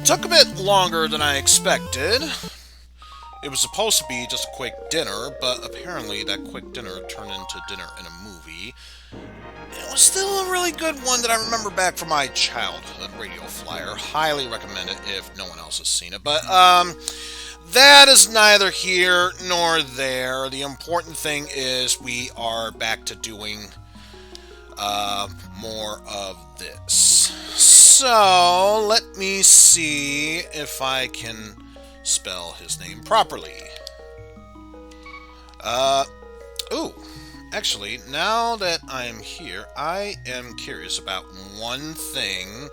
Took a bit longer than I expected. It was supposed to be just a quick dinner, but apparently that quick dinner turned into dinner in a movie. It was still a really good one that I remember back from my childhood, Radio Flyer. Highly recommend it if no one else has seen it. But, that is neither here nor there. The important thing is we are back to doing more of this. So, let me see if I can spell his name properly. Ooh. Actually, now that I'm here, I am curious about one thing.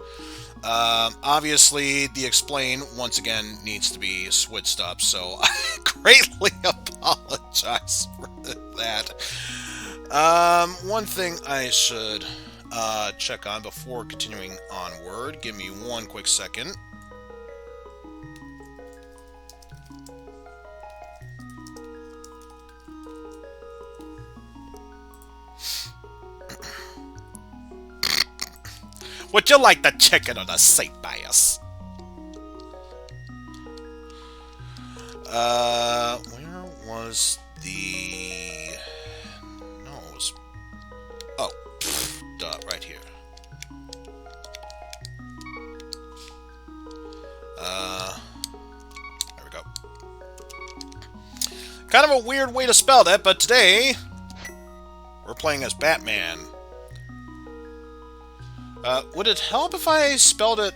Obviously, the explain, once again, needs to be switched up, so I greatly apologize for that. One thing I should check on before continuing onward. Give me one quick second. Would you like the chicken or the steak bias? Where was the... No, it was... Oh, duh, right here. There we go. Kind of a weird way to spell that, but today... we're playing as Batman. Would it help if I spelled it,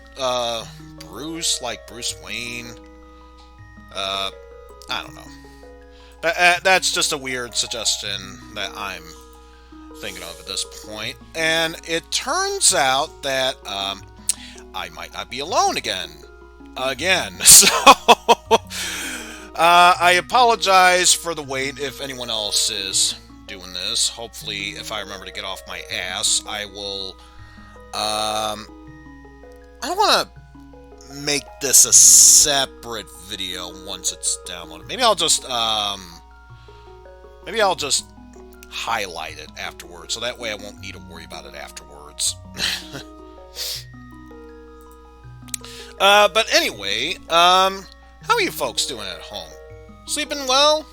Bruce, like Bruce Wayne? I don't know. That's just a weird suggestion that I'm thinking of at this point. And it turns out that, I might not be alone again. So, I apologize for the wait if anyone else is doing this. Hopefully, if I remember to get off my ass, I will... I don't want to make this a separate video once it's downloaded. Maybe I'll just highlight it afterwards, so that way I won't need to worry about it afterwards. But anyway, how are you folks doing at home? Sleeping well?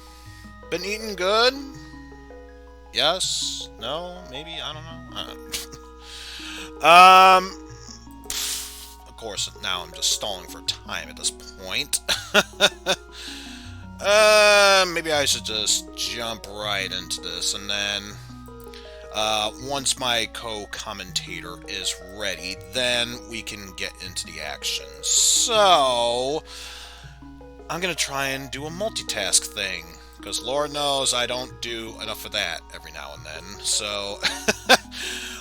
Been eating good? Yes? No? Maybe? I don't know. Of course, now I'm just stalling for time at this point. Maybe I should just jump right into this, and then, once my co-commentator is ready, then we can get into the action. So, I'm gonna try and do a multitask thing, because Lord knows I don't do enough of that every now and then, so...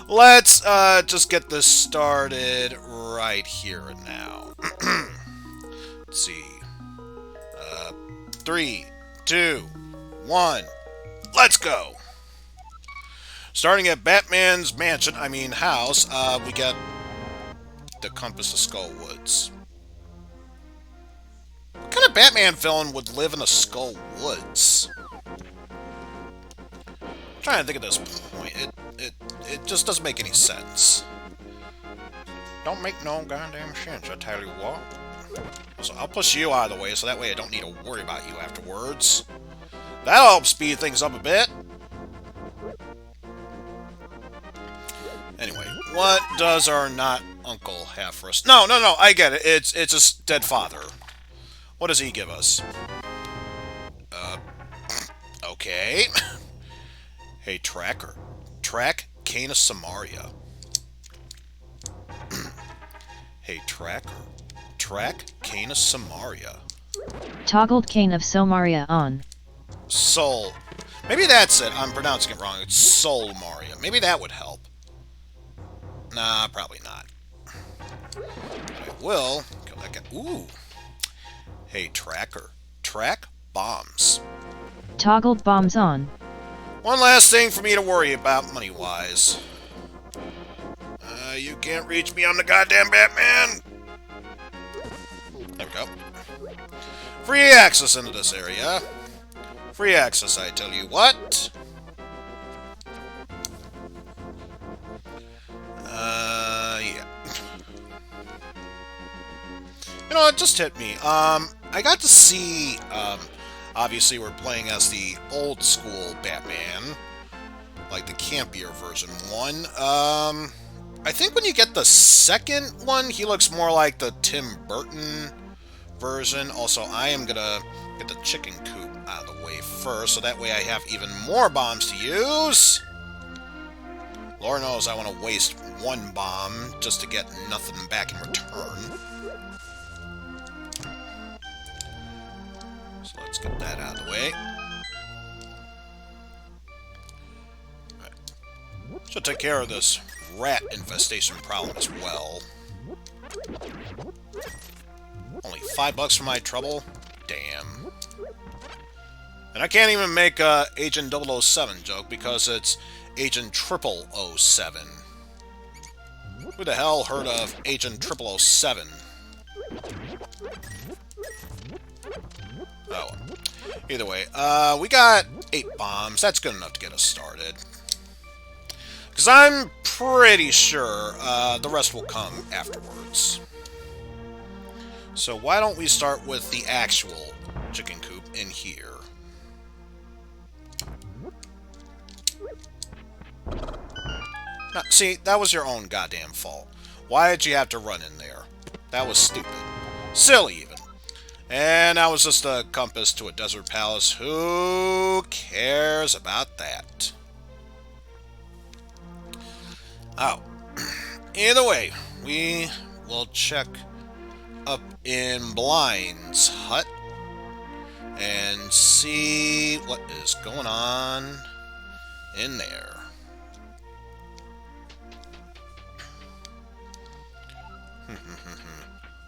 Let's just get this started right here and now. Let's see. 3, 2, 1, let's go! Starting at Batman's mansion, house, we got the Compass of Skull Woods. What kind of Batman villain would live in the Skull Woods? I'm trying to think at this point. It just doesn't make any sense. Don't make no goddamn sense, I tell you what. So I'll push you out of the way, so that way I don't need to worry about you afterwards. That'll help speed things up a bit. Anyway, what does our not uncle have for us? No, I get it. It's his dead father. What does he give us? Okay. Hey, Tracker. Track Cane of Samaria. Hey, Tracker. Track Cane of Samaria. Toggled Cane of Somaria on. Soul. Maybe that's it. I'm pronouncing it wrong. It's Soul Maria. Maybe that would help. Nah, probably not. But I will kill that guy. Ooh. Hey, Tracker. Track Bombs. Toggled bombs on. One last thing for me to worry about money-wise. You can't reach me, I'm the goddamn Batman! There we go. Free access into this area. Free access, I tell you what. Yeah. You know, it just hit me. I got to see, obviously we're playing as the old school Batman, like the campier version 1. I think when you get the second one, he looks more like the Tim Burton version. Also, I am gonna get the chicken coop out of the way first, so that way I have even more bombs to use. Lord knows I want to waste one bomb just to get nothing back in return. So let's get that out of the way. Right. Should take care of this rat infestation problem as well. Only $5 for my trouble? Damn. And I can't even make a Agent 007 joke because it's Agent 0007. Who the hell heard of Agent 007? Oh, either way, we got 8 bombs. That's good enough to get us started. Because I'm pretty sure the rest will come afterwards. So why don't we start with the actual chicken coop in here? Now, see, that was your own goddamn fault. Why did you have to run in there? That was stupid. Silly, even. And that was just a compass to a desert palace. Who cares about that? Oh. Either way, we will check up in Blind's hut and see what is going on in there.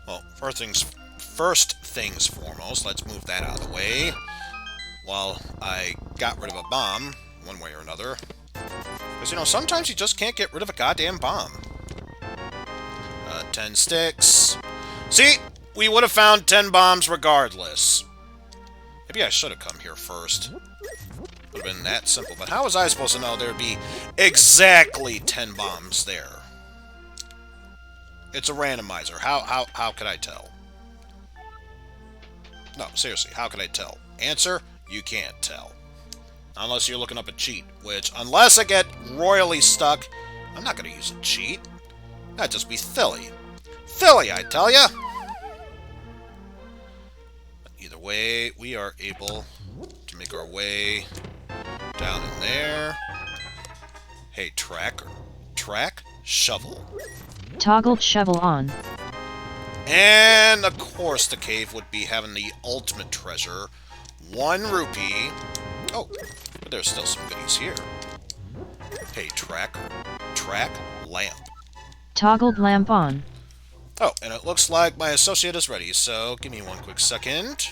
Well, first things foremost, let's move that out of the way while I got rid of a bomb, one way or another. Because, you know, sometimes you just can't get rid of a goddamn bomb. 10 sticks. See? We would have found 10 bombs regardless. Maybe I should have come here first. Would have been that simple. But how was I supposed to know there'd be exactly 10 bombs there? It's a randomizer. How could I tell? No, seriously, how could I tell? Answer, you can't tell. Unless you're looking up a cheat, which, unless I get royally stuck, I'm not going to use a cheat. That'd just be silly. Silly, I tell ya! Either way, we are able to make our way down in there. Hey, track, shovel. Toggled shovel on. And, of course, the cave would be having the ultimate treasure. 1 rupee. Oh, but there's still some goodies here. Hey, track, lamp. Toggled lamp on. Oh, and it looks like my associate is ready, so give me one quick second.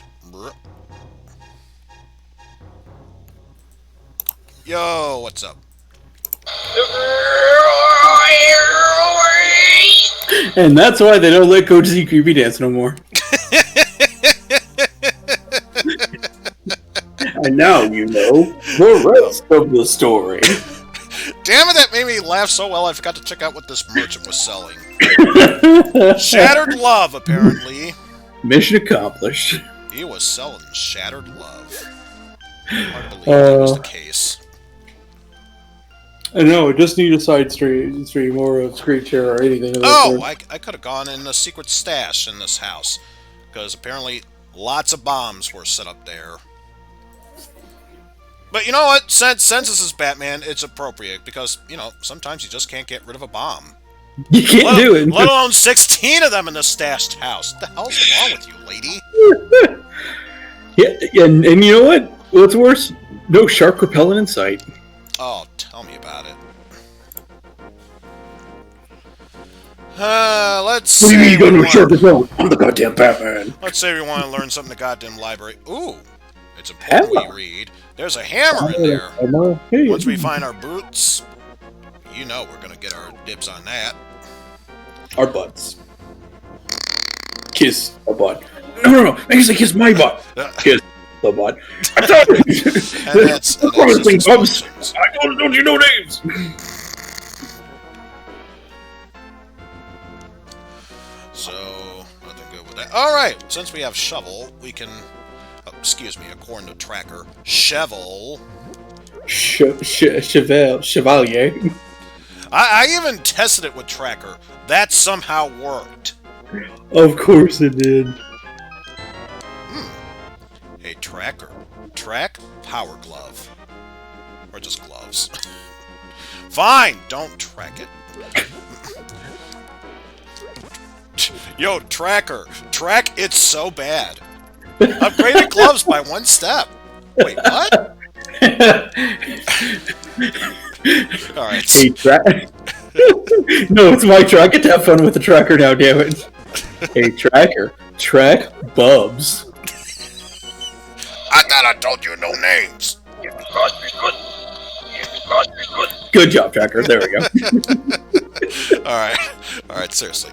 Yo, what's up? And that's why they don't let Coach Z creepy dance no more. And now you know the rest of the story. Damn it, that made me laugh so well I forgot to check out what this merchant was selling. Shattered love, apparently. Mission accomplished. He was selling shattered love. Hard to believe that was the case. I know, just need a side stream or a screen share or anything. Oh, I could have gone in a secret stash in this house. Because apparently lots of bombs were set up there. But you know what? Since this is Batman, it's appropriate. Because, you know, sometimes you just can't get rid of a bomb. You can't do it. Let alone 16 of them in the stashed house. What the hell's wrong with you, lady? Yeah, and you know what? What's worse? No shark repellent in sight. Oh, tell me about it. Let's see. What do you mean you got no shark repellent? I'm the goddamn Batman. Let's say we want to learn something in the goddamn library. Ooh, it's important we read. There's a hammer in there. Once we find our boots, you know we're going to get our dibs on that. Our butts. Kiss a butt. No. I guess I kiss my butt. Kiss the butt. I thought that's promising bumps. Don't you know names? So, nothing good with Alright, since we have shovel, we can... Oh, excuse me, according to Tracker, shovel. Chevalier. I even tested it with Tracker. That somehow worked. Of course it did. Hey, Tracker. Track Power Glove. Or just gloves. Fine, don't track it. Yo, Tracker. Track it's so bad. Upgraded gloves by 1 step. Wait, what? Alright. Hey, No, it's my truck. I get to have fun with the Tracker now, damn it. Hey, Tracker. Track Bubs. I thought I told you no names. Good job, Tracker. There we go. Alright, seriously.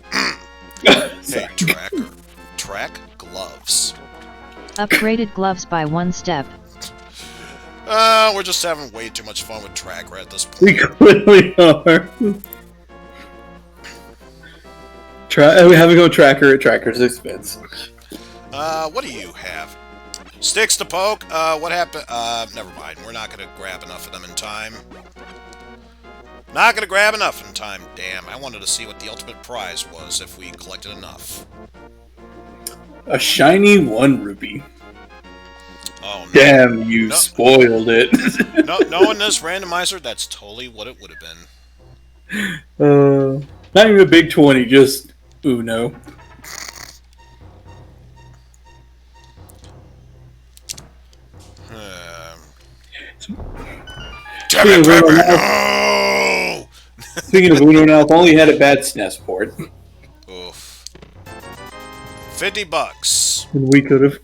Hey, Tracker. Track gloves. Upgraded gloves by 1 step. We're just having way too much fun with Tracker at this point. We clearly are. We have to go Tracker at Tracker's expense. What do you have? Sticks to poke? What happened? Never mind. We're not gonna grab enough of them in time. Not gonna grab enough in time. Damn, I wanted to see what the ultimate prize was if we collected enough. A shiny 1 rupee. Oh, no. Damn, you spoiled it. Knowing this randomizer, that's totally what it would have been. Not even a big 20, just Uno. Speaking of Uno now, if only you had a bad SNES port. Oof. $50. And we could have.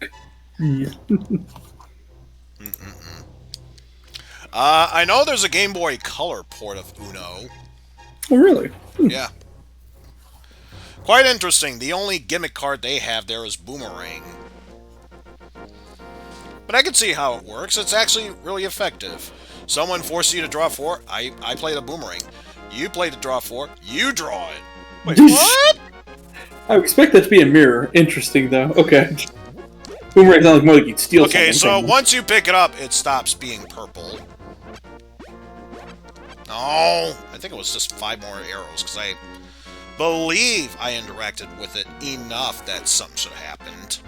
I know there's a Game Boy Color port of Uno. Oh, really? Yeah. Quite interesting. The only gimmick card they have there is Boomerang. But I can see how it works. It's actually really effective. Someone forces you to draw 4. I play the Boomerang. You play the draw 4. You draw it. Wait, what? I expect that to be a mirror. Interesting, though. Okay. Boomerang sounds more like you'd steal something. Okay, so once you pick it up, it stops being purple. No, I think it was just 5 more arrows, because I believe I interacted with it enough that something should have happened.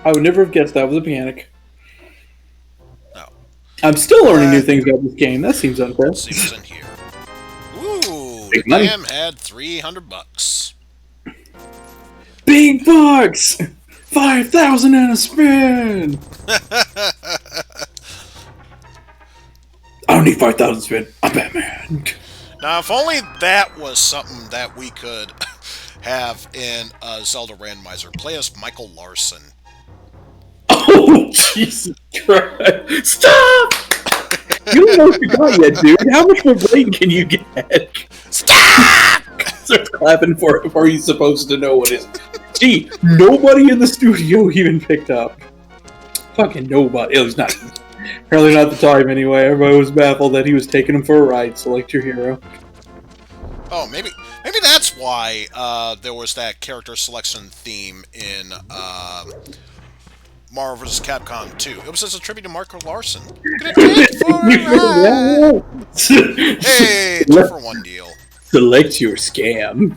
I would never have guessed that was a mechanic. No. I'm still learning new things about this game. That seems unfair. Let's see what's in here. Ooh, Big the money. dam had $300. Big bucks! 5,000 and a spin! I don't need 5,000 spin. I'm Batman. Now, if only that was something that we could have in a Zelda randomizer. Play as Michael Larson. Oh, Jesus Christ. Stop! You don't know what you got yet, dude. How much more blatant can you get? Stop! Starts clapping for it before he's supposed to know what it is. Gee, nobody in the studio even picked up. Fucking nobody. It was not. Apparently not the time anyway. Everybody was baffled that he was taking him for a ride. Select your hero. Oh, maybe that's why there was that character selection theme in Marvel vs. Capcom 2. It was just a tribute to Michael Larson. Gonna take for a ride. Hey, 2 for 1 deal. Select your scam.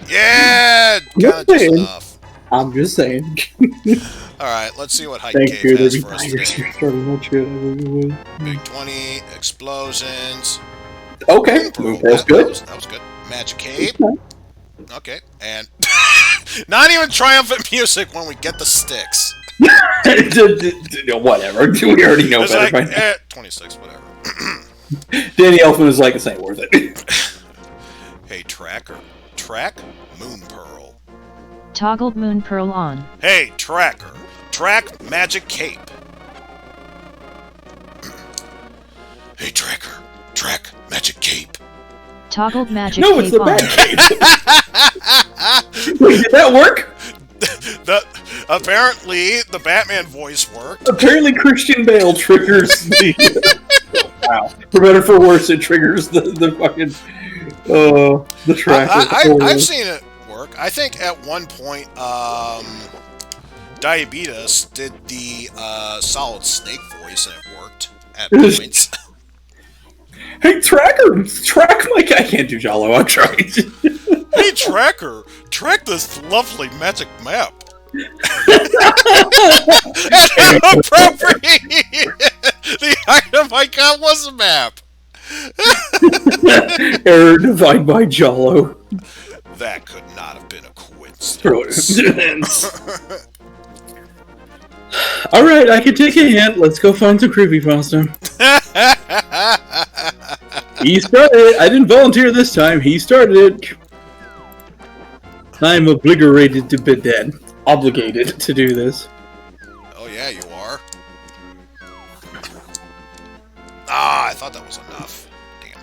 Yeah, kind of just enough. I'm just saying. Alright, let's see what Height Thank Cave you, has for us today. Big 20, explosions. Okay, that's good. That was good. Magic Cape. Okay, and not even triumphant music when we get the sticks. Whatever. We already know it's better. Like, 26, whatever. Danny Elfman is like, this ain't worth it. Hey, Tracker. Track Moon Pearl. Toggled Moon Pearl on. Hey, Tracker. Track Magic Cape. Hey, Tracker. Track Magic Cape. Toggled Magic No, Cape it's the on. bad cape. Wait, did that work? Apparently, the Batman voice worked. Apparently, Christian Bale triggers the... Wow. For better or for worse, it triggers the fucking The tracker. I've seen it work. I think at one point, Diabetes did the Solid Snake voice and it worked at points. Hey, Tracker! Track my... I can't do Jalo, I'm trying. Hey, Tracker! Track this lovely magic map. Appropriate! The item I got was a map. Error defined by Jalo. That could not have been a coincidence. Alright, I can take a hint. Let's go find some creepypasta. He started it. I didn't volunteer this time. He started it. I'm obligated to be dead. Obligated to do this. Oh yeah, you are. Ah, I thought that was enough. Damn.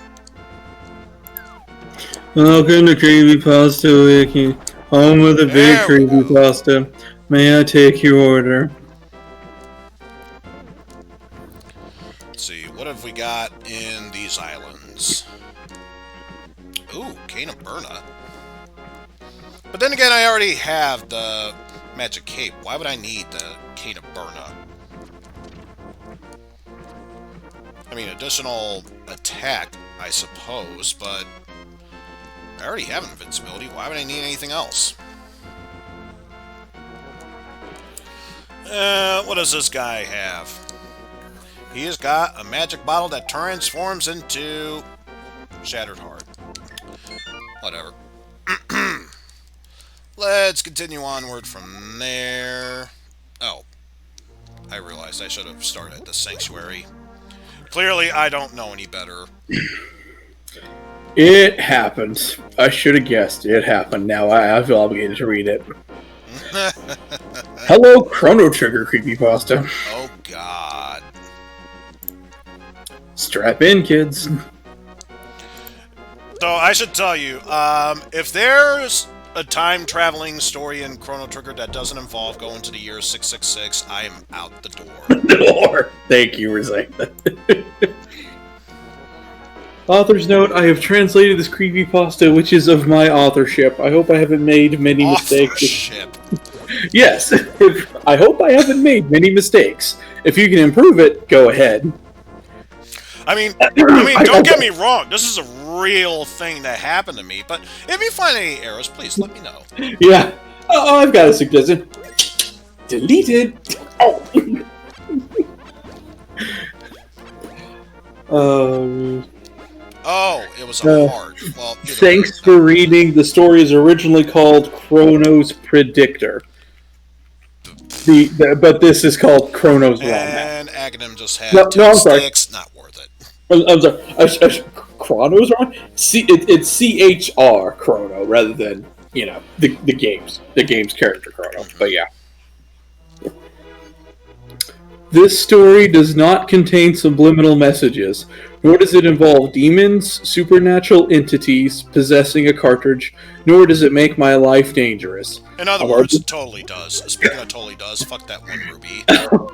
Welcome to Creepypasta Wiki, home of the big creepypasta. May I take your order? Let's see, what have we got in these islands? Ooh, Cane of Burna. But then again, I already have the Magic Cape. Why would I need the Cane of Burna? I mean, additional attack, I suppose, but I already have invincibility. Why would I need anything else? What does this guy have? He has got a magic bottle that transforms into Shattered Heart. Whatever. Let's continue onward from there. Oh. I realized I should have started at the Sanctuary. Clearly, I don't know any better. It happened. I should have guessed. It happened. Now I feel obligated to read it. Hello, Chrono Trigger creepypasta. Oh, God. Strap in, kids. So, I should tell you, if there's a time-traveling story in Chrono Trigger that doesn't involve going to the year 666, I am out the door. Thank you for saying that. Author's note, I have translated this creepypasta, which is of my authorship. I hope I haven't made many mistakes. Yes, I hope I haven't made many mistakes. If you can improve it, go ahead. I mean, don't get me wrong. This is a real thing that happened to me. But if you find any errors, please let me know. Yeah. Oh, I've got a suggestion. Deleted. Oh. Oh, it was a hard. Well, thanks for reading. The story is originally called Chrono's Predictor. But this is called Chrono's Wrong. And Aghanim just had two sticks. Not worth it. I'm sorry. Chrono's Wrong? It's CHR Chrono rather than, the game's character Chrono. But yeah. This story does not contain subliminal messages, nor does it involve demons, supernatural entities, possessing a cartridge, nor does it make my life dangerous. In other words, it totally does. Speaking of totally does, fuck that one ruby.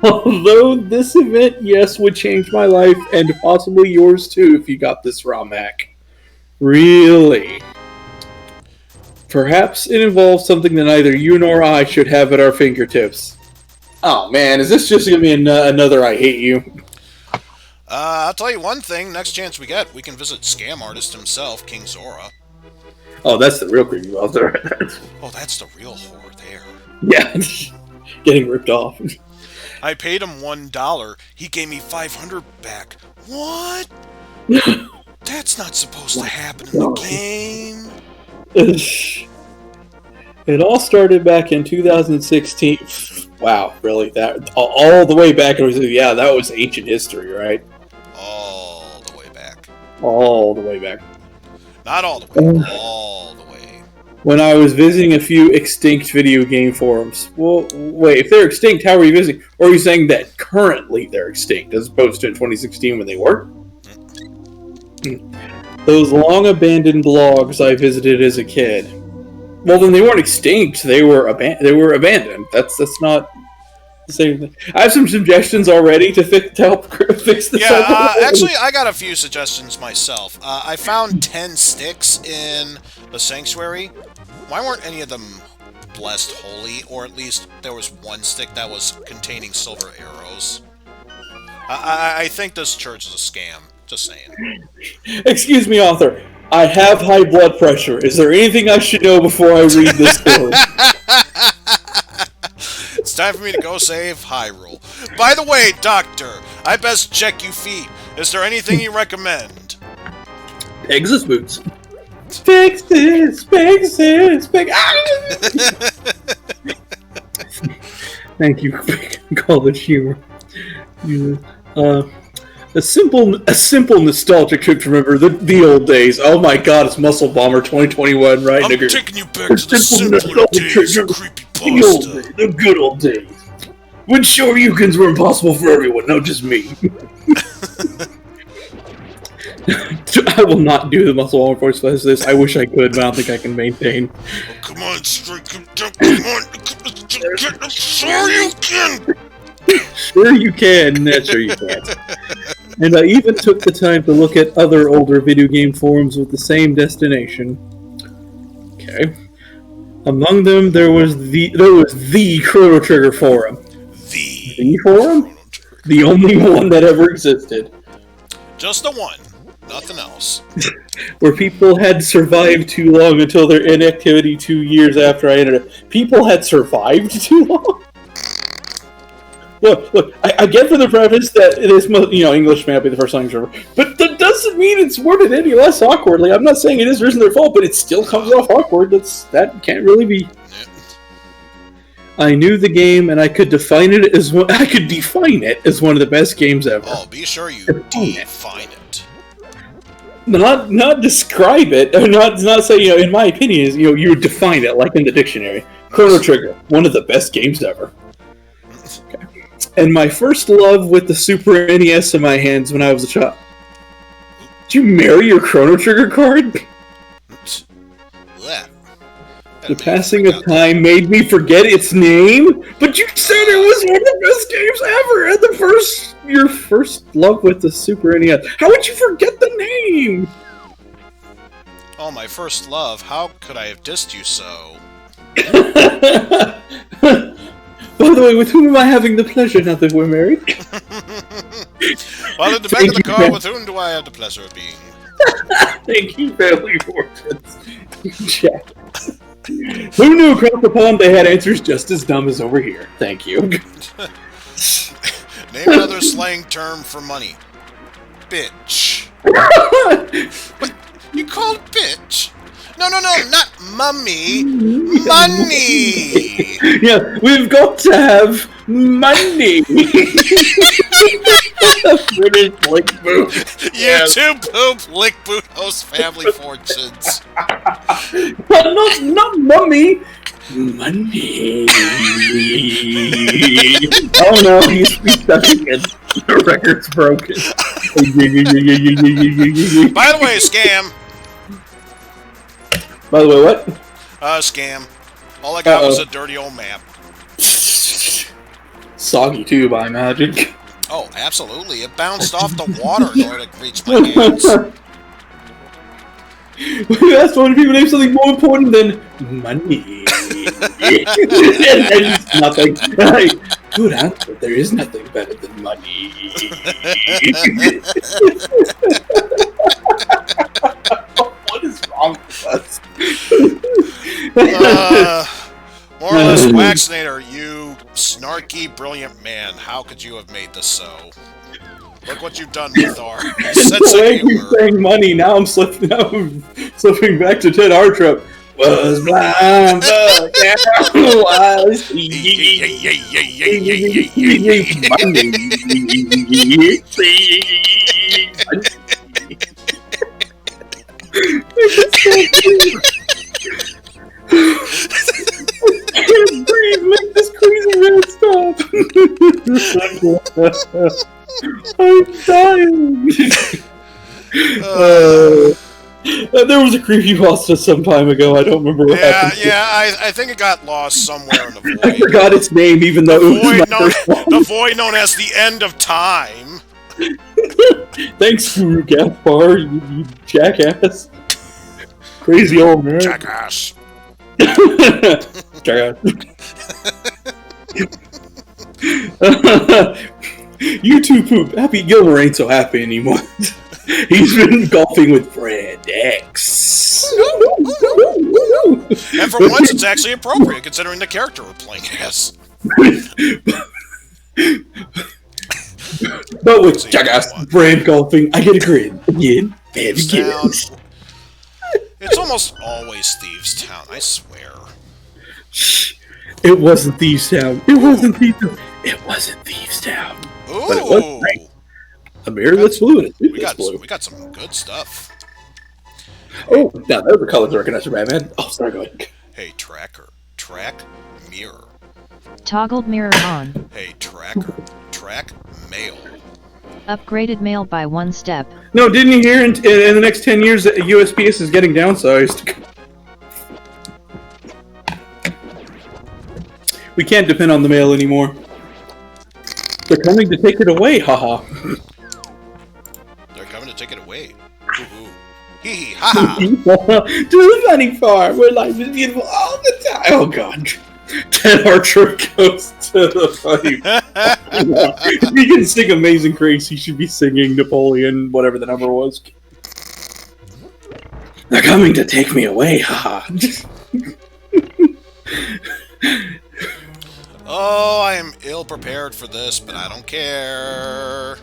Although this event, yes, would change my life, and possibly yours too if you got this ROM hack. Really? Perhaps it involves something that neither you nor I should have at our fingertips. Oh man, is this just gonna be another I hate you? I'll tell you one thing, next chance we get, we can visit scam artist himself, King Zora. Oh, that's the real creepy monster. Oh, that's the real whore there. Yeah, getting ripped off. I paid him $1, he gave me 500 back. What? That's not supposed to happen in the game. It all started back in 2016. Wow, really? That all the way back? Yeah, that was ancient history, right? All the way back. All the way back. Not all the way. All the way. When I was visiting a few extinct video game forums. Well, wait. If they're extinct, how are you visiting? Or are you saying that currently they're extinct, as opposed to in 2016 when they were? Those long abandoned blogs I visited as a kid. Well, then they weren't extinct. They were abandoned. That's not Same thing. I have some suggestions already to help fix this. Yeah, actually, I got a few suggestions myself. I found 10 sticks in the sanctuary. Why weren't any of them blessed holy? Or at least there was one stick that was containing silver arrows. I think this church is a scam. Just saying. Excuse me, author. I have high blood pressure. Is there anything I should know before I read this story? It's time for me to go save Hyrule. By the way, Doctor, I best check you feet. Is there anything you recommend? Pegasus boots. Pegasus, Pegasus, Pegasus. Ah! Thank you for college humor. A simple nostalgic trip to remember the old days. Oh my god, it's Muscle Bomber 2021, right, I'm nigger? taking you back to the simpler days of creepypasta. The good old days. When Shoryukens were impossible for everyone, not just me. I will not do the Muscle Bomber voice for this. I wish I could, but I don't think I can maintain. Oh, come on, Strike. Come on. Sure you can. Sure you can. That's sure you can. And I even took the time to look at other older video game forums with the same destination. Okay. Among them, there was the Chrono Trigger forum. The forum? The only one that ever existed. Just the one. Nothing else. Where people had survived too long until their inactivity 2 years after I entered it. People had survived too long? Look, I get for the preface that this, English may not be the first language ever, but that doesn't mean it's worded any less awkwardly. I'm not saying it is or isn't their fault, but it still comes off awkward. That can't really be. I knew the game, and I could define it as one of the best games ever. Oh, be sure you define it. Not describe it, or not say, in my opinion, you would define it, like in the dictionary. Chrono Trigger, one of the best games ever. Okay. And my first love with the Super NES in my hands when I was a child. Did you marry your Chrono Trigger card? The passing of time made me forget its name, but you said it was one of the best games ever, and your first love with the Super NES. How would you forget the name? Oh, my first love. How could I have dissed you so? By the way, with whom am I having the pleasure now that we're married? Well, in the back of the car, with whom do I have the pleasure of being? Thank you, Family Fortunes. Jack. Who knew across the pond they had answers just as dumb as over here? Thank you. Name another slang term for money. Bitch. What? You called bitch? No, not mummy. Money! Yeah, we've got to have money. British lick boot. YouTube poop lick boot host Family Fortunes. But not mummy. Money. Oh no, he's stuck again. The record's broken. By the way, scam. By the way, what? Scam. All I got was a dirty old map. Soggy tube, I imagine. Oh, absolutely. It bounced off the water in order to reach my hands. That's when people name something more important than money. And nothing. Good answer. There is nothing better than money. What is wrong with us? More or less, Waxinator, you snarky, brilliant man. How could you have made this so? Look what you've done with our sense of humor. Saying money, now I'm slipping back to Ted Hartrip. Was blind, but now was I can't breathe, make this crazy man stop. I'm dying. There was a creepypasta some time ago. I don't remember what happened. I think it got lost somewhere in the void. I forgot its name, even though it was my first one. The void known as the end of time. Thanks, Guru Gaspar, you jackass. Crazy old man. Jackass. Jackass. You too, Poop. Happy Gilmore ain't so happy anymore. He's been golfing with Fred X. And for once, it's actually appropriate, considering the character we're playing as. But with Jackass brand golfing, I get a grin. Again, and again. It's almost always Thieves Town, I swear. It wasn't Thieves Town. It wasn't Thieves Town. It wasn't Thieves Town. Ooh! But it was right. A mirror that's blue. We got some good stuff. Oh, now those are colors I recognize from Batman. Oh, sorry, go ahead. Hey, tracker. Track mirror. Toggled mirror on. Hey, tracker. Track mail. Upgraded mail by 1 step. No, didn't you hear in the next 10 years that USPS is getting downsized? We can't depend on the mail anymore. They're coming to take it away, haha. They're coming to take it away. Hoo-hoo. Hee-hee, ha-ha. To the funny farm where life is beautiful all the time. Oh, God. Ted Archer goes to the funny farm. He can sing Amazing Grace. He should be singing Napoleon, whatever the number was. They're coming to take me away, haha. Oh, I am ill-prepared for this, but I don't care.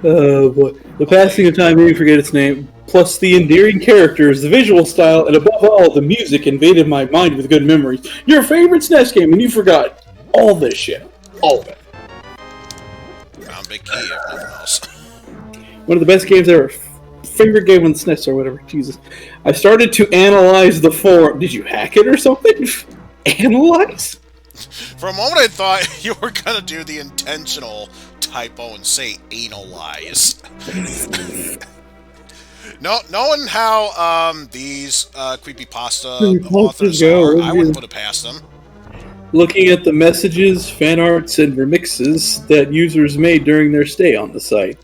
Oh, boy. The passing of time made me forget its name. Plus the endearing characters, the visual style, and above all, the music invaded my mind with good memories. Your favorite SNES game, and you forgot all this shit. All of it. Found Big Key, if nothing else. One of the best games ever. Favorite game on the SNES or whatever. Jesus. I started to analyze the forum. Did you hack it or something? Analyze? For a moment, I thought you were gonna do the intentional typo and say analyze. Knowing how these creepypasta authors are, I wouldn't put it past them. Looking at the messages, fan arts, and remixes that users made during their stay on the site.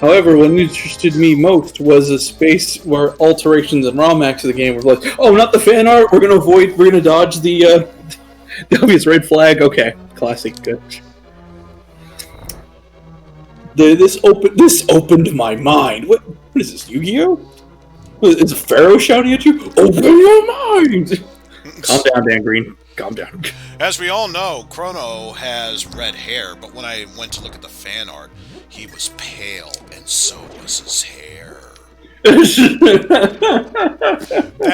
However, what interested me most was a space where alterations and ROM hacks of the game were like, oh, not the fan art, we're gonna dodge the obvious red flag. Okay, classic, good. This opened my mind. What is this, Yu-Gi-Oh? Is a pharaoh shouting at you? Open your mind! Calm down, Dan Green. Calm down. As we all know, Chrono has red hair, but when I went to look at the fan art, he was pale, and so was his hair.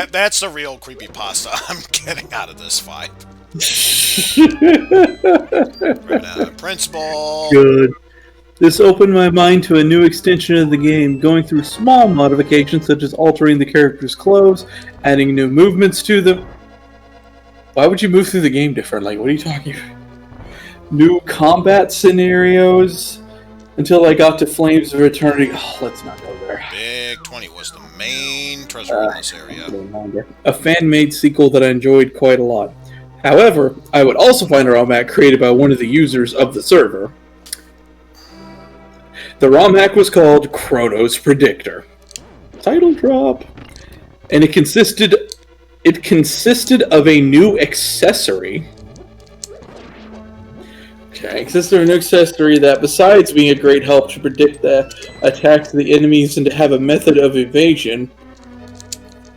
That's the real creepypasta I'm getting out of this fight. Right out of principle. Good. This opened my mind to a new extension of the game, going through small modifications such as altering the character's clothes, adding new movements to them. Why would you move through the game differently? What are you talking about? New combat scenarios until I got to Flames of Eternity. Oh, let's not go there. Big 20 was the main treasure in this area. A fan-made sequel that I enjoyed quite a lot. However, I would also find a ROM hack created by one of the users of the server. The ROM hack was called Chrono's Predictor. Title drop. And it consisted of a new accessory. Okay, it consisted of a new accessory that, besides being a great help to predict the attacks of the enemies and to have a method of evasion,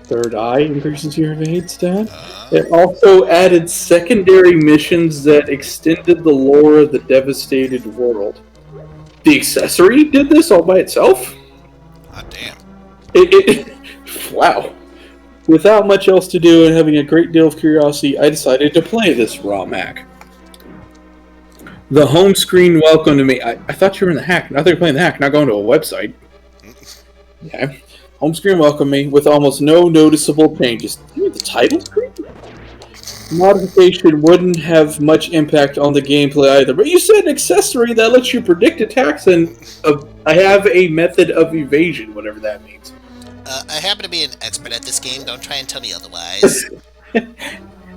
third eye increases your evade stat. It also added secondary missions that extended the lore of the devastated world. The accessory did this all by itself? Ah, damn. Wow. Without much else to do and having a great deal of curiosity, I decided to play this ROM hack. The home screen welcomed me. I thought you were in the hack. I thought you were playing the hack, not going to a website. Okay. Home screen welcomed me with almost no noticeable changes. The title screen? Modification wouldn't have much impact on the gameplay either. But you said an accessory that lets you predict attacks, and I have a method of evasion, whatever that means. I happen to be an expert at this game. Don't try and tell me otherwise.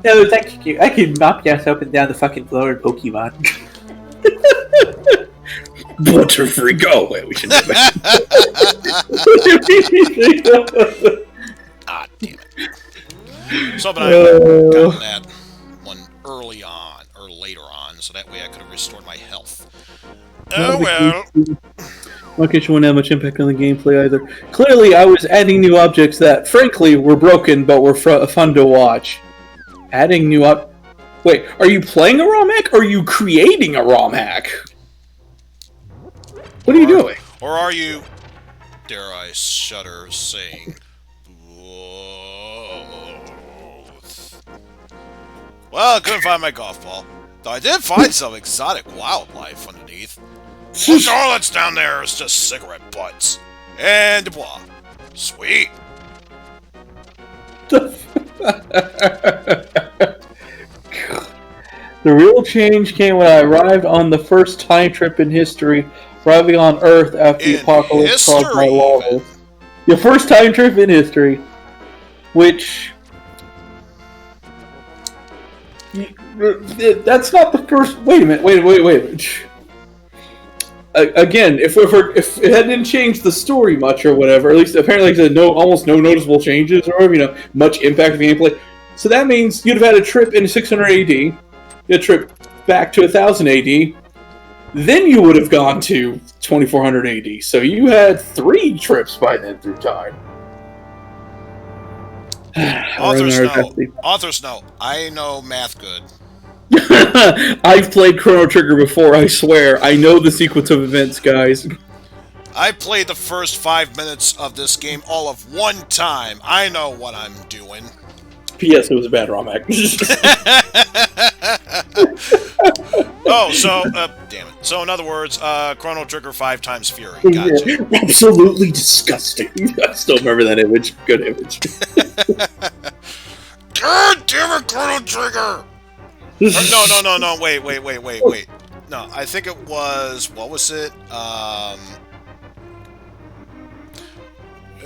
No, thank you. I can knock you up and down the fucking floor in Pokemon. Butterfree, go away. We should do that. Ah, damn it. So, but I got that one early on, or later on, so that way I could have restored my health. Oh, well. Location wouldn't have much impact on the gameplay either. Clearly, I was adding new objects that, frankly, were broken, but were fun to watch. Adding new Wait, are you playing a ROM hack, or are you creating a ROM hack? What are you doing? Or are you, dare I shudder, saying, both? Well, I couldn't find my golf ball. Though I did find some exotic wildlife underneath. Most all that's down there is just cigarette butts. And blah. Sweet. The real change came when I arrived on the first time trip in history, arriving on Earth after the apocalypse caused by lava. The first time trip in history, which... That's not the first... Wait a minute, wait a minute. Again, if it hadn't changed the story much or whatever, at least apparently there's almost no noticeable changes or much impact of the gameplay. So that means you'd have had a trip in 600 AD, a trip back to 1000 AD, then you would have gone to 2400 AD. So you had 3 trips by then through time. Authors know. I know math good. I've played Chrono Trigger before, I swear. I know the sequence of events, guys. I played the first 5 minutes of this game all of one time. I know what I'm doing. P.S. It was a bad ROM hack. Oh, so, damn it. So, in other words, Chrono Trigger 5 times Fury. Gotcha. Absolutely disgusting. I still remember that image. Good image. God damn it, Chrono Trigger! No, wait. No, I think it was, what was it? I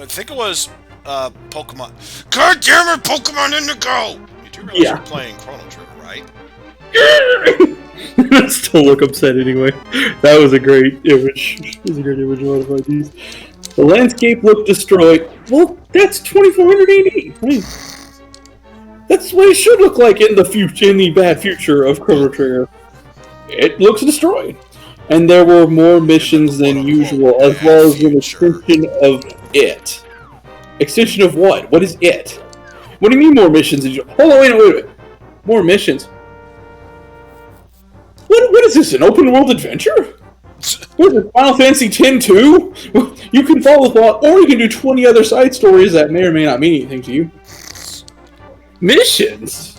think it was, Pokemon. God damn it, Pokemon Indigo! You do realize you're playing Chrono Trigger, right? I still look upset anyway. That was a great image. It was a great image of one of my Ds. The landscape looked destroyed. Well, that's 2400 AD. I mean, that's what it should look like in the future, in the bad future of Chrono Trigger. It looks destroyed. And there were more missions than usual, as well as an extension of it. Extension of what? What is it? What do you mean more missions? Hold on, wait a minute. More missions? What is this, an open world adventure? What is it, Final Fantasy X-2? You can follow the plot, or you can do 20 other side stories that may or may not mean anything to you. Missions?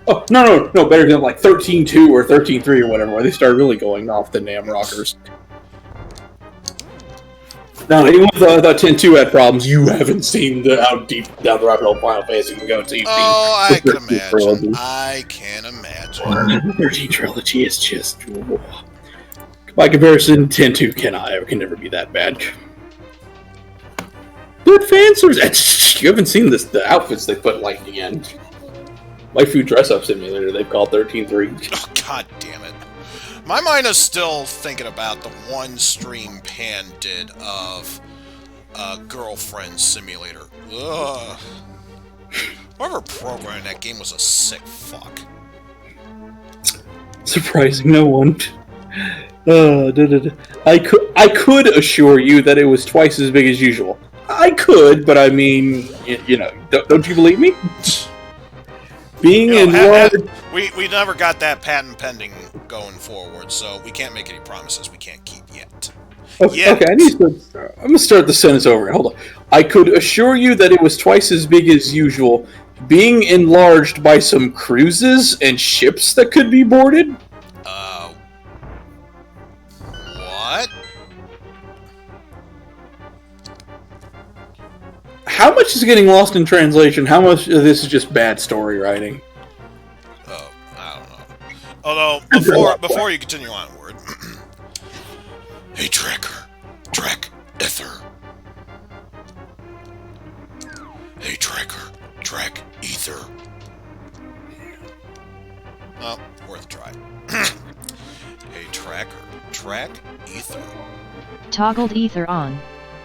Oh, no, better than like 13.2 or 13.3 or whatever, where they start really going off the damn rockers. Now, anyone thought 10.2 had problems, you haven't seen how deep down the rabbit hole Final Fantasy can go. Oh, I can imagine. I can imagine. 13 trilogy is just... By comparison, 10.2 can never be that bad. Good fan service. You haven't seen the outfits they put like the end. Waifu dress-up simulator they've called 13.3. Oh, god damn it. My mind is still thinking about the one stream Pan did of Girlfriend Simulator. Ugh. Whoever programmed that game was a sick fuck. Surprising no one. I could assure you that it was twice as big as usual. I could, but I mean, don't you believe me? Being in large... We never got that patent pending going forward, so we can't make any promises we can't keep yet. Okay, I'm going to start the sentence over. Hold on. I could assure you that it was twice as big as usual, being enlarged by some cruises and ships that could be boarded. What? How much is getting lost in translation? How much of this is just bad story writing? Oh, I don't know. Although, before you continue onward... Hey, Trek, Ether. Hey, tracker, track ether. Oh, worth a try. Hey, tracker, track ether. Toggled ether on.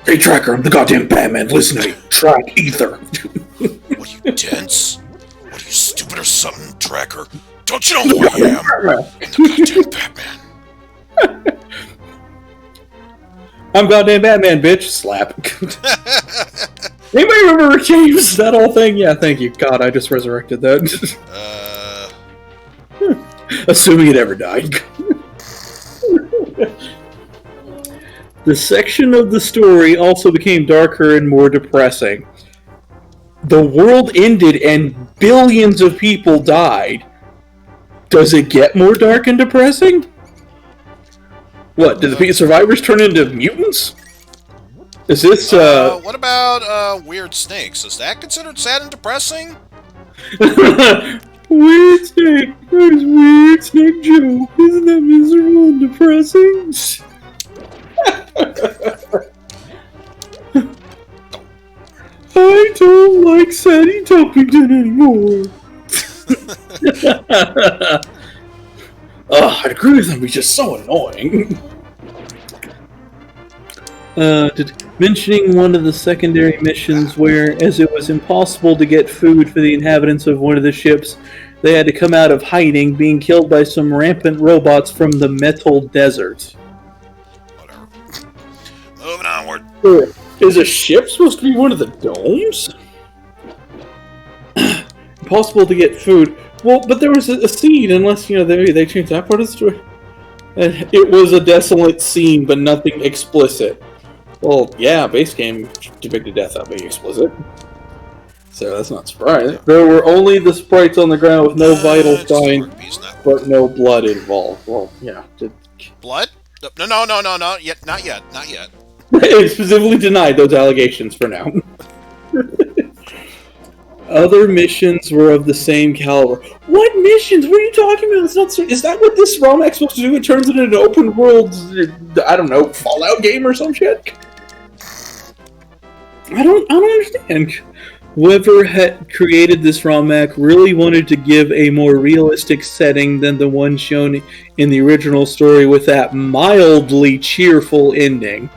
Hey, Tracker, I'm the goddamn Batman. Listen to me. Track ether. What are you, dense? What are you, stupid or something, tracker? Don't you know who I am? I'm the goddamn Batman. I'm goddamn Batman, bitch. Slap. Anybody remember James? That whole thing? Yeah, thank you. God, I just resurrected that. Assuming it ever died. The section of the story also became darker and more depressing. The world ended and billions of people died. Does it get more dark and depressing? What, did the survivors turn into mutants? Is this, What about, weird snakes? Is that considered sad and depressing? Weird snake! There's Weird Snake Joe! Isn't that miserable and depressing? I don't like Sadie Tuppington anymore. I'd agree with him, he's just so annoying. Mentioning one of the secondary missions where, as it was impossible to get food for the inhabitants of one of the ships, they had to come out of hiding, being killed by some rampant robots from the Metal Desert. Whatever. Moving onward. Is a ship supposed to be one of the domes? Impossible to get food. Well, but there was a scene, unless, they changed that part of the story. It was a desolate scene, but nothing explicit. Well, yeah, base game depicted death not being explicit. So that's not surprising. There were only the sprites on the ground with no vital sign, but no blood involved. Well, yeah. Blood? No, not yet. It specifically denied those allegations for now. Other missions were of the same caliber. What missions? What are you talking about? It's not. Is that what this ROM-X supposed to do? It turns into an open world, I don't know, Fallout game or some shit? I don't understand. Whoever had created this ROM-Hack really wanted to give a more realistic setting than the one shown in the original story with that mildly cheerful ending.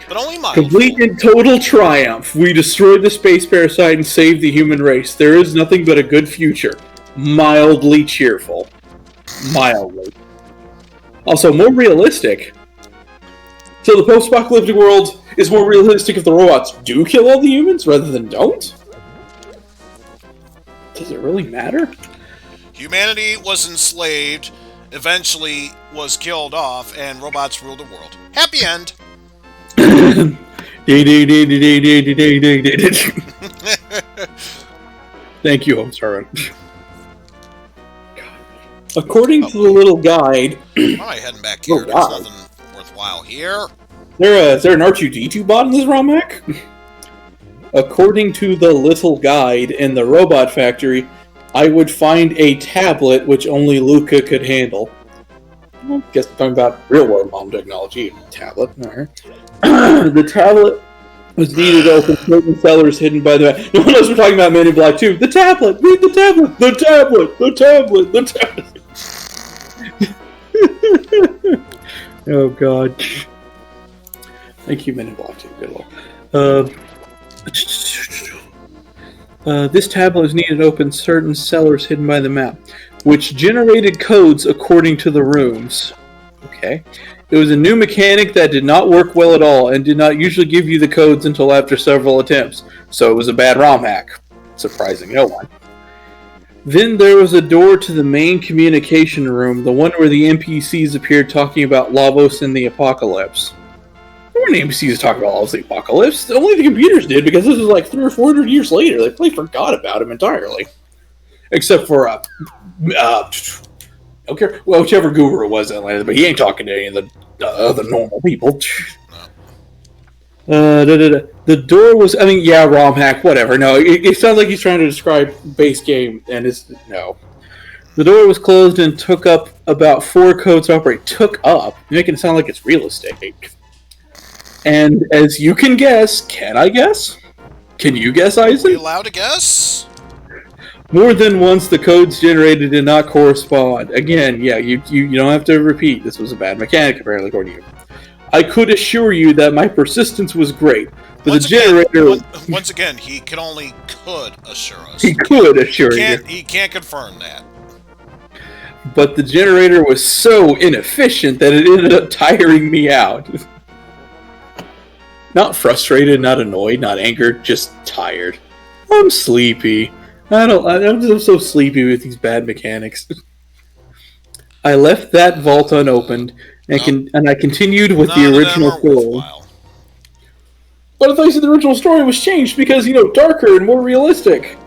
But only mildly. Complete and total triumph. We destroyed the space parasite and saved the human race. There is nothing but a good future. Mildly cheerful. Mildly. Also, more realistic. So the post-apocalyptic world is more realistic if the robots do kill all the humans rather than don't? Does it really matter? Humanity was enslaved, eventually was killed off, and robots ruled the world. Happy end! Thank you, host Harlan. According to the little guide... Why heading back here? There's nothing worthwhile here. Is there an R2-D2 bot in this ROM-hack? According to the little guide in the robot factory, I would find a tablet which only Luca could handle. I guess we're talking about real-world bomb technology. Tablet. Alright. The tablet was needed to open certain cellars hidden by the... No one knows we're talking about Men in Black 2. The tablet! Read the tablet! The tablet! The tablet! The tablet! Oh, God. Thank you, Men in Black 2. Good luck. This tablet was needed to open certain cellars hidden by the map, which generated codes according to the rooms. Okay. It was a new mechanic that did not work well at all, and did not usually give you the codes until after several attempts, so it was a bad ROM hack. Surprising no one. Then there was a door to the main communication room, the one where the NPCs appeared talking about Lavos and the Apocalypse. There weren't NPCs talking about Lavos and the Apocalypse. Only the computers did, because this was like 300 or 400 years later. They probably forgot about him entirely. Except for, okay, well, whichever guru it was that landed, but he ain't talking to any of the other normal people. The door was, ROM hack, whatever. No, it sounds like he's trying to describe base game, and it's, no. The door was closed and took up about 4 codes to operate. Took up? You're making it sound like it's real estate. And as you can guess, can I guess? Can you guess, Are we Eizen? allowed to guess? More than once, the codes generated did not correspond. Again, yeah, you don't have to repeat. This was a bad mechanic, apparently, according to you. I could assure you that my persistence was great, but Once the generator... once again, he could assure us. He could assure you. He can't confirm that. But the generator was so inefficient that it ended up tiring me out. Not frustrated, not annoyed, not angered, just tired. I'm sleepy. I'm so sleepy with these bad mechanics. I left that vault unopened, and I continued with the original story. But I thought you said the original story was changed because, darker and more realistic.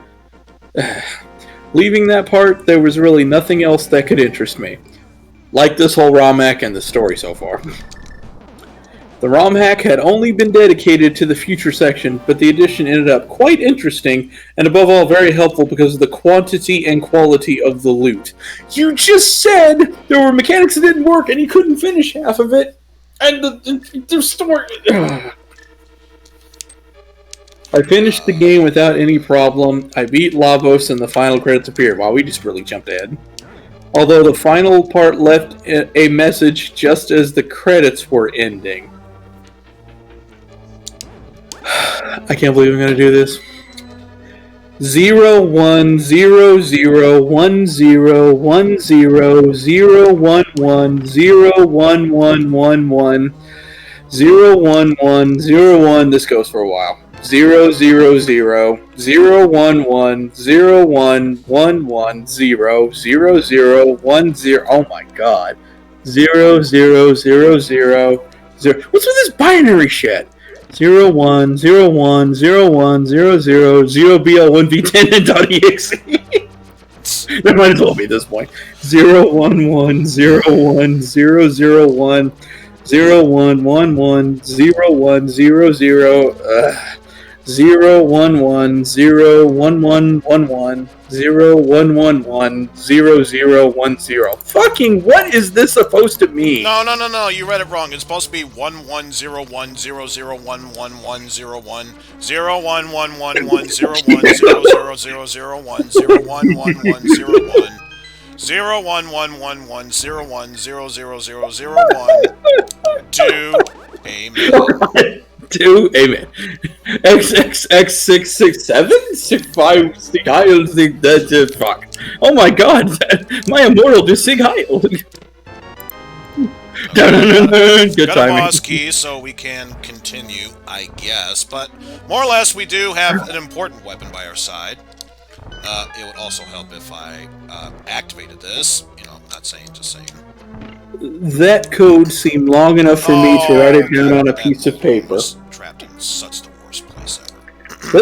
Leaving that part, there was really nothing else that could interest me. Like this whole ROM hack and the story so far. The ROM hack had only been dedicated to the future section, but the addition ended up quite interesting, and above all, very helpful because of the quantity and quality of the loot. You just said there were mechanics that didn't work, and you couldn't finish half of it, and the story... I finished the game without any problem. I beat Lavos, and the final credits appeared. Wow, we just really jumped ahead. Although the final part left a message just as the credits were ending. I can't believe I'm going to do this. 01101011011111011101. This goes for a while. 000011101100010. Oh my god. 00000. What's with this binary shit? 0101010000BL1V10 and .exe. That might as well be at this point. 01100100101101101000. 0111111110010. Fucking what is this supposed to mean? No, you read it wrong. It's supposed to be 110100111101 0111000001 011101000001 Do amen. XXX667 that's fuck. Oh my god, my immortal just Sig Heil. Good got timing. a boss key, so we can continue, I guess. But more or less, we do have an important weapon by our side. It would also help if I activated this. Not saying, just saying. That code seemed long enough for me to write it down on a piece of paper. Trapped in such the worst place ever.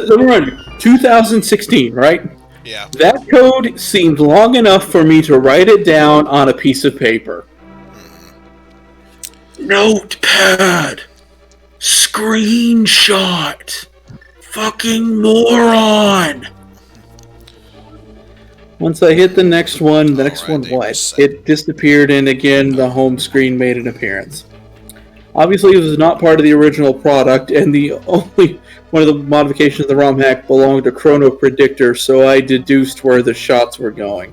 Let me remind you, 2016, right? Yeah. That code seemed long enough for me to write it down on a piece of paper. Notepad. Screenshot. Fucking moron. Once I hit the next one, it disappeared, and again, the home screen made an appearance. Obviously, it was not part of the original product, and the only one of the modifications of the ROM hack belonged to Chrono Predictor, so I deduced where the shots were going.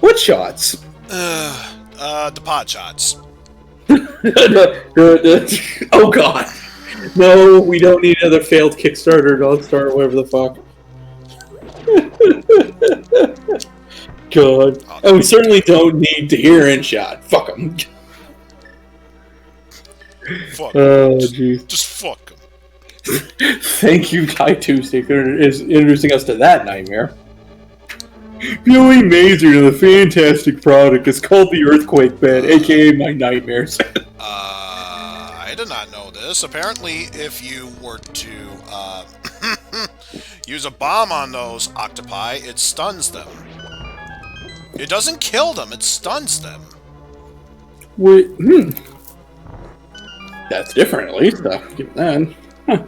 What shots? The pot shots. Oh god. No, we don't need another failed Kickstarter, don't start, whatever the fuck. God. And we certainly don't need to hear InShot. Fuck them. Fuck. Oh, jeez. Just fuck them. Thank you, Ty Tuesday, for introducing us to that nightmare. Viewing Mazer to the fantastic product is called the Earthquake Bed, aka my nightmares. I did not know this. Apparently, if you were to use a bomb on those octopi, it stuns them. It doesn't kill them, it stuns them. Wait, That's different, at least. Give that. Huh.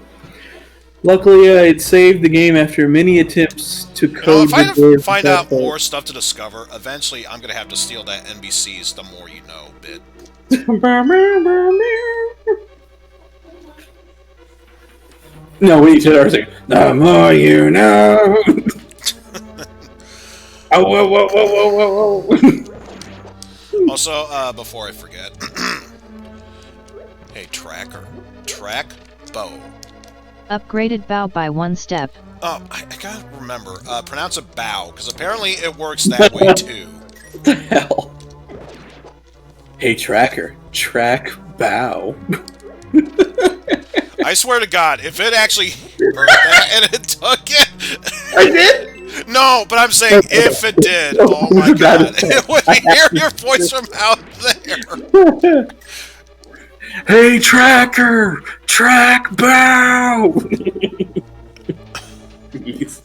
Luckily, I had saved the game after many attempts to code if I find out more stuff to discover, eventually I'm going to have to steal that NBC's The More You Know bit. No, we need to start singing. The more you know. Oh, whoa, whoa, whoa, whoa, whoa, whoa. Also, before I forget, hey, tracker, track bow. Upgraded bow by 1 step. Oh, I gotta remember, pronounce it bow, because apparently it works that way too. What the hell? Hey, tracker, track bow. I swear to God, if it actually heard that and it took it... I did? No, but I'm saying if it did, oh my God, it would hear your voice from out there. Hey, tracker, track bow. Jeez.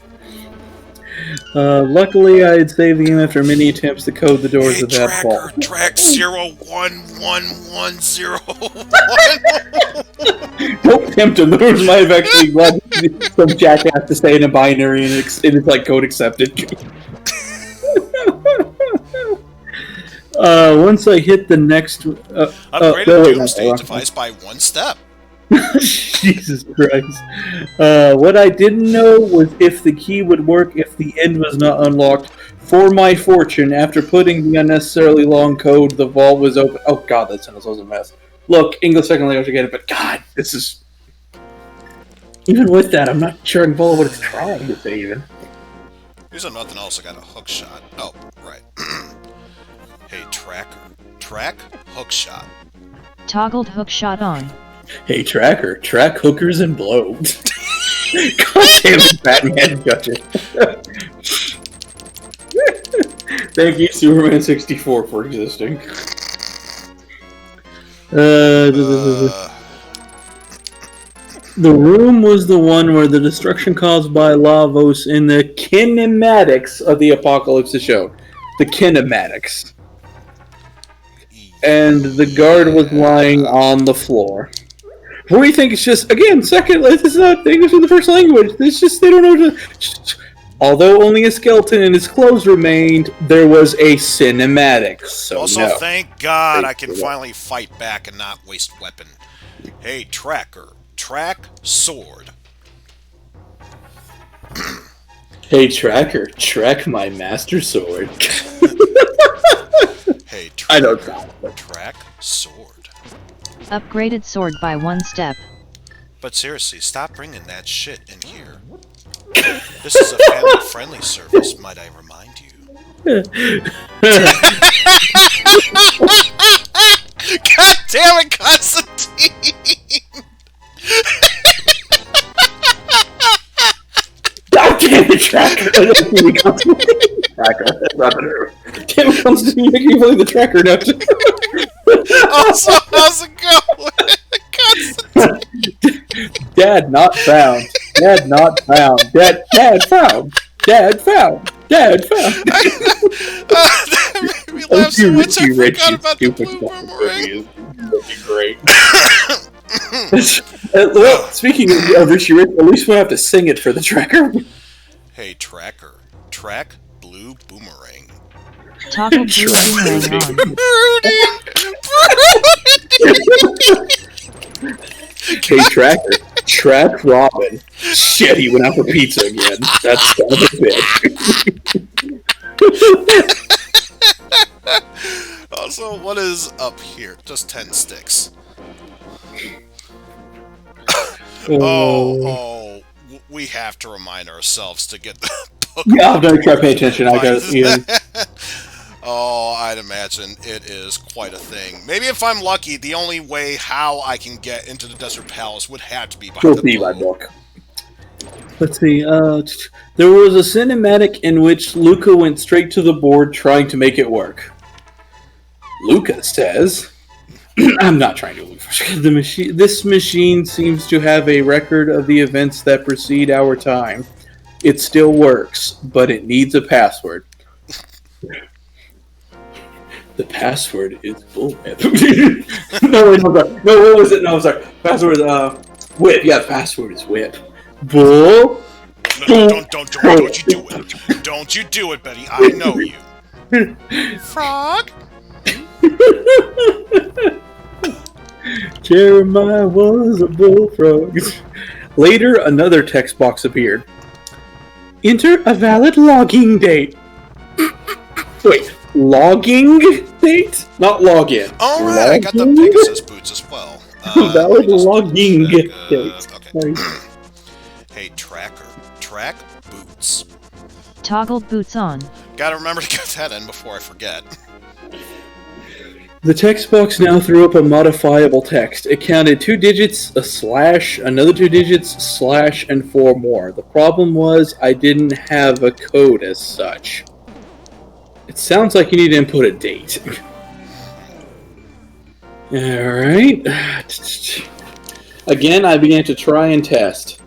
Luckily, I had saved the game after many attempts to code the doors of that tracker, vault. track 011101. Don't tempt him. Those might have actually led some jackass to stay in a binary and it's like code accepted. Once I hit the next... Upgraded doomsday device by 1 step. Jesus Christ. What I didn't know was if the key would work if the end was not unlocked. For my fortune, after putting the unnecessarily long code, the vault was open. Oh God, that sentence was a mess. Look, English second language, I get it, but God, this is... Even with that, I'm not sure I can follow what it's trying to say, even. Here's nothing else, I got a hook shot. Oh, right. Hey, tracker. Track hook shot. Toggled hook shot on. Hey, tracker. Track hookers and blow. God damn it, Batman. Gotcha. Thank you, Superman64, for existing. The room was the one where the destruction caused by Lavos in the kinematics of the apocalypse is shown. The kinematics. And the guard was lying on the floor. What do you think? It's just, again, second, it's not English in the first language. It's just, they don't know to... Although only a skeleton and his clothes remained, there was a cinematic, so also, no. thank God I can finally fight back and not waste weapon. Hey, tracker. Track sword. Hey, tracker. Track my master sword. Hey, tracker. I don't know. Track sword. Upgraded sword by 1 step. But seriously, stop bringing that shit in here. This is a family-friendly service, might I remind you. God damn it, Constantine! God damn it, tracker! Tracker. That's not the nerve. Damn it, Constantine, you make me play the tracker now. Also, how's it going? Dad not found. Dad not found. Dad found. Dad found. Dad found. That made me laugh so much I forgot about the blue boomerang. That'd be great. Well, speaking of Richie Rich, at least we'll have to sing it for the tracker. Hey, tracker. Track blue boomerang. Toggle blue boomerang on. Hey, tracker. Track Robin. Shit, he went out for pizza again. That's kind of a bitch. Also, what is up here? Just 10 sticks. We have to remind ourselves to get the book. Yeah, I'm gonna try to pay attention. I got Ian. Oh, I'd imagine it is quite a thing. Maybe if I'm lucky, the only way how I can get into the Desert Palace would have to be by my book. Let's see. There was a cinematic in which Luca went straight to the board trying to make it work. Luca says, "I'm not trying to look for the machine. This machine seems to have a record of the events that precede our time. It still works, but it needs a password." The password is bullwhip. No, what was it? No, I'm sorry. Password, whip. Yeah, the password is whip. Bull. No, don't you do it. Don't you do it, Betty. I know you. Frog? Jeremiah was a bullfrog. Later, another text box appeared. Enter a valid logging date. Wait, logging date? Not login. All right, I got the Pegasus boots as well. Valid logging date. Okay. Hey, track boots. Toggle boots on. Gotta remember to get that in before I forget. The text box now threw up a modifiable text. It counted 2 digits, a slash, another 2 digits, slash, and 4 more. The problem was I didn't have a code as such. It sounds like you need to input a date. Alright. Again, I began to try and test.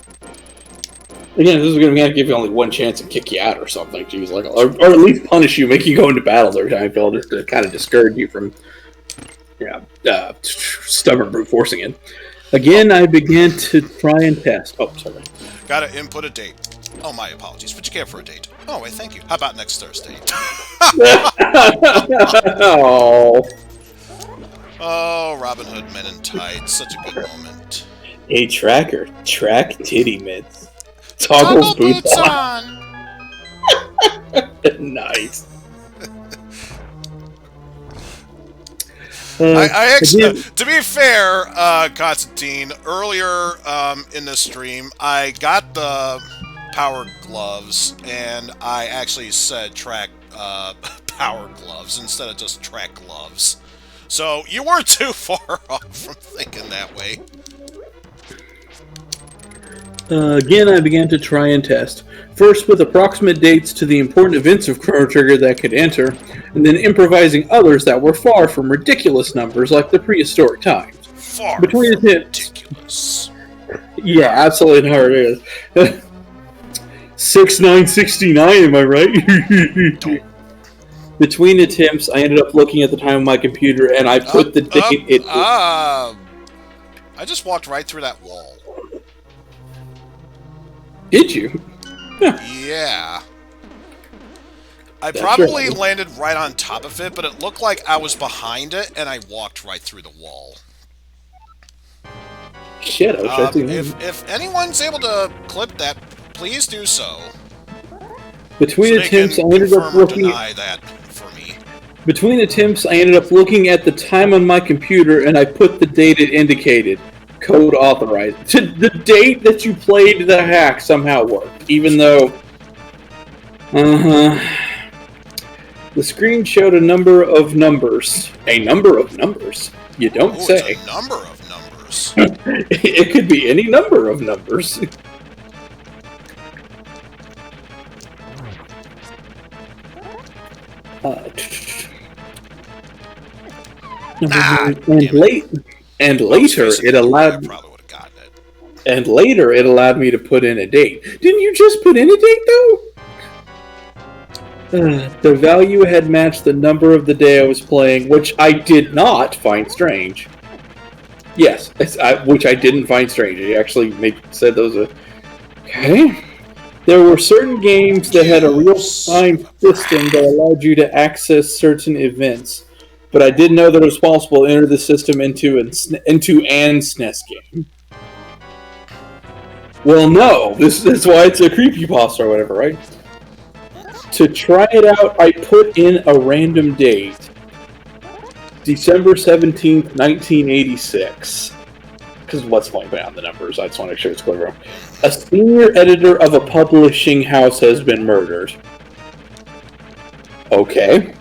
Again, this is going to give you only one chance and kick you out or something. Jeez, like, or at least punish you, make you go into battles every time, just to kind of discourage you from stubborn brute forcing it. Again, I began to try and test. Oh, sorry. Gotta input a date. Oh, my apologies. What'd you get for a date? Oh, wait, thank you. How about next Thursday? Oh. Oh, Robin Hood Men in Tights. Such a good moment. Hey, tracker. Track titty mitts. Toggle boots on. Nice. I actually, to be fair, Constantine, earlier in this stream, I got the power gloves, and I actually said track power gloves instead of just track gloves. So you weren't too far off from thinking that way. Again, I began to try and test. First with approximate dates to the important events of Chrono Trigger that could enter, and then improvising others that were far from ridiculous numbers like the prehistoric times. Far Between from the ridiculous. Yeah, absolutely how it is. 6969, am I right? Between attempts, I ended up looking at the time on my computer, and I put the date... I just walked right through that wall. Did you? Yeah. I probably landed right on top of it, but it looked like I was behind it, and I walked right through the wall. Shit, I wish I did. If anyone's able to clip that, please do so. Between attempts, I ended up looking... deny that for me. Between attempts, I ended up looking at the time on my computer, and I put the date it indicated. Code authorized. The date that you played the hack somehow worked, even though... The screen showed a number of numbers. A number of numbers? You don't say. It's a number of numbers. It could be any number of numbers. And later it allowed me to put in a date. Didn't you just put in a date though? The value had matched the number of the day I was playing, which I did not find strange. Yes, which I didn't find strange. It actually said those are... Okay. There were certain games that had a real-time system that allowed you to access certain events, but I didn't know that it was possible to enter the system into an SNES game. Well, no. That's why it's a creepypasta or whatever, right? To try it out, I put in a random date. December 17th, 1986. Because what's the point on the numbers? I just want to make sure it's clear. A senior editor of a publishing house has been murdered. Okay.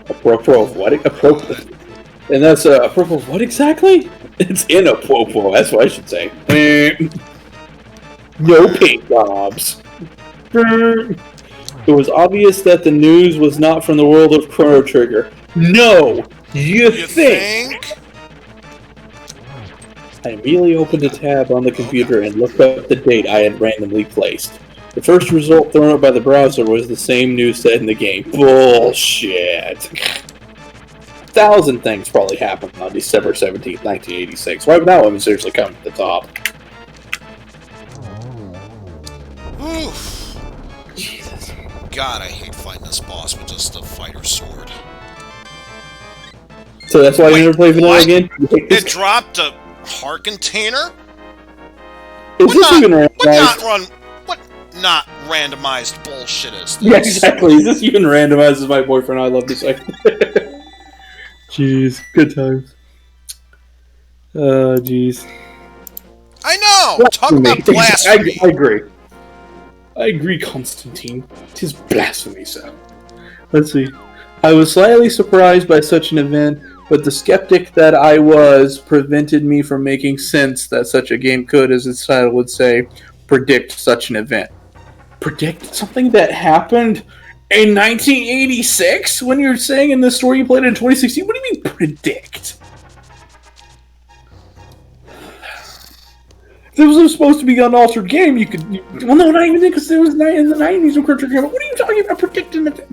Apropos of what? And that's apropos of what exactly? It's inappropriate, that's what I should say. No paint jobs. It was obvious that the news was not from the world of Chrono Trigger. No! You think? I immediately opened a tab on the computer and looked up the date I had randomly placed. The first result thrown up by the browser was the same news said in the game. Bullshit. 1,000 things probably happened on December 17th, 1986. Why would that one seriously come to the top? Oof. Jesus. God, I hate fighting this boss with just a fighter sword. So that's why you never play vanilla again? It dropped a heart container? Is this even What randomized? not randomized bullshit is this? Yeah, exactly. Is this even randomized as my boyfriend? I love this. Jeez, good times. Jeez. I know! Talk about I blasphemy! I agree, Constantine. 'Tis blasphemy, sir. Let's see. I was slightly surprised by such an event, but the skeptic that I was prevented me from making sense that such a game could, as its title would say, predict such an event. Predict something that happened in 1986? When you're saying in the story you played in 2016? What do you mean, predict? If it was supposed to be an unaltered game, you could... well, no, not even because it was in the 90s. What are you talking about predicting it?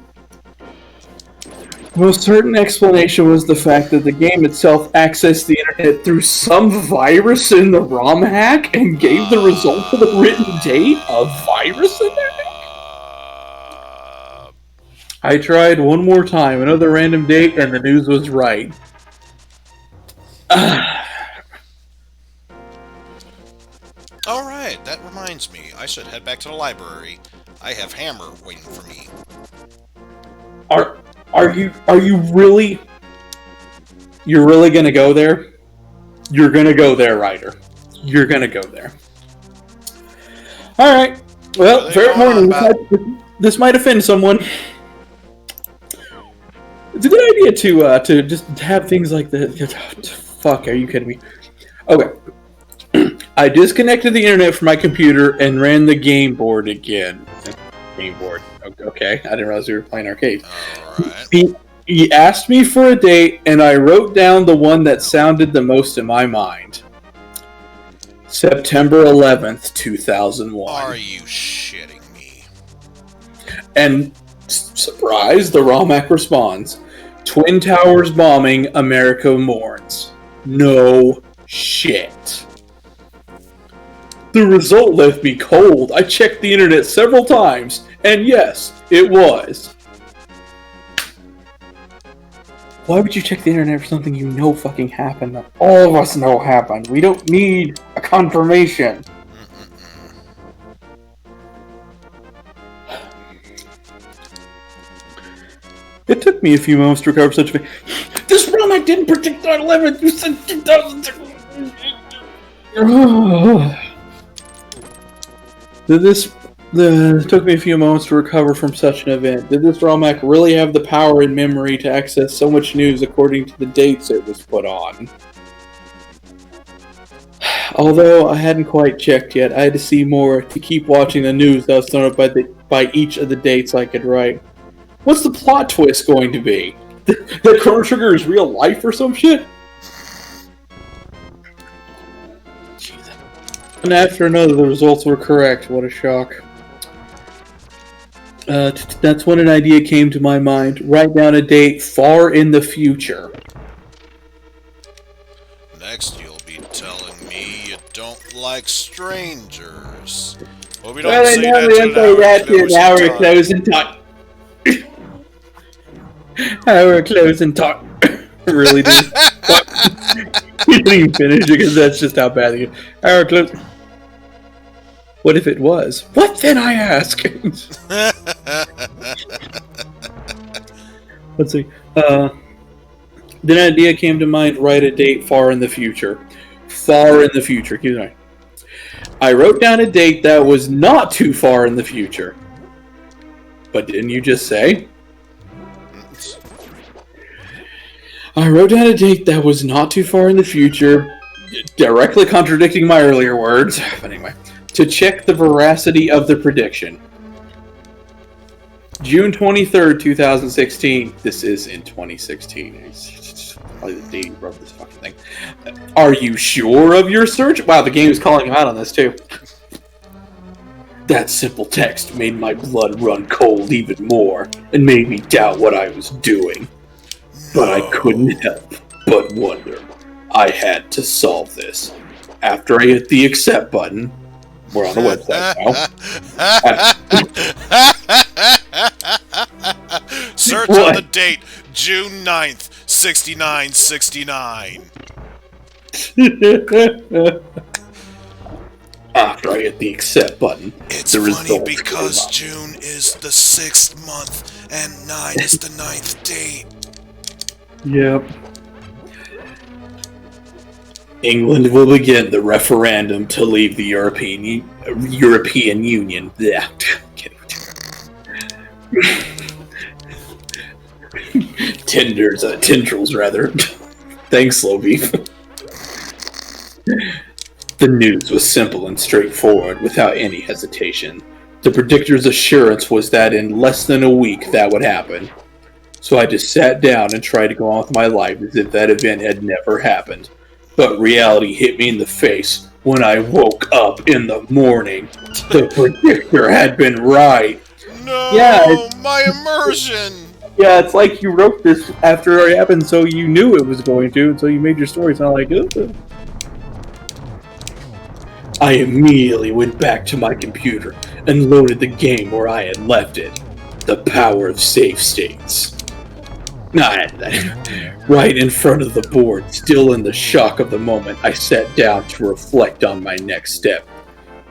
The most certain explanation was the fact that the game itself accessed the internet through some virus in the ROM hack and gave the result of the written date a virus in there? I tried one more time, another random date, and the news was right. Alright, that reminds me. I should head back to the library. I have Hammer waiting for me. Are you really... You're really gonna go there? You're gonna go there, Ryder. You're gonna go there. Alright. Well, fair warning. This might offend someone. It's a good idea to just have things like that. Fuck, are you kidding me? Okay. I disconnected the internet from my computer and ran the game board again. Game board. Okay, I didn't realize we were playing arcade. Alright. He asked me for a date, and I wrote down the one that sounded the most in my mind. September 11th, 2001. Are you shitting me? And surprise, the ROMAC responds, Twin Towers bombing, America mourns. No shit. The result left me cold. I checked the internet several times, and yes, it was. Why would you check the internet for something you know fucking happened that all of us know happened? We don't need a confirmation. It took me a few moments to recover such a... This ROMAC didn't predict 9/11! You said 2000... It took me a few moments to recover from such an event. Did this ROMAC really have the power and memory to access so much news according to the dates it was put on? Although I hadn't quite checked yet, I had to see more to keep watching the news that was thrown up by each of the dates I could write. What's the plot twist going to be? That Chrono Trigger is real life or some shit? And after another, the results were correct. What a shock. That's when an idea came to my mind. Write down a date far in the future. Next, you'll be telling me you don't like strangers. Well, we don't Well, say now that we to don't say that an to closing time. Our closing talk. Really, dude? You didn't even finish it because that's just how bad it is. Our close. What if it was? What then, I ask? Let's see. Then an idea came to mind. Write a date far in the future. Far in the future. Keep going. I wrote down a date that was not too far in the future. But didn't you just say? I wrote down a date that was not too far in the future, directly contradicting my earlier words. But anyway, to check the veracity of the prediction. June 23rd, 2016. This is in 2016. It's probably the date you wrote this fucking thing. Are you sure of your search? Wow, the game is calling him out on this too. That simple text made my blood run cold even more, and made me doubt what I was doing. But I couldn't help but wonder. I had to solve this. After I hit the accept button, we're on the website now. Search on the date, June 9th, 6969. After I hit the accept button, It's the funny results because came up. June is the 6th month and 9 is the 9th date. Yep. England will begin the referendum to leave the European Union. Yeah. Tendrils, rather. Thanks, Slow Beef. The news was simple and straightforward, without any hesitation. The predictor's assurance was that in less than a week that would happen. So I just sat down and tried to go on with my life as if that event had never happened. But reality hit me in the face when I woke up in the morning. The predictor had been right. No, Yeah, my immersion! Yeah, it's like you wrote this after it happened, so you knew it was going to, and so you made your story sound like, ugh. I immediately went back to my computer and loaded the game where I had left it. The power of save states. Right in front of the board, still in the shock of the moment, I sat down to reflect on my next step.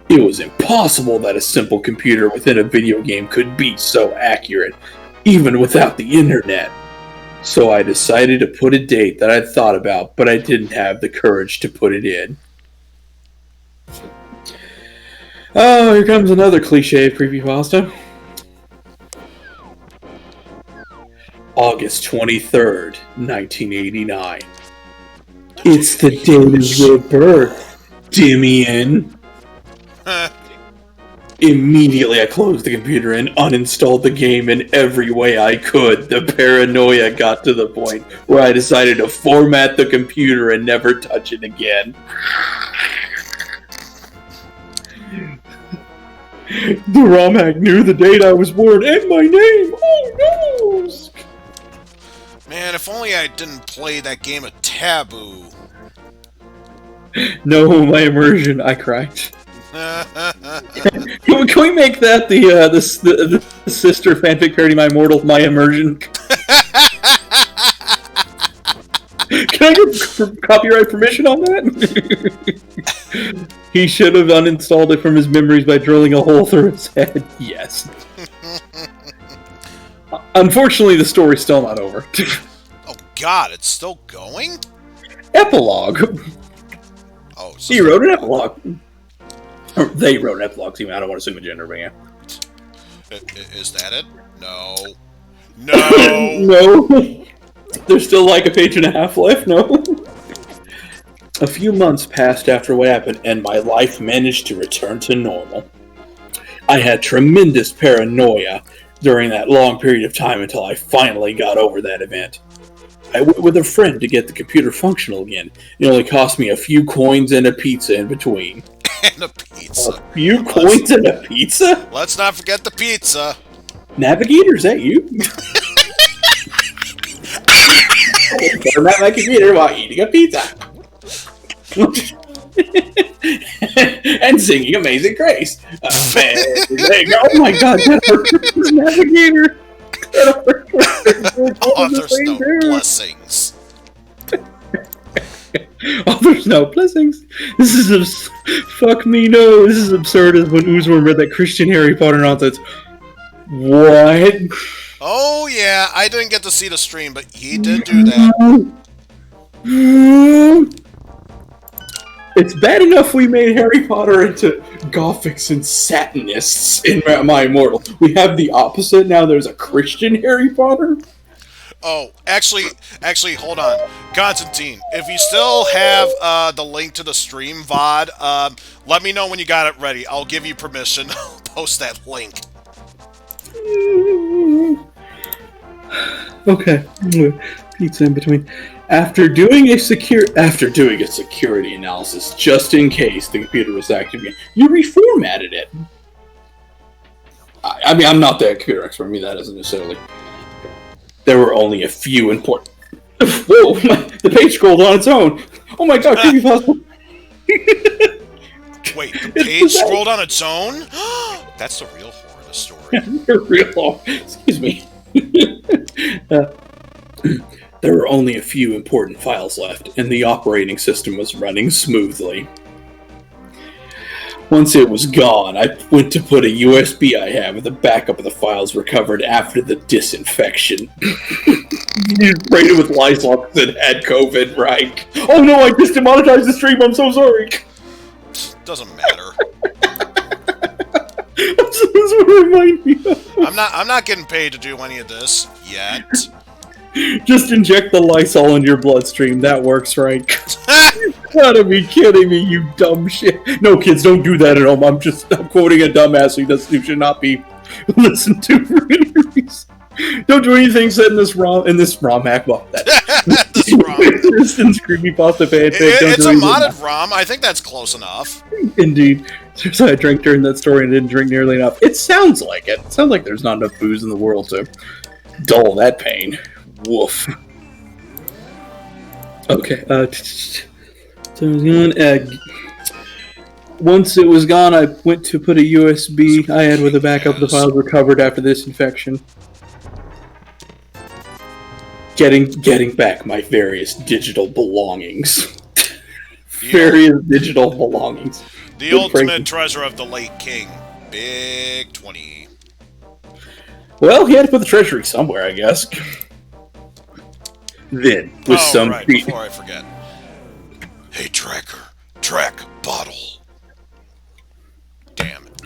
It was impossible that a simple computer within a video game could be so accurate, even without the internet. So I decided to put a date that I'd thought about, but I didn't have the courage to put it in. Oh, here comes another cliche creepypasta. August 23rd, 1989. It's the date of your birth, Dimian. Immediately I closed the computer and uninstalled the game in every way I could. The paranoia got to the point where I decided to format the computer and never touch it again. The ROM hack knew the date I was born and my name. Oh no! Man, if only I didn't play that game of Taboo. No, my immersion, I cried. Can we make that the sister fanfic parody, My Immortal, My Immersion? Can I get copyright permission on that? He should have uninstalled it from his memories by drilling a hole through his head. Yes. Unfortunately, the story's still not over. Oh god, it's still going? Epilogue. Oh, so he wrote an epilogue. Or they wrote an epilogue. I don't want to assume a gender, but yeah. Is that it? No. No! No. There's still like a page and a half left, no? A few months passed after what happened, and my life managed to return to normal. I had tremendous paranoia during that long period of time until I finally got over that event. I went with a friend to get the computer functional again. It only cost me a few coins and a pizza in between. And a pizza. A few coins and a pizza? Let's not forget the pizza. Navigator, is that you? Turn out my computer while eating a pizza. And singing Amazing Grace. Oh my god, that hurts Navigator. Oh, there's no blessings. Oh, there's no blessings. This is fuck me, no. This is absurd as when Oozworm read that Christian Harry Potter nonsense. What? Oh yeah, I didn't get to see the stream, but he did do that. It's bad enough we made Harry Potter into Gothics and Satanists in My Immortal. We have the opposite now. There's a Christian Harry Potter. Oh, actually, hold on. Constantine, if you still have the link to the stream VOD, let me know when you got it ready. I'll give you permission. I'll post that link. Okay. Pizza in between. After doing a security analysis, just in case the computer was active again, you reformatted it. I mean, I'm not the computer expert. I mean, that isn't necessarily. There were only a few important. Whoa! The page scrolled on its own. Oh my god! Creepypasta. Wait, the page scrolled on its own? That's the real horror of the story. The real. Excuse me. There were only a few important files left, and the operating system was running smoothly. Once it was gone, I went to put a USB I had with a backup of the files recovered after the disinfection. You sprayed it with Lysol because it had COVID, right? Oh no, I just demonetized the stream, I'm so sorry! Doesn't matter. That's what it reminded me of. I'm not getting paid to do any of this yet. Just inject the Lysol in your bloodstream, that works, right? You gotta be kidding me, you dumb shit. No, kids, don't do that at home. I'm quoting a dumbass who should not be listened to for any reason. Don't do anything said in this ROM hack. Well, This ROM. This creepypasta fanfic. It's a modded ROM. I think that's close enough. Indeed. So I drank during that story and didn't drink nearly enough. It sounds like it. It sounds like there's not enough booze in the world to dull that pain. Woof. Okay. So it was gone. Once it was gone, I went to put a USB I had with a backup of the files recovered after this infection. Getting back my various digital belongings. Various digital belongings. The ultimate treasure of the late king. Big 20. Well, he had to put the treasury somewhere, I guess. Then, with before I forget. Hey, tracker. Track bottle. Damn it.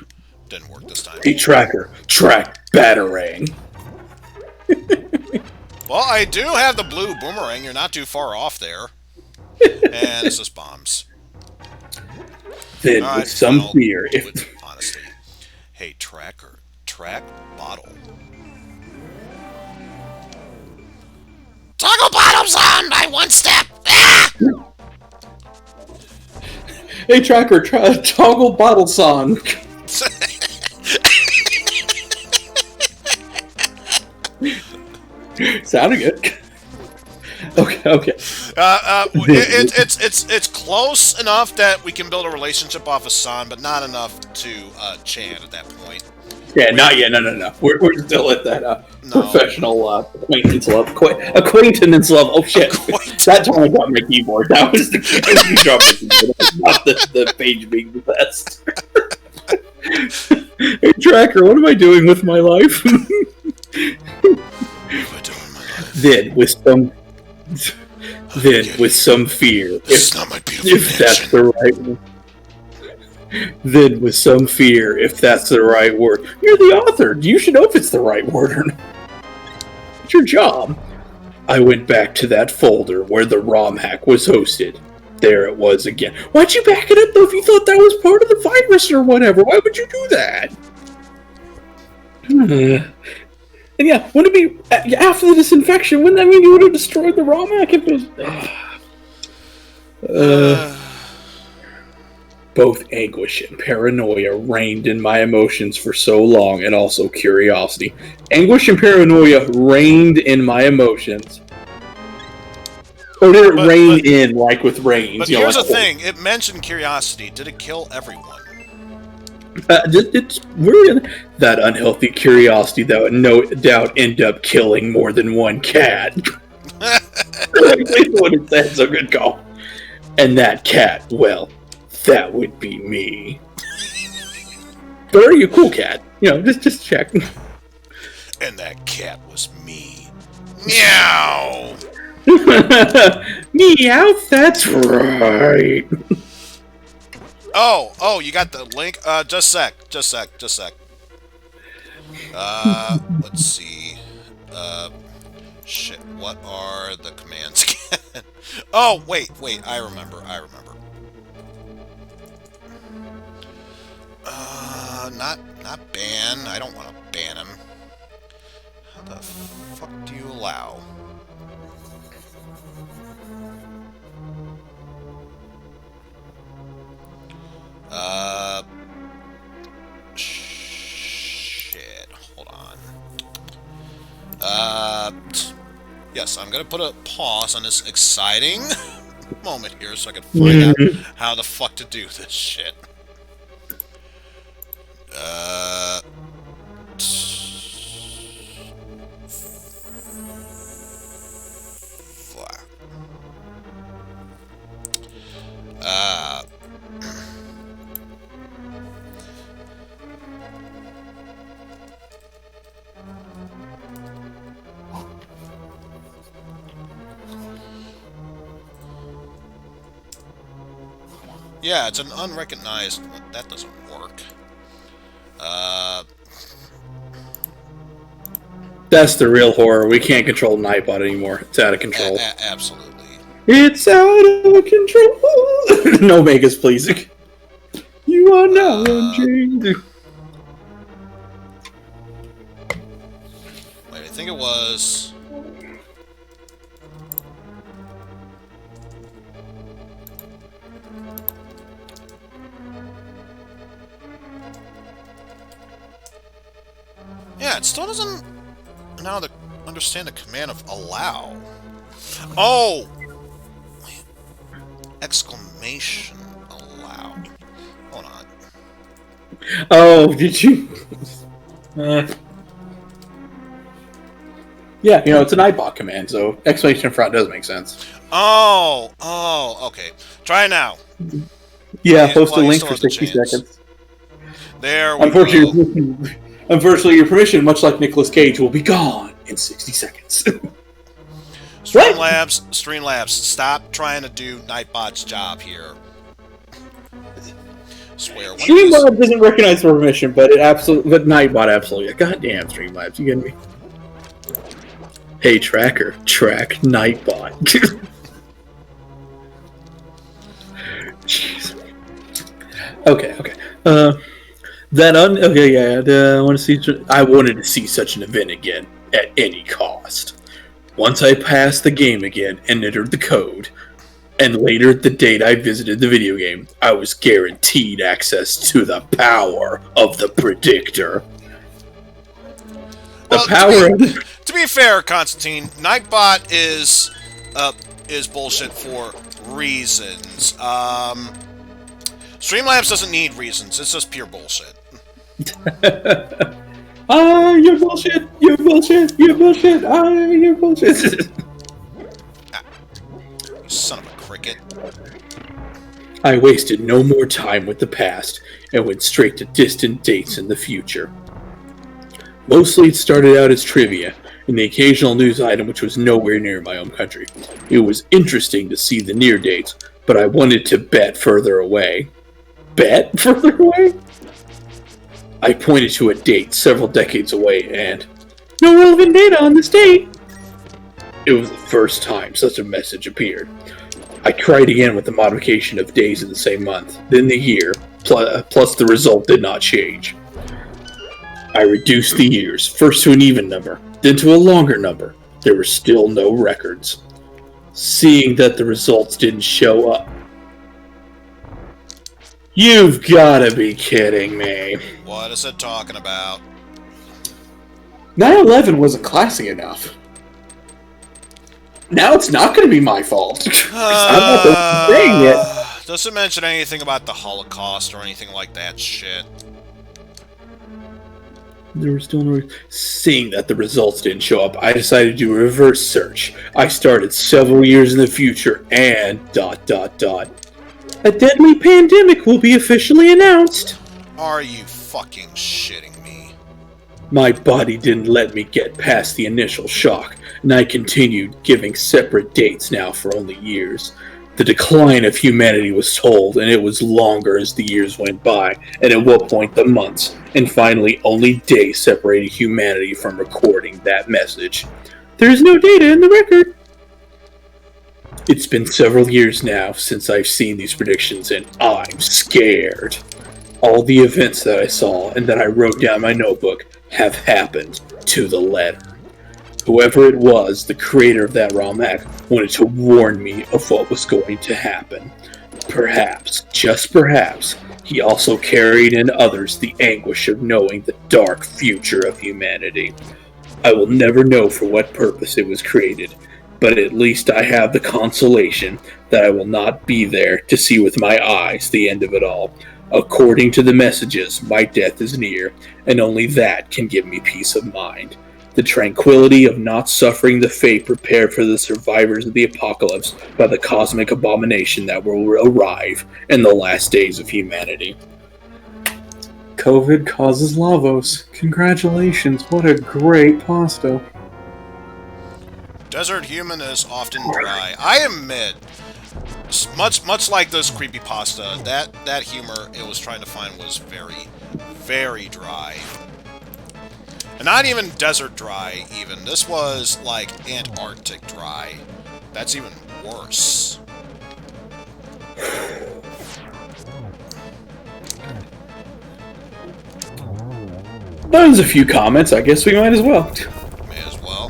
Didn't work this time. Hey, tracker. Track batarang. Well, I do have the blue boomerang. You're not too far off there. And it's just bombs. Then, with some fear, with honesty. Hey, tracker. Track bottle. Toggle bottoms on by one step! Ah! Hey, tracker, toggle bottle song. Sounded good. Okay. It's close enough that we can build a relationship off of San, but not enough to Chan at that point. Yeah, not yet. No. We're still at that professional acquaintance level. Acquaintance level. Oh shit! That time I got my keyboard. That was the keyboard, not the page being the best. Hey, tracker, what am I doing with my life? Then with some fear, if that's the right one. Then, with some fear, if that's the right word. You're the author. You should know if it's the right word or not. It's your job. I went back to that folder where the ROM hack was hosted. There it was again. Why'd you back it up, though, if you thought that was part of the virus or whatever? Why would you do that? And yeah, wouldn't it be, after the disinfection, wouldn't that mean you would have destroyed the ROM hack if it was... Both anguish and paranoia reigned in my emotions for so long, and also curiosity. Anguish and paranoia reigned in my emotions. Or did it rain in, like with rains? But here's the thing, it mentioned curiosity. Did it kill everyone? It's really that unhealthy curiosity that would no doubt end up killing more than one cat. That's what it said, so good call. And that cat, well... that would be me. But are you a cool cat? You know, just check. And that cat was me. Meow! Meow, that's right. Oh, you got the link? Just sec. Let's see. Shit, what are the commands again? Oh, wait, I remember. Not ban. I don't want to ban him. How the fuck do you allow? Shit. Hold on. Yes, I'm gonna put a pause on this exciting moment here so I can find out how the fuck to do this shit. Yeah, it's an unrecognized... That doesn't work. That's the real horror. We can't control Nightbot anymore. It's out of control. Absolutely. It's out of control. No Megas, please. You are now unchained. Wait, I think it was... Yeah, it still doesn't now understand the command of allow. Oh! Exclamation allow. Hold on. Oh, did you? Yeah, it's an Nightbot command, so exclamation front does make sense. Oh, okay. Try it now. Yeah, post a link for 60 seconds. There we go. Unfortunately, your permission, much like Nicolas Cage, will be gone in 60 seconds. Streamlabs, stop trying to do Nightbot's job here. Swear. Streamlabs doesn't recognize permission, but Nightbot absolutely. Goddamn, Streamlabs, you getting me? Hey, Tracker, track Nightbot. Jeez. Okay. I wanted to see such an event again at any cost. Once I passed the game again and entered the code, and later the date I visited the video game, I was guaranteed access to the power of the predictor. To be fair, Constantine, Nightbot is bullshit for reasons. Streamlabs doesn't need reasons. It's just pure bullshit. You're bullshit. You're bullshit. You're bullshit. You're bullshit. You son of a cricket. I wasted no more time with the past and went straight to distant dates in the future. Mostly it started out as trivia and the occasional news item which was nowhere near my own country. It was interesting to see the near dates, but I wanted to bet further away. Bet further away? I pointed to a date several decades away and... No relevant data on this date! It was the first time such a message appeared. I tried again with the modification of days in the same month, then the year, plus the result did not change. I reduced the years, first to an even number, then to a longer number. There were still no records. Seeing that the results didn't show up. You've gotta be kidding me. What is it talking about? 9/11 wasn't classy enough. Now it's not going to be my fault. I'm not the one saying it. Doesn't mention anything about the Holocaust or anything like that shit. There was still no... Seeing that the results didn't show up, I decided to do a reverse search. I started several years in the future and... A deadly pandemic will be officially announced. Are you fucking shitting me? My body didn't let me get past the initial shock, and I continued giving separate dates now for only years. The decline of humanity was told, and it was longer as the years went by, and at what point the months, and finally only days separated humanity from recording that message. There is no data in the record. It's been several years now since I've seen these predictions, and I'm scared. All the events that I saw and that I wrote down in my notebook have happened to the letter. Whoever it was, the creator of that ROM-hack, wanted to warn me of what was going to happen. Perhaps, just perhaps, he also carried in others the anguish of knowing the dark future of humanity. I will never know for what purpose it was created, but at least I have the consolation that I will not be there to see with my eyes the end of it all. According to the messages, my death is near, and only that can give me peace of mind. The tranquility of not suffering the fate prepared for the survivors of the apocalypse by the cosmic abomination that will arrive in the last days of humanity. COVID causes Lavos. Congratulations, what a great pasta. Desert human is often dry. I admit, much like this creepypasta, that humor it was trying to find was very, very dry. And not even desert dry, even. This was, like, Antarctic dry. That's even worse. There's a few comments. I guess we might as well. May as well.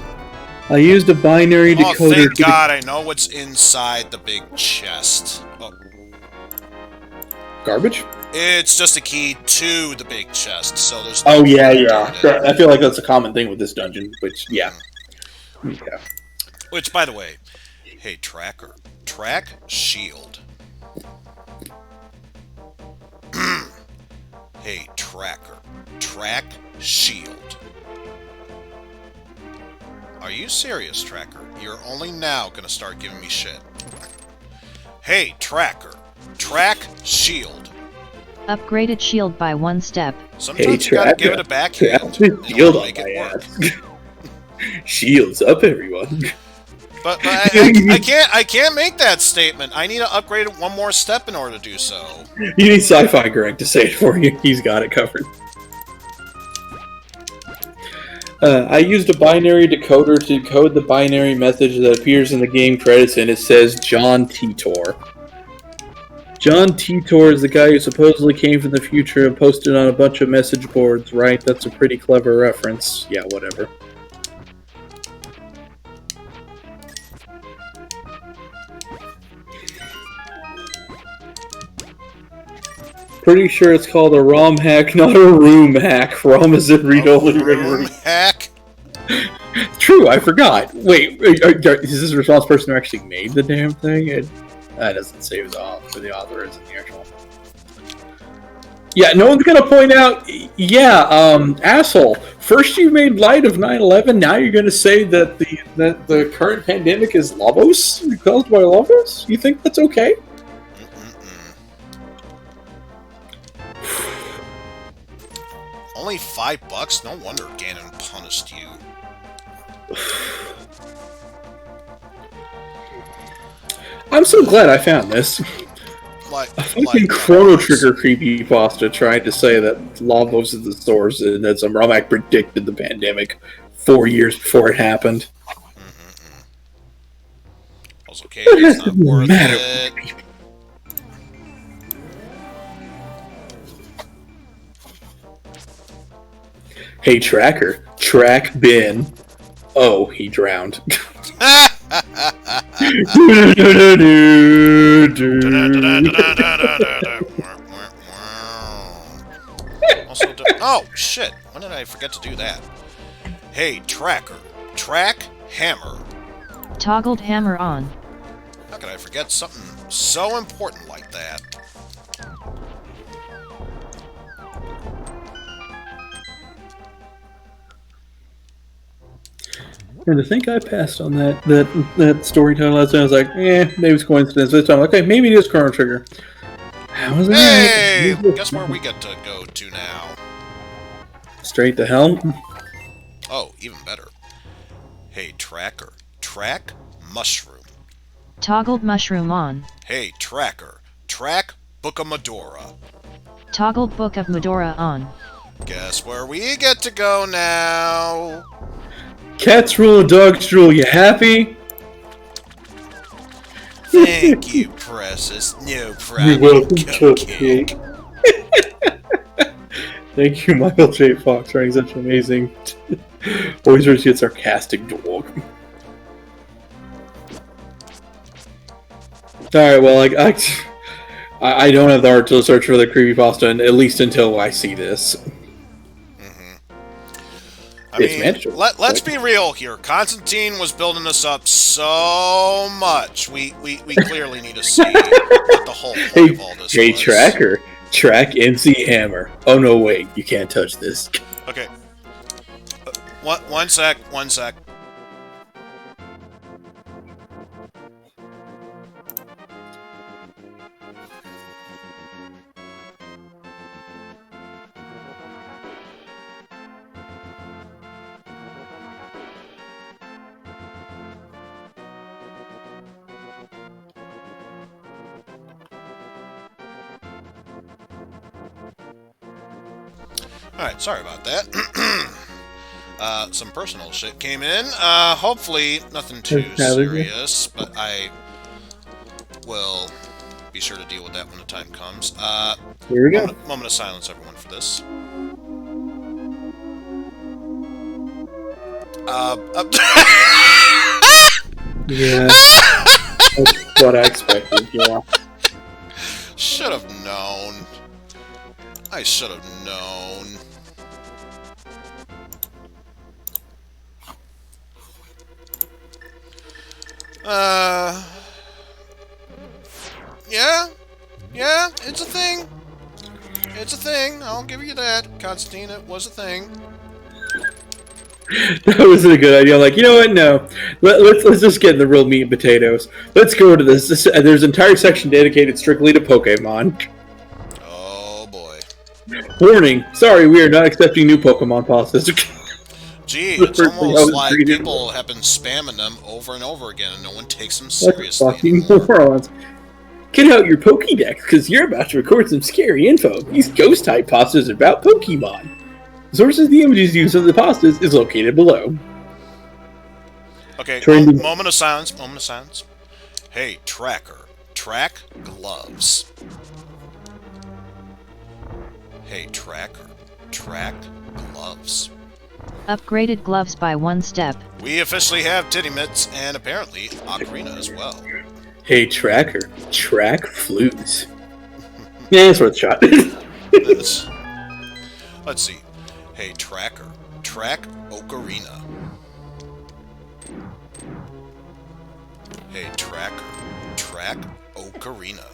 I used a binary decoder. Oh, thank God, I know what's inside the big chest. Oh. Garbage? It's just a key to the big chest, so there's no... Oh, yeah. I feel like that's a common thing with this dungeon, which, yeah. Yeah. Which, by the way, hey, Tracker. Track shield. Hey, Tracker. Track shield. Are you serious, Tracker? You're only now gonna start giving me shit. Hey, Tracker. Track shield. Upgraded shield by 1 step. Sometimes you gotta give it a backhand. Shield on my ass. Shields up, everyone. But I can't make that statement. I need to upgrade it one more step in order to do so. You need Sci-Fi Greg to say it for you. He's got it covered. I used a binary decoder to decode the binary message that appears in the game credits, and it says John Titor. John Titor is the guy who supposedly came from the future and posted on a bunch of message boards, right? That's a pretty clever reference. Yeah, whatever. Pretty sure it's called a ROM hack, not a room hack. ROM is in read-only room hack? True, I forgot. Wait, is this the response person who actually made the damn thing? That doesn't say who the author is in the actual. Yeah, no one's gonna point out. Yeah, asshole. First you made light of 9/11. Now you're gonna say that the current pandemic is Lavos, caused by Lavos. You think that's okay? Only $5? No wonder Ganon punished you. I'm so glad I found this. A fucking Chrono Trigger creepypasta tried to say that Lavos is the source and that some Romac predicted the pandemic 4 years before it happened. It's okay, it's not worth it. Hey, Tracker. Track Ben. Oh, he drowned. Oh, shit. When did I forget to do that? Hey, Tracker. Track hammer. Toggled hammer on. How could I forget something so important like that? And to think I passed on that story title last time, I was like, maybe it's coincidence. This time, okay, maybe it is Chrono Trigger. How was that? Hey! Guess where we get to go to now? Straight to hell? Oh, even better. Hey, Tracker. Track mushroom. Toggled mushroom on. Hey, Tracker. Track Book of Medora. Toggled Book of Medora on. Guess where we get to go now? Cats rule and dogs rule. You happy? Thank you, Precious. No problem. You're welcome, Cupcake. Thank you, Michael J. Fox, writing such an amazing, always really get sarcastic dog. Alright, well, I don't have the heart to search for the creepypasta, at least until I see this. I mean, let's be real here. Constantine was building us up so much. We clearly need to see what the whole point of all this Hey, was. Tracker. Track MC Hammer. Oh, no, wait. You can't touch this. Okay. One sec. Alright, sorry about that. Some personal shit came in. Hopefully nothing too serious, but I will be sure to deal with that when the time comes. Here we go. Moment of silence, everyone, for this. Yeah. That's what I expected, yeah. Should have known. I should have known. Yeah, it's a thing. It's a thing. I'll give you that, Constantine. It was a thing. That was a good idea. Like, you know what? No, let's just get in the real meat and potatoes. Let's go to this. There's an entire section dedicated strictly to Pokemon. Oh boy. Warning! Sorry, we are not accepting new Pokemon pastas. Gee, it's almost like people have been spamming them over and over again, and no one takes them seriously fucking anymore. morons. Get out your Pokédex, because you're about to record some scary info. These ghost-type pastas are about Pokemon. The sources of the images used in the pastas is located below. Okay, moment of silence, moment of silence. Hey, Tracker, track gloves. Hey, Tracker, track gloves. Upgraded gloves by 1 step. We officially have Titty Mitts, and apparently Ocarina as well. Hey, Tracker, track flutes. Yeah, it's worth a shot. Let's see. Hey, Tracker, track Ocarina. Hey, Tracker, track Ocarina.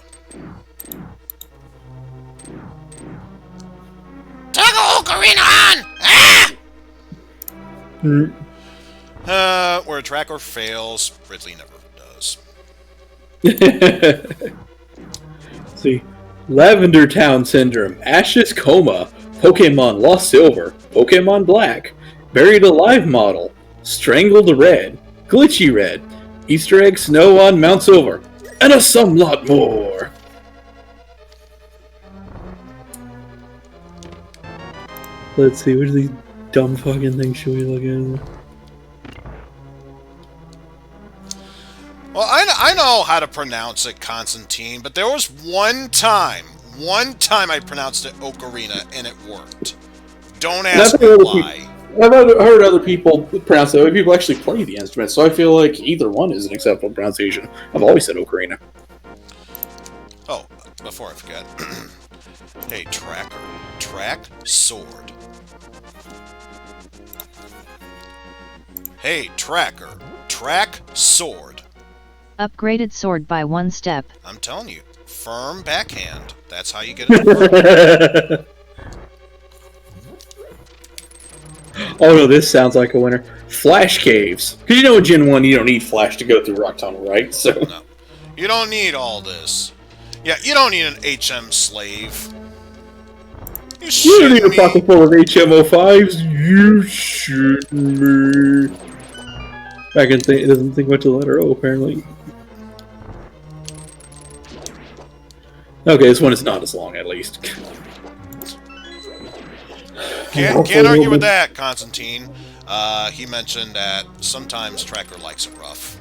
Toggle Ocarina on! Ah! Where a tracker fails, Ridley never does. See, Lavender Town Syndrome, Ashes Coma, Pokemon Lost Silver, Pokemon Black, Buried Alive Model, Strangled Red, Glitchy Red, Easter Egg Snow on Mount Silver, and a some lot more. Let's see, which of these dumb fucking things should we look at? Well, I know how to pronounce it, Constantine, but there was one time I pronounced it Ocarina, and it worked. Don't ask me why. I've heard other people pronounce it that way. People actually play the instrument, so I feel like either one is an acceptable pronunciation. I've always said Ocarina. Oh, before I forget. Hey, Tracker, track sword. Hey, Tracker, track sword. Upgraded sword by 1 step. I'm telling you, firm backhand. That's how you get it. Oh no, this sounds like a winner. Flash caves. Because you know in Gen 1 you don't need flash to go through Rock Tunnel, right? So no. You don't need all this. Yeah, you don't need an HM slave. You don't need a pocket full of HM05s. You shoot me. I can think. It doesn't think much of the letter O, apparently. Okay, this one is not as long, at least. Can't argue with that, Constantine. He mentioned that sometimes Tracker likes it rough.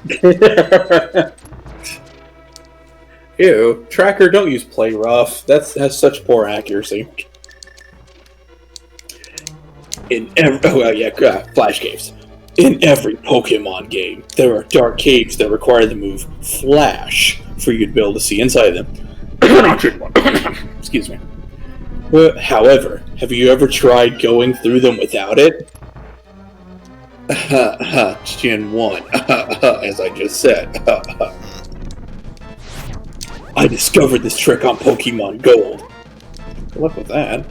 Ew, Tracker, don't use play rough. That's such poor accuracy. Flash caves. In every Pokemon game, there are dark caves that require the move Flash for you to be able to see inside them. Excuse me. However, have you ever tried going through them without it? Gen 1, as I just said. I discovered this trick on Pokemon Gold. Good luck with that.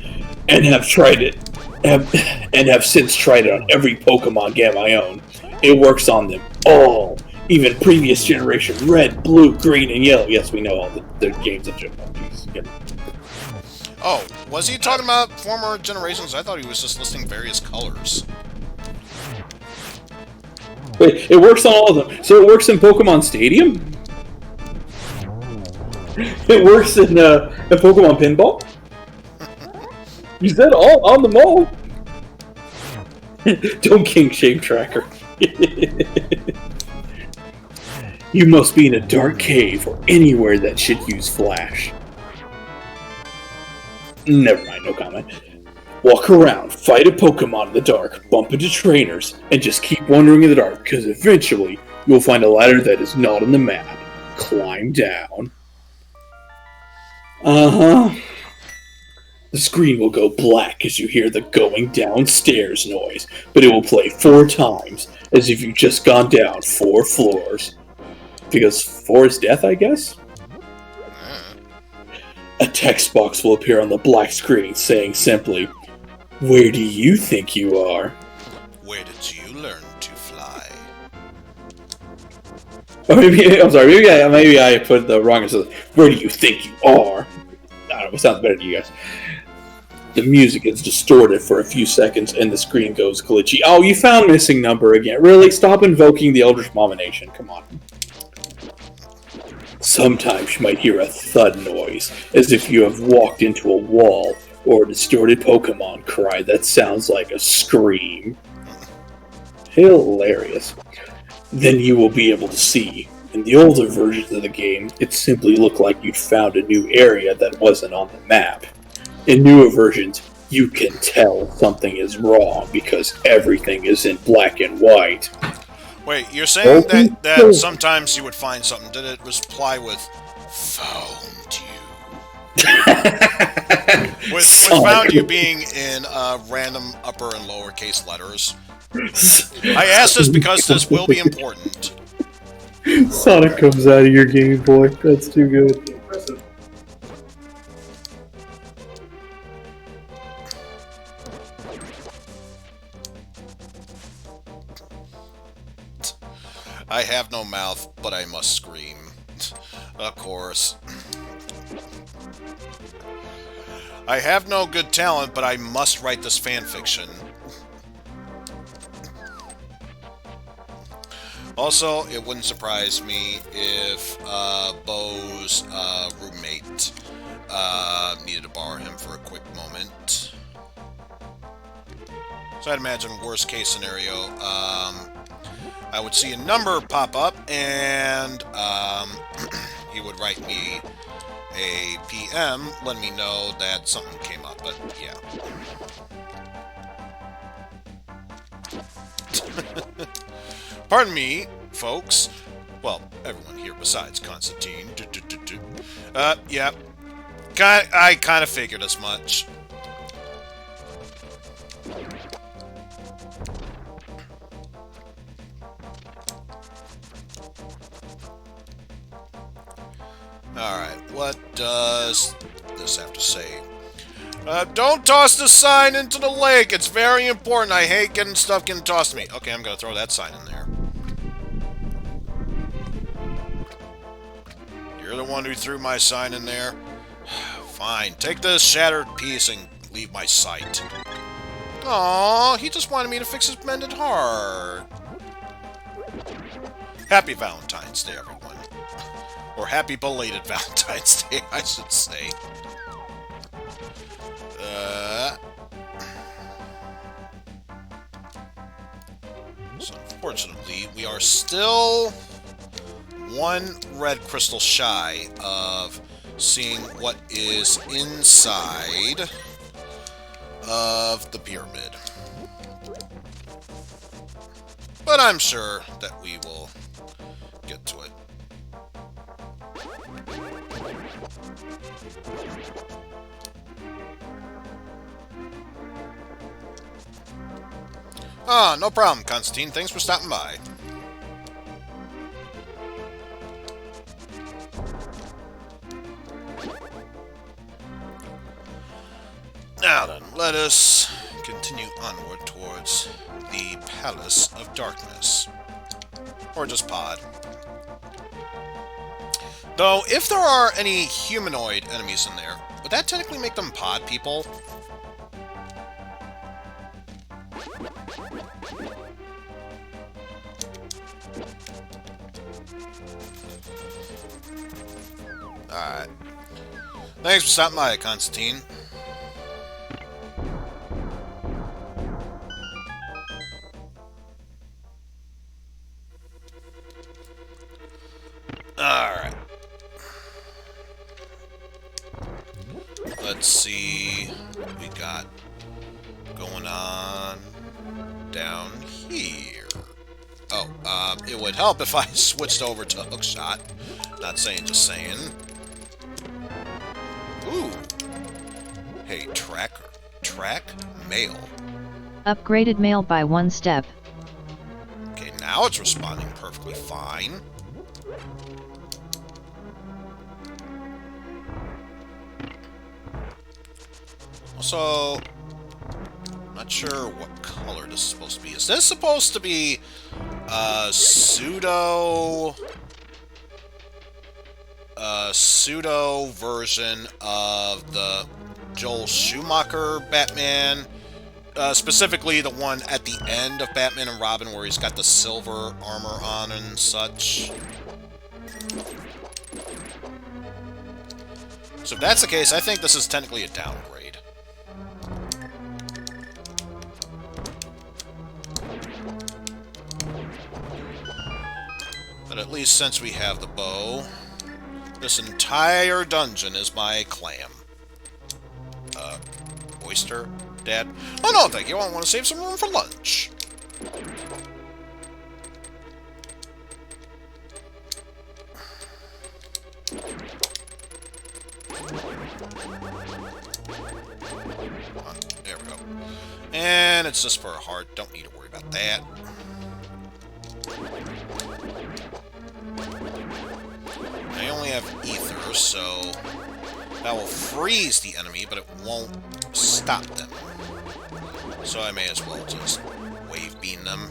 And have tried it. And have since tried it on every Pokemon game I own. It works on them all. Even previous generation Red, Blue, Green, and Yellow. Yes, we know all the games in Gen 1. Oh, was he talking about former generations? I thought he was just listing various colors. Wait, it works on all of them. So it works in Pokemon Stadium? It works in Pokemon Pinball? You said all on the mall. Don't king shame tracker. You must be in a dark cave or anywhere that should use flash. Never mind, no comment. Walk around, fight a Pokemon in the dark, bump into trainers, and just keep wandering in the dark, because eventually you'll find a ladder that is not on the map. Climb down. Uh-huh. The screen will go black as you hear the going downstairs noise, but it will play 4 times, as if you've just gone down 4 floors. Because 4 is death, I guess? A text box will appear on the black screen saying simply, "Where do you think you are?" Where did you learn to fly? Or maybe, I'm sorry, maybe I put the wrong answer. Where do you think you are? I don't know, it sounds better to you guys. The music is distorted for a few seconds and the screen goes glitchy. Oh, you found missing number again. Really? Stop invoking the Eldritch Abomination. Come on. Sometimes you might hear a thud noise, as if you have walked into a wall, or a distorted Pokemon cry that sounds like a scream. Hilarious. Then you will be able to see. In the older versions of the game, it simply looked like you'd found a new area that wasn't on the map. In newer versions, you can tell something is wrong because everything is in black and white. Wait, you're saying that sometimes you would find something. Did it reply with "found you"? with "found you" being in random upper and lowercase letters. I ask this because this will be important. Sonic comes out of your Game Boy. That's too good. I have no mouth, but I must scream. Of course. I have no good talent, but I must write this fanfiction. Also, it wouldn't surprise me if Bo's roommate needed to borrow him for a quick moment. So I'd imagine worst case scenario, I would see a number pop up, and he would write me a PM letting me know that something came up, but yeah. Pardon me, folks. Well, everyone here besides Constantine. Yeah. I kind of figured as much. Alright, what does this have to say? Don't toss the sign into the lake! It's very important. I hate getting stuff getting tossed to me. Okay, I'm gonna throw that sign in there. You're the one who threw my sign in there? Fine, take this shattered piece and leave my sight. Aww, he just wanted me to fix his mended heart. Happy Valentine's Day, everyone. Or happy belated Valentine's Day, I should say. So unfortunately, we are still 1 red crystal shy of seeing what is inside of the pyramid. But I'm sure that we will get to it. Ah, no problem, Constantine. Thanks for stopping by. Now then, let us continue onward towards the Palace of Darkness. Or just Pod. Though, if there are any humanoid enemies in there, would that technically make them Pod people? Alright. Thanks for stopping by, Constantine. Alright. Let's see what we got going on down here. Oh, it would help if I switched over to hookshot. Not saying, just saying. Ooh. Hey, track mail. Upgraded mail by 1 step. Okay, now it's responding perfectly fine. Also, not sure what color this is supposed to be. Is this supposed to be pseudo version of the Joel Schumacher Batman? Specifically the one at the end of Batman and Robin where he's got the silver armor on and such. So if that's the case, I think this is technically a downgrade. But at least since we have the bow, this entire dungeon is my clam. Oyster? Dad? Oh no, thank you. I want to save some room for lunch. There we go. And it's just for a heart. Don't need to worry about that. I only have ether, so that will freeze the enemy, but it won't stop them. So I may as well just wave beam them.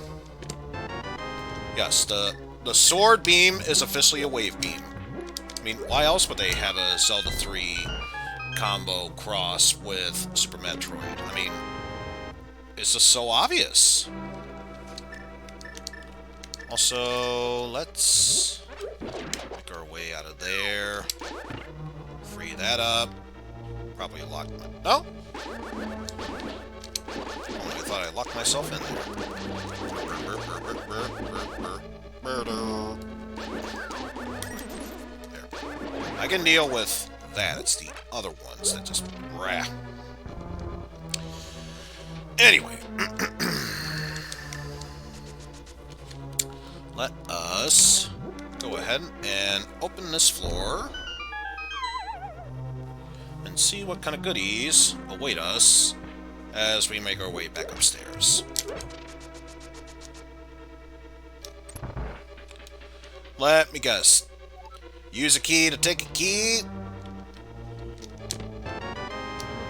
Yes, the sword beam is officially a wave beam. I mean, why else would they have a Zelda 3 combo cross with Super Metroid? I mean, it's just so obvious. Also, let's make our way out of there. Free that up. Probably lock my... No? Oh, I thought I locked myself in there. There. I can deal with that. It's the other ones that just... Rah. Anyway. Let us go ahead and open this floor and see what kind of goodies await us as we make our way back upstairs. Let me guess. Use a key to take a key.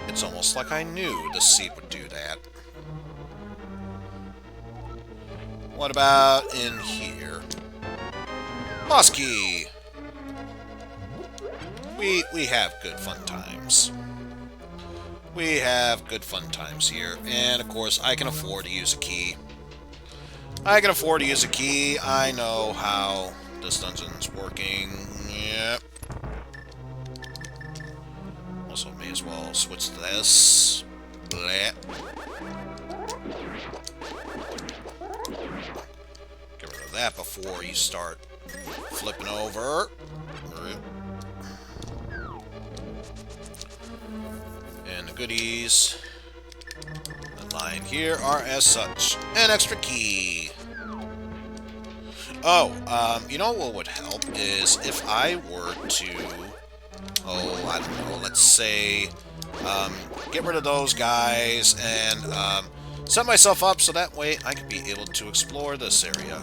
It's almost like I knew the seed would do that. What about in here? Boss key! We have good fun times. We have good fun times here. And, of course, I can afford to use a key. I can afford to use a key. I know how this dungeon's working. Yep. Also, may as well switch to this. Blah. Get rid of that before you start flipping over. And the goodies that lie in here are as such. An extra key. Oh, you know what would help is if I were to, oh, I don't know, let's say, get rid of those guys and set myself up so that way I could be able to explore this area.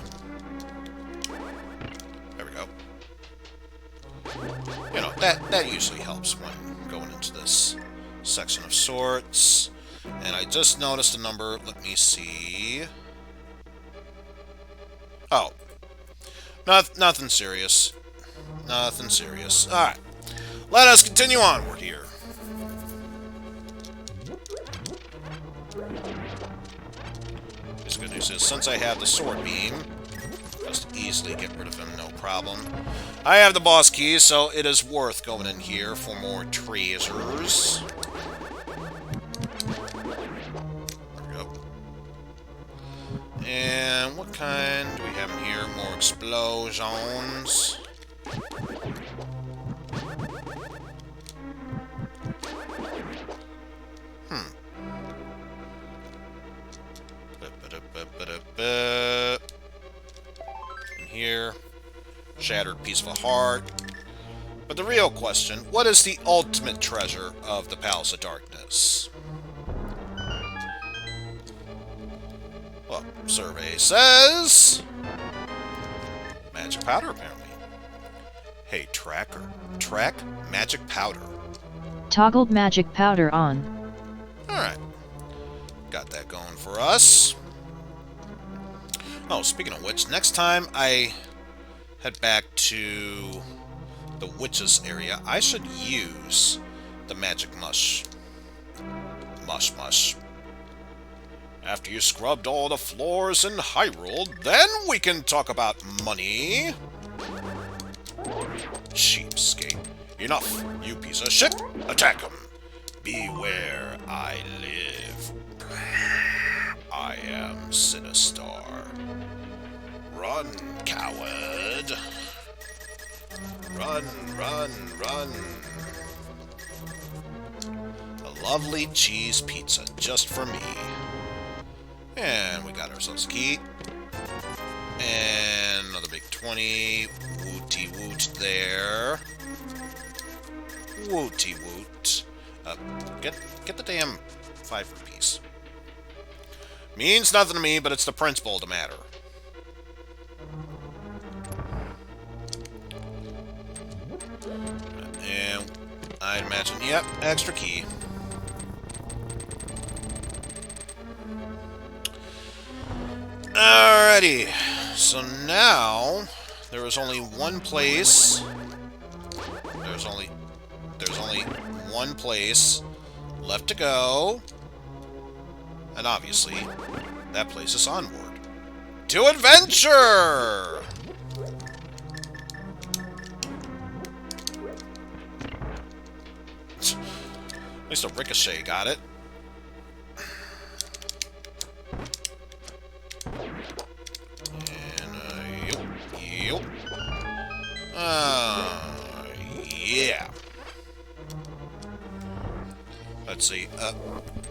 There we go. You know, that usually helps when going into this section of sorts. And I just noticed a number. Let me see. Oh. Nothing serious. Nothing serious. Alright. Let us continue onward here. The good news is, since I have the sword beam, just easily get rid of him, no problem. I have the boss keys, so it is worth going in here for more treasures. There we go. And what kind do we have in here? More explosions. here. Shattered piece of a heart. But the real question, what is the ultimate treasure of the Palace of Darkness? Well, survey says... magic powder, apparently. Hey, track magic powder. Toggled magic powder on. Alright. Got that going for us. Oh, speaking of which, next time I head back to the witches area, I should use the magic mush. Mush. After you scrubbed all the floors in Hyrule, then we can talk about money. Cheapskate. Enough, you piece of shit. Attack him. Beware, I live. I am Sinistar. Run, coward. Run. A lovely cheese pizza just for me. And we got ourselves a key. And another big 20. Wooty woot there. Wooty woot. Get the damn 5 rupees. Means nothing to me, but it's the principle to matter. And I'd imagine, yep, extra key. Alrighty, so now there is only one place. There's only one place left to go, and obviously that place is onward to adventure. At least a Ricochet got it. Yup. Yeah. Let's see.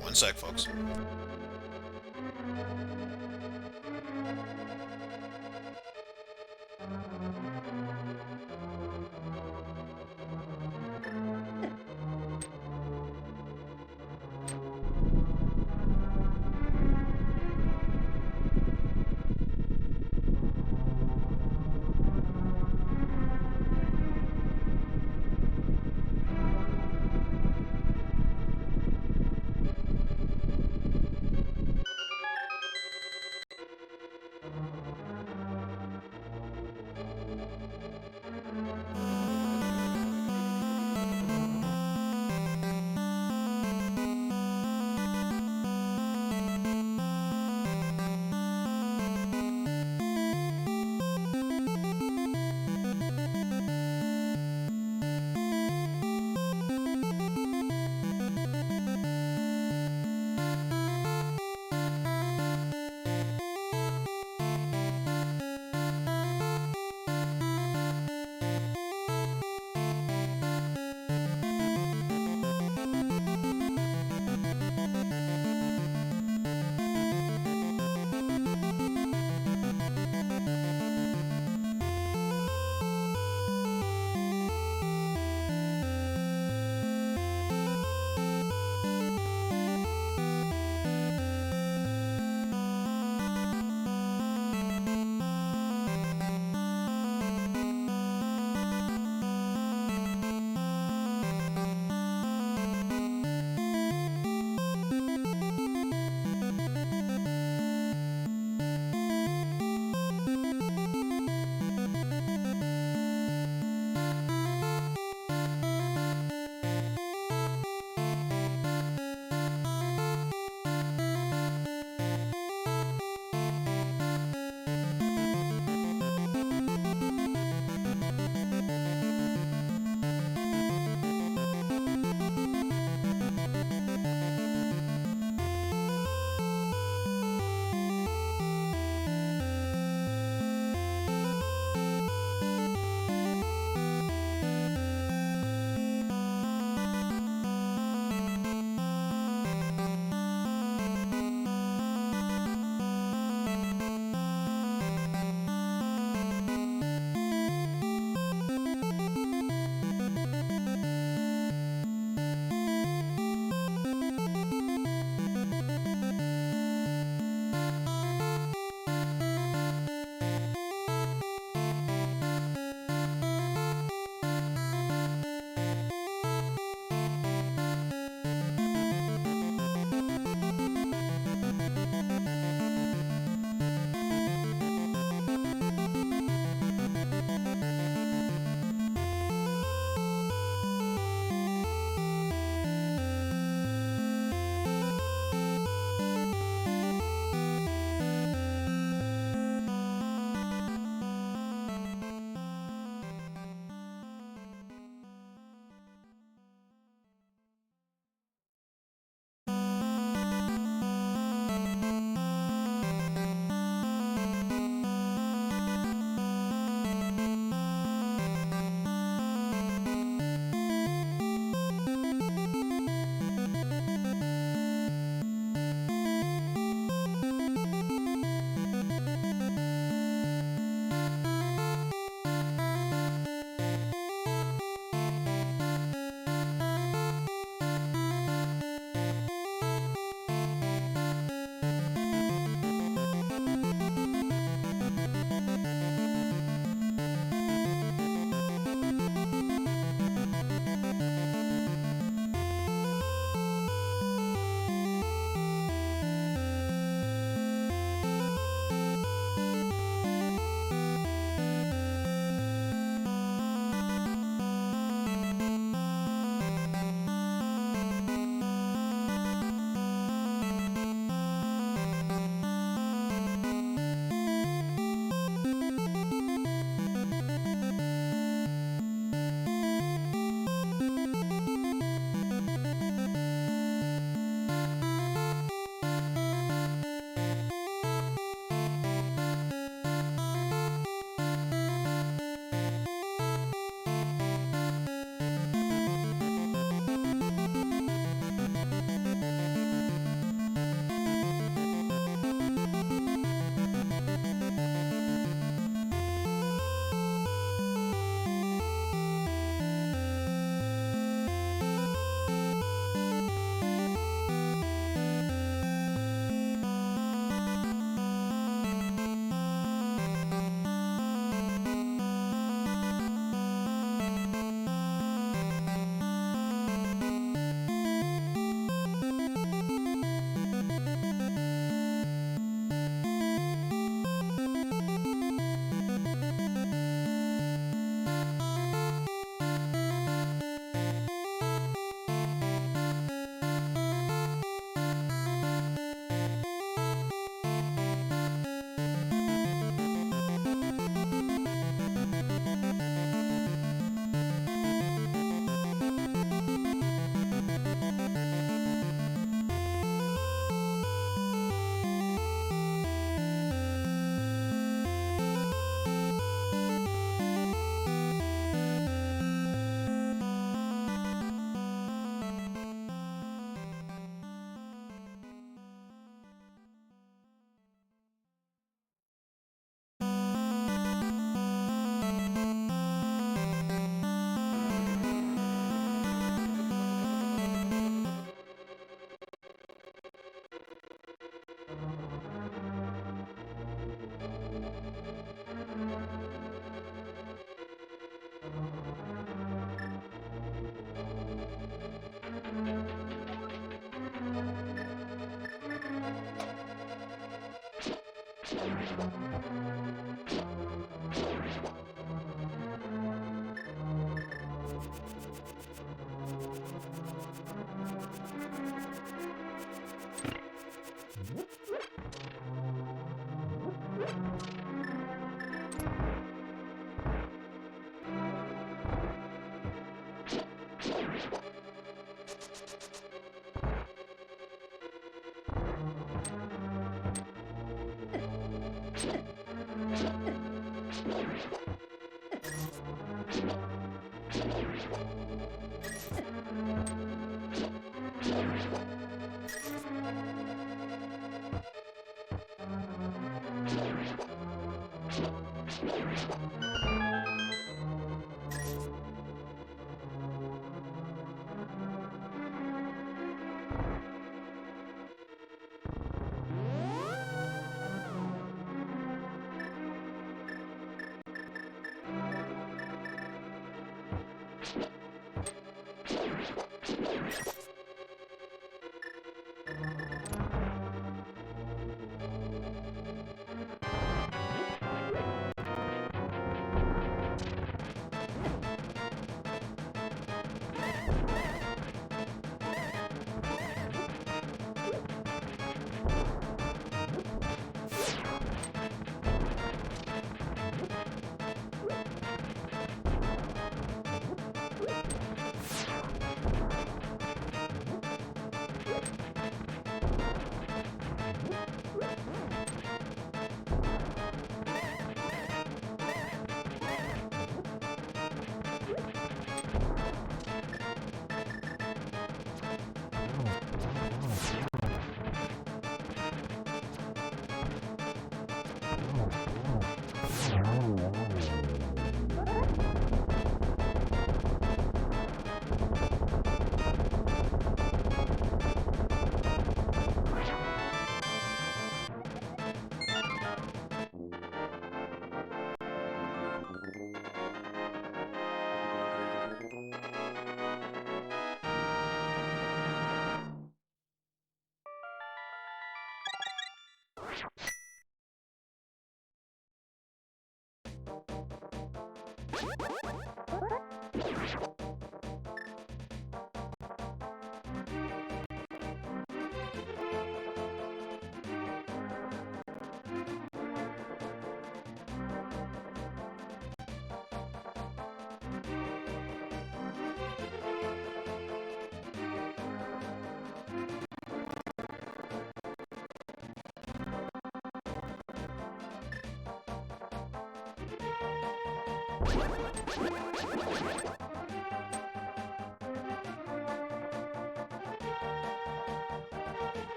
One sec, folks.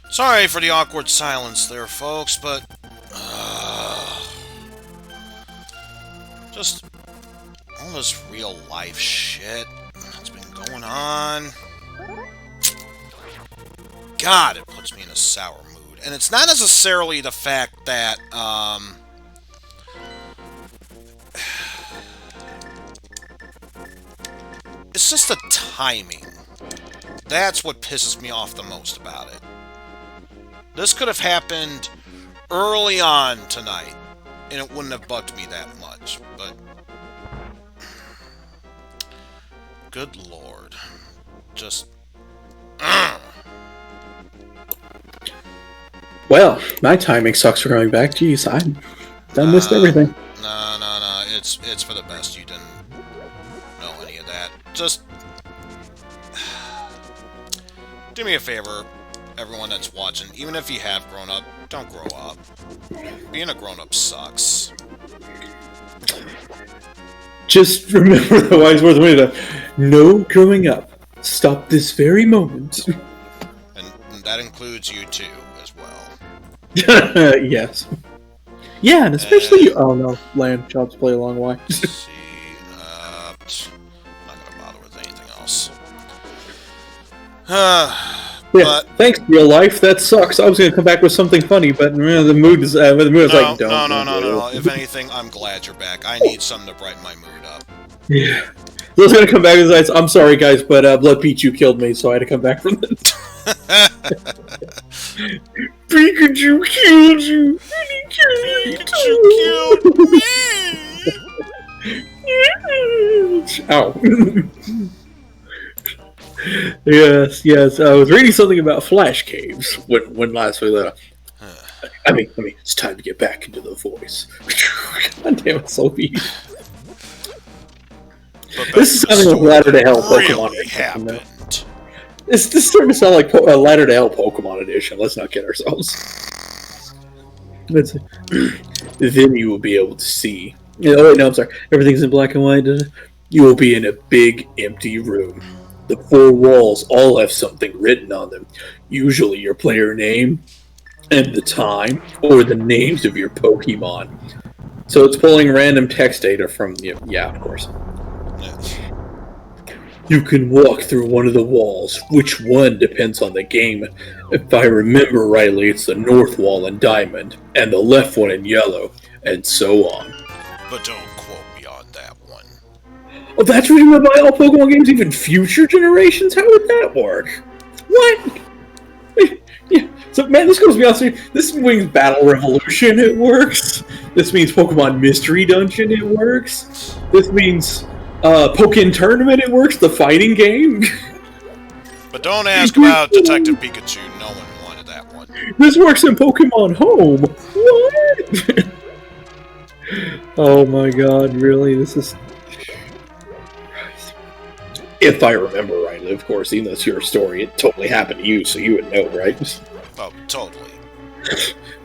Sorry for the awkward silence there, folks, but just all this real life shit that's been going on. God, it puts me in a sour mood. And it's not necessarily the fact that, it's just the timing. That's what pisses me off the most about it. This could have happened early on tonight, and it wouldn't have bugged me that much, but good lord. Just Well, my timing sucks for coming back. Jeez, I missed everything. No. It's for the best you didn't know any of that. Just do me a favor, everyone that's watching. Even if you have grown up, don't grow up. Being a grown-up sucks. Just remember the wise words of Winnie. No growing up. Stop this very moment. And that includes you too, as well. Yes. Yeah, and especially oh no, land jobs play along why. See, I'm not gonna bother with anything else. But Yeah, thanks, real life. That sucks. I was going to come back with something funny, but the mood is like, don't. No. If anything, I'm glad you're back. I need something to brighten my mood up. Yeah. I was going to come back and say, I'm sorry, guys, but Blood Pichu killed me, so I had to come back from it. Pikachu killed you! Pikachu killed me! Ow. Yes. I was reading something about flash caves when last we left. I mean, it's time to get back into the voice. God damn it, so easy. This is sounding like Ladder to Hell Pokemon. Really happened. This starting to sound like a Ladder to Hell Pokemon edition. Let's not kid ourselves. Then you will be able to see. Oh wait, no, I'm sorry. Everything's in black and white. You will be in a big, empty room. The 4 walls all have something written on them. Usually your player name, and the time, or the names of your Pokemon. So it's pulling random text data from you. Yeah, of course. You can walk through one of the walls. Which one depends on the game. If I remember rightly, it's the north wall in diamond, and the left one in yellow, and so on. But don't quote me on that one. Oh, that's what you meant by all Pokemon games, even future generations? How would that work? What? Yeah. So, man, this goes beyond. This means Battle Revolution, it works. This means Pokemon Mystery Dungeon, it works. This means Pokken Tournament, it works. The fighting game. But don't ask about Detective Pikachu. No one wanted that one. This works in Pokemon Home. What? Oh my god, really? This is... If I remember rightly, of course, even though it's your story, it totally happened to you, so you would know, right? Oh, totally.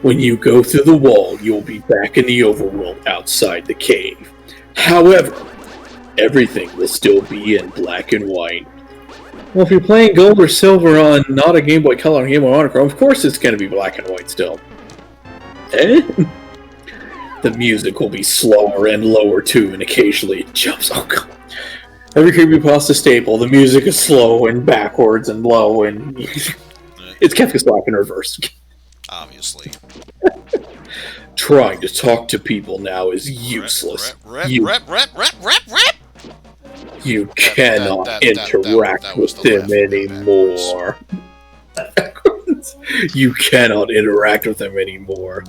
When you go through the wall, you'll be back in the overworld outside the cave. However, everything will still be in black and white. Well, if you're playing gold or silver on not a Game Boy Color or Game Boy Monochrome, of course it's going to be black and white still. Eh? The music will be slower and lower too, and occasionally it jumps. Oh god. Every creepypasta staple, the music is slow and backwards and low, and it's Kefka Slap in reverse. Obviously. Trying to talk to people now is useless. You cannot interact with them anymore. You cannot interact with them anymore.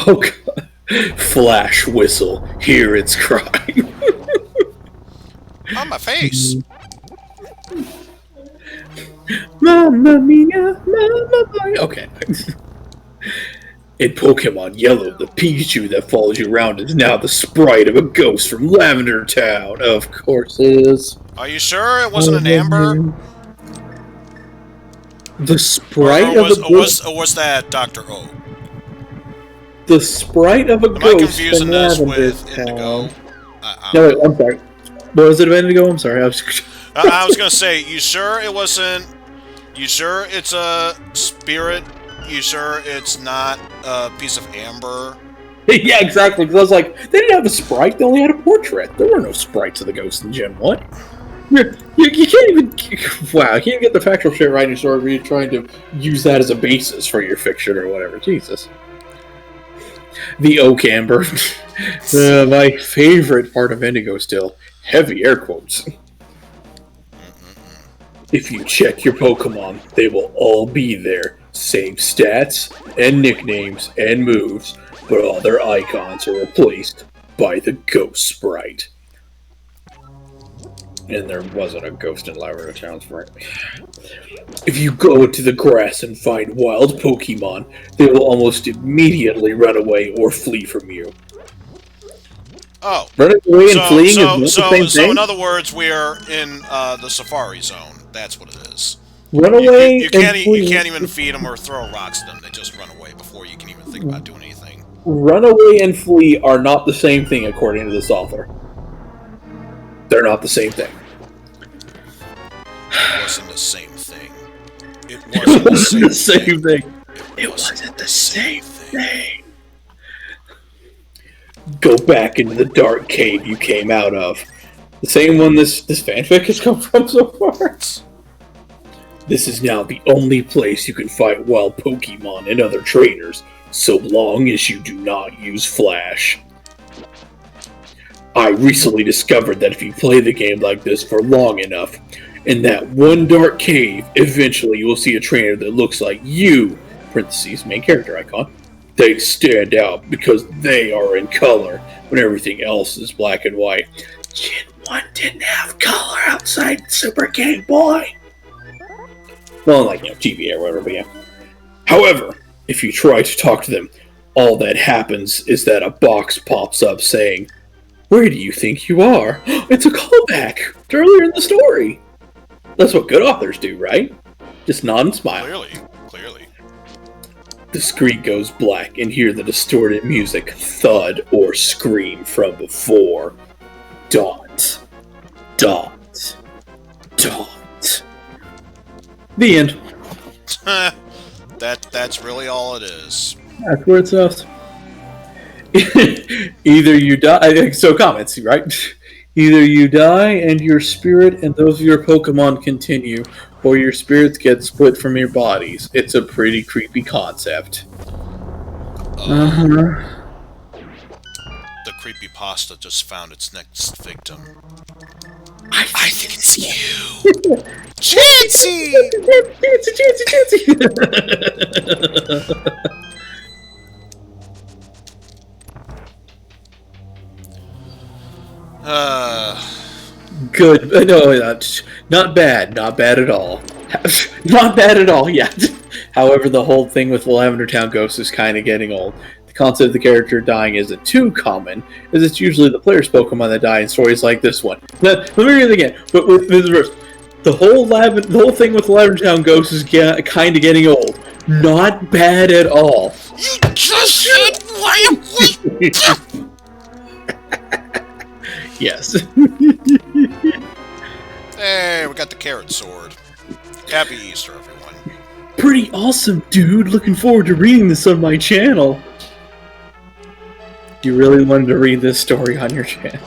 Oh god. Flash whistle. Hear its crying. On my face. Mamma mia, mamma mia. Okay. In Pokemon Yellow, the Pikachu that follows you around is now the sprite of a ghost from Lavender Town. Of course it is. Are you sure it wasn't an Amber? The sprite of a ghost? Or was that Dr. O? The sprite of a ghost. Am I confusing this with Indigo? No, wait, I'm sorry. What was it about Indigo? I'm sorry. I was going to say, you sure it wasn't... You sure it's a spirit? You sure it's not a piece of amber? Yeah, exactly. Because I was like, they didn't have a sprite. They only had a portrait. There were no sprites of the ghost in Gen 1. You can't even... Wow, you can't get the factual shit right in your story where you're trying to use that as a basis for your fiction or whatever. Jesus. The Oak Amber. My favorite part of Indigo still. Heavy air quotes. If you check your Pokemon, they will all be there. Same stats, and nicknames, and moves, but all their icons are replaced by the ghost sprite. And there wasn't a ghost in Lavender Town sprite. If you go into the grass and find wild Pokemon, they will almost immediately run away or flee from you. Oh. Running away and fleeing is not the same thing? So in other words, we're in the Safari Zone. That's what it is. Run away you can't even feed them or throw rocks at them. They just run away before you can even think about doing anything. Run away and flee are not the same thing according to this author. They're not the same thing. It wasn't the same thing. It wasn't the same thing. It wasn't the same thing. Go back into the dark cave you came out of. The same one this fanfic has come from so far. This is now the only place you can fight wild Pokemon and other trainers, so long as you do not use Flash. I recently discovered that if you play the game like this for long enough, in that one dark cave, eventually you will see a trainer that looks like you, parentheses, main character icon. They stand out because they are in color when everything else is black and white. Gen 1 didn't have color outside Super Game Boy. Well, like, GBA or whatever, but yeah. However, if you try to talk to them, all that happens is that a box pops up saying, "Where do you think you are?" It's a callback to earlier in the story. That's what good authors do, right? Just nod and smile. Clearly. The screen goes black and hear the distorted music thud or scream from before. Dot. Dot. Dot. The end. That's really all it is. That's where it stops. Either you die. So comments, right? Either you die and your spirit and those of your Pokemon continue, or your spirits get split from your bodies. It's a pretty creepy concept. The creepypasta just found its next victim. I think it's you! Chansey! Chansey! Good. No, not bad. Not bad at all. Not bad at all yet. However, the whole thing with the Lavender Town Ghost is kind of getting old. The concept of the character dying isn't too common, as it's usually the player's Pokemon that die in stories like this one. Let me read it again. But with this verse, the whole thing with the Lavender Town Ghost is kind of getting old. Not bad at all. You just said why? Yes. Hey, we got the carrot sword. Happy Easter, everyone. Pretty awesome, dude. Looking forward to reading this on my channel. You really wanted to read this story on your channel?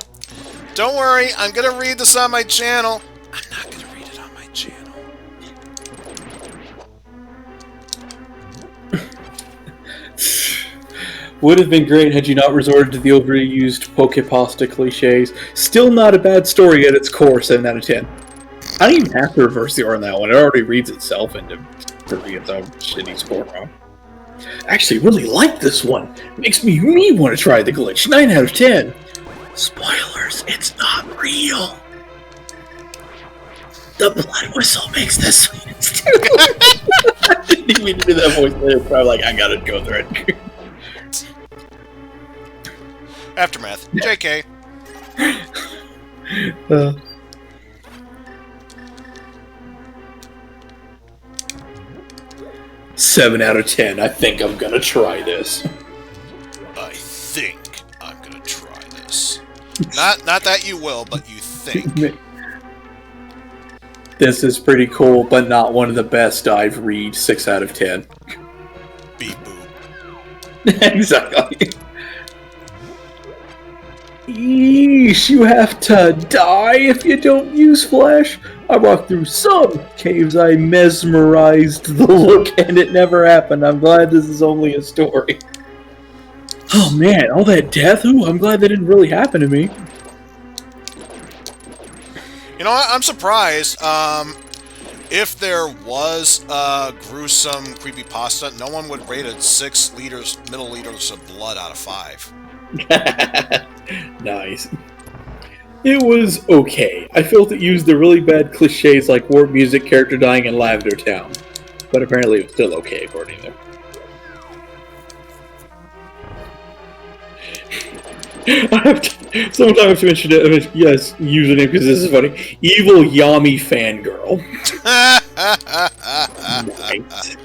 Don't worry, I'm gonna read this on my channel. I'm not gonna read it on my channel. Would have been great had you not resorted to the overused Pokepasta cliches. Still not a bad story at its core, 7 out of 10. I don't even have to reverse the order on that one. It already reads itself into its own shitty score. Actually, really like this one. Makes me want to try the glitch. 9 out of 10. Spoilers, it's not real. The blood whistle makes this sweetest. I didn't even do that voice later, but I'm like, I gotta go through it. Aftermath. JK. 7 out of 10. I think I'm gonna try this. I think I'm gonna try this. Not that you will, but you think. This is pretty cool, but not one of the best I've read. 6 out of 10. Beep boop. Exactly. Yeesh, you have to die if you don't use Flash. I walked through some caves, I mesmerized the look, and it never happened. I'm glad this is only a story. Oh man, all that death? Ooh, I'm glad that didn't really happen to me. You know what? I'm surprised. If there was gruesome creepypasta, no one would rate it 6 milliliters of blood out of 5. Nice. It was okay. I felt it used the really bad cliches like warp music, character dying, and Lavender Town. But apparently it was still okay, according to them. Sometimes I have to mention it. Yes, username, because this is funny. Evil Yami Fangirl. Nice.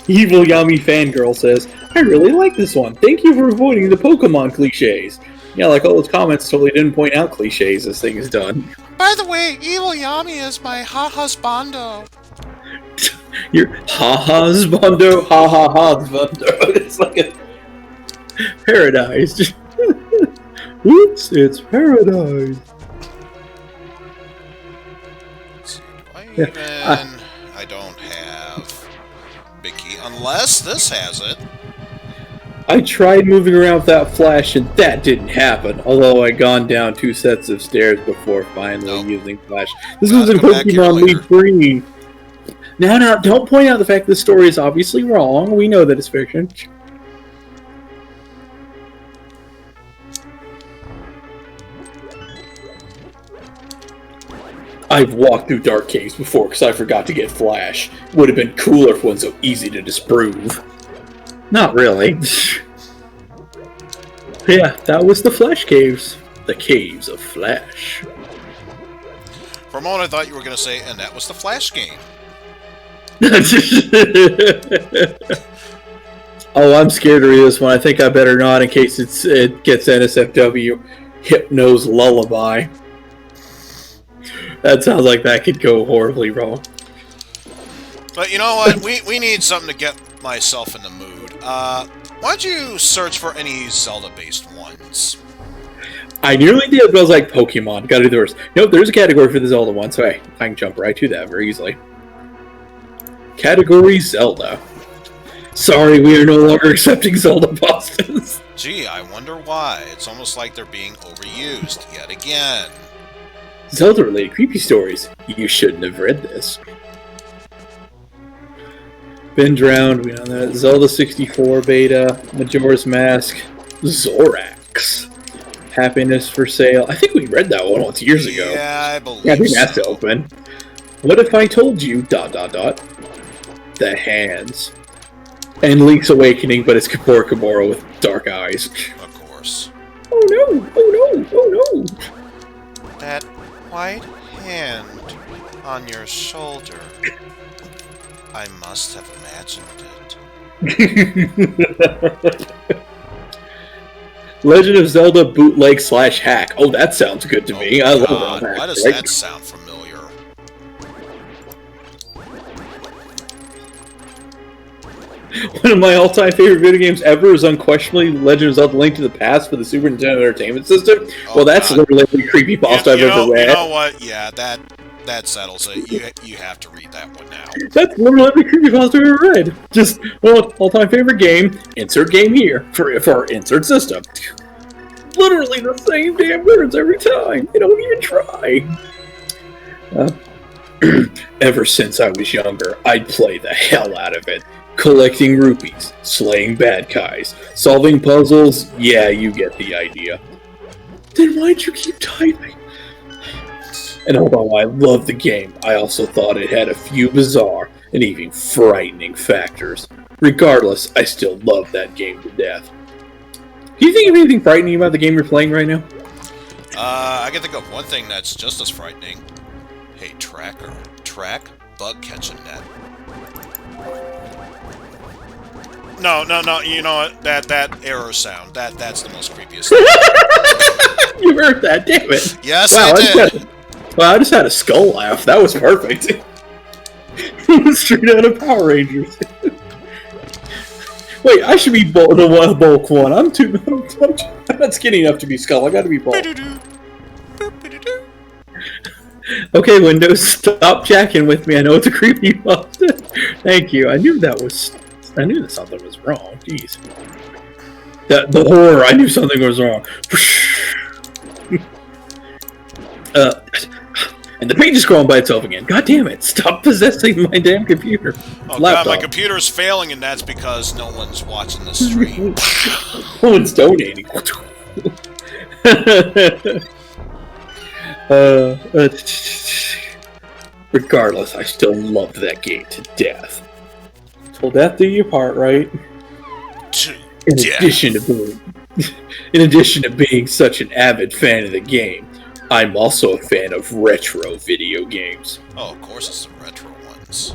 Evil Yami Fangirl says, I really like this one. Thank you for avoiding the Pokemon cliches. Yeah, like all those comments totally didn't point out cliches this thing is done. By the way, Evil Yami is my ha-husbando. Your ha-husbando? Ha-ha-husbando. It's like a paradise. Oops, it's paradise. Even I don't have big key, unless this has it. I tried moving around without flash, and that didn't happen. Although I gone down 2 sets of stairs before finally using flash. This was in Pokemon Leaf Green. Now, don't point out the fact this story is obviously wrong. We know that it's fiction. I've walked through dark caves before because I forgot to get flash. Would have been cooler if it wasn't so easy to disprove. Not really. Yeah, that was the Flash Caves. The Caves of Flash. For a moment I thought you were going to say, and that was the Flash game. Oh, I'm scared to read this one. I think I better not in case it gets NSFW. Hypno's Lullaby. That sounds like that could go horribly wrong. But you know what? We need something to get myself in the mood. Why don't you search for any Zelda-based ones? I nearly did, but I was like, Pokemon. Gotta do the worst. Nope, there's a category for the Zelda one, so hey, I can jump right to that very easily. Category Zelda. Sorry, we are no longer accepting Zelda bosses. Gee, I wonder why. It's almost like they're being overused yet again. Zelda-related creepy stories. You shouldn't have read this. Been Drowned, we know that. Zelda 64 beta, Majora's Mask, Zorax, Happiness for Sale. I think we read that one once years ago. Yeah, I believe I think that's open. What if I told you, ... The Hands. And Link's Awakening, but it's Kapora Kimura with dark eyes. Of course. Oh no! Oh no! Oh no! That white hand on your shoulder. I must have imagined it. Legend of Zelda bootleg / hack. Oh, that sounds good to me. I love that. Why does that sound familiar? One of my all-time favorite video games ever is unquestionably Legend of Zelda: Link to the Past for the Super Nintendo Entertainment System. Oh, well, that's literally the creepy boss I've ever read. You know what? Yeah, that settles it. You have to read that one now. That's literally the creepy boss I've ever read. Just, well, all-time favorite game, insert game here, for our insert system. Literally the same damn words every time. They don't even try. Ever since I was younger, I'd play the hell out of it. Collecting rupees, slaying bad guys, solving puzzles, yeah, you get the idea. Then why'd you keep typing? And although I love the game, I also thought it had a few bizarre and even frightening factors. Regardless, I still love that game to death. Can you think of anything frightening about the game you're playing right now? I can think of one thing that's just as frightening. Hey, track bug catching net. No, you know what? That error sound. That's the most creepiest thing. You heard that, damn it. Yes, wow, I did. I just had a skull laugh. That was perfect. Straight out of Power Rangers. Wait, I should be the bulk one. I'm not skinny enough to be Skull. I gotta be bulk. Okay, Windows, stop jacking with me. I know it's a creepy monster. Thank you. I knew that something was wrong. Jeez. The horror. I knew something was wrong. And the page is scrolling by itself again. God damn it! Stop possessing my damn computer. Oh god, my computer's failing, and that's because no one's watching the stream. No one's donating. Regardless, I still loved that game to death. Till death do you part, right? In addition to being such an avid fan of the game, I'm also a fan of retro video games. Oh, of course it's the retro ones.